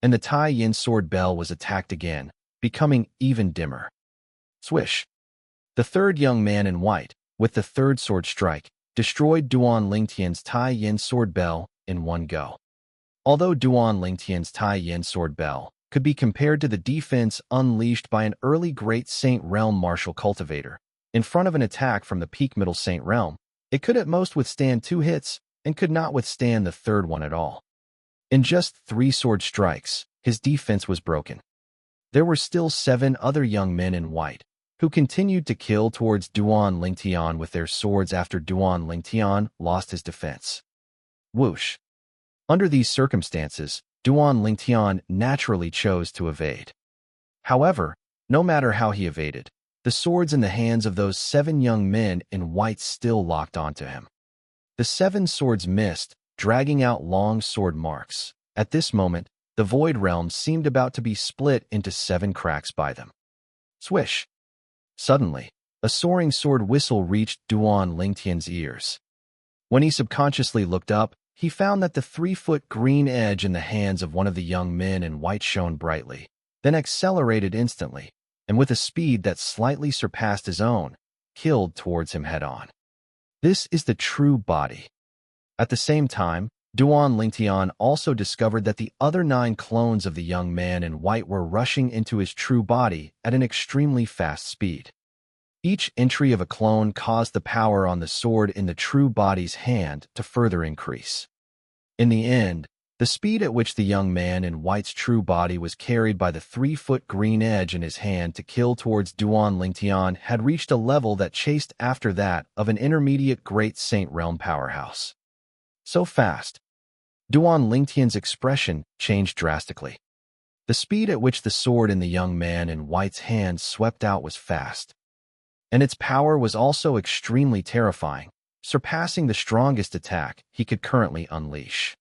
and the Tai Yin sword bell was attacked again, becoming even dimmer. Swish! The third young man in white, with the third sword strike, destroyed Duan Lingtian's Tai Yin sword bell in one go. Although Duan Lingtian's Tai Yin sword bell could be compared to the defense unleashed by an early Great Saint Realm martial cultivator in front of an attack from the peak Middle Saint Realm, it could at most withstand 2 hits and could not withstand the third one at all. In just 3 sword strikes, his defense was broken. There were still 7 other young men in white, who continued to kill towards Duan Lingtian with their swords after Duan Lingtian lost his defense. Whoosh! Under these circumstances, Duan Lingtian naturally chose to evade. However, no matter how he evaded, the swords in the hands of those 7 young men in white still locked onto him. The 7 swords missed, dragging out long sword marks. At this moment, the Void Realm seemed about to be split into 7 cracks by them. Swish! Suddenly, a soaring sword whistle reached Duan Lingtian's ears. When he subconsciously looked up, he found that the 3-foot green edge in the hands of one of the young men in white shone brightly, then accelerated instantly, and with a speed that slightly surpassed his own, killed towards him head-on. This is the true body. At the same time, Duan Lingtian also discovered that the other 9 clones of the young man in white were rushing into his true body at an extremely fast speed. Each entry of a clone caused the power on the sword in the true body's hand to further increase. In the end, the speed at which the young man in white's true body was carried by the 3-foot green edge in his hand to kill towards Duan Lingtian had reached a level that chased after that of an intermediate Great Saint Realm powerhouse. So fast, Duan Lingtian's expression changed drastically. The speed at which the sword in the young man in white's hand swept out was fast, and its power was also extremely terrifying, surpassing the strongest attack he could currently unleash.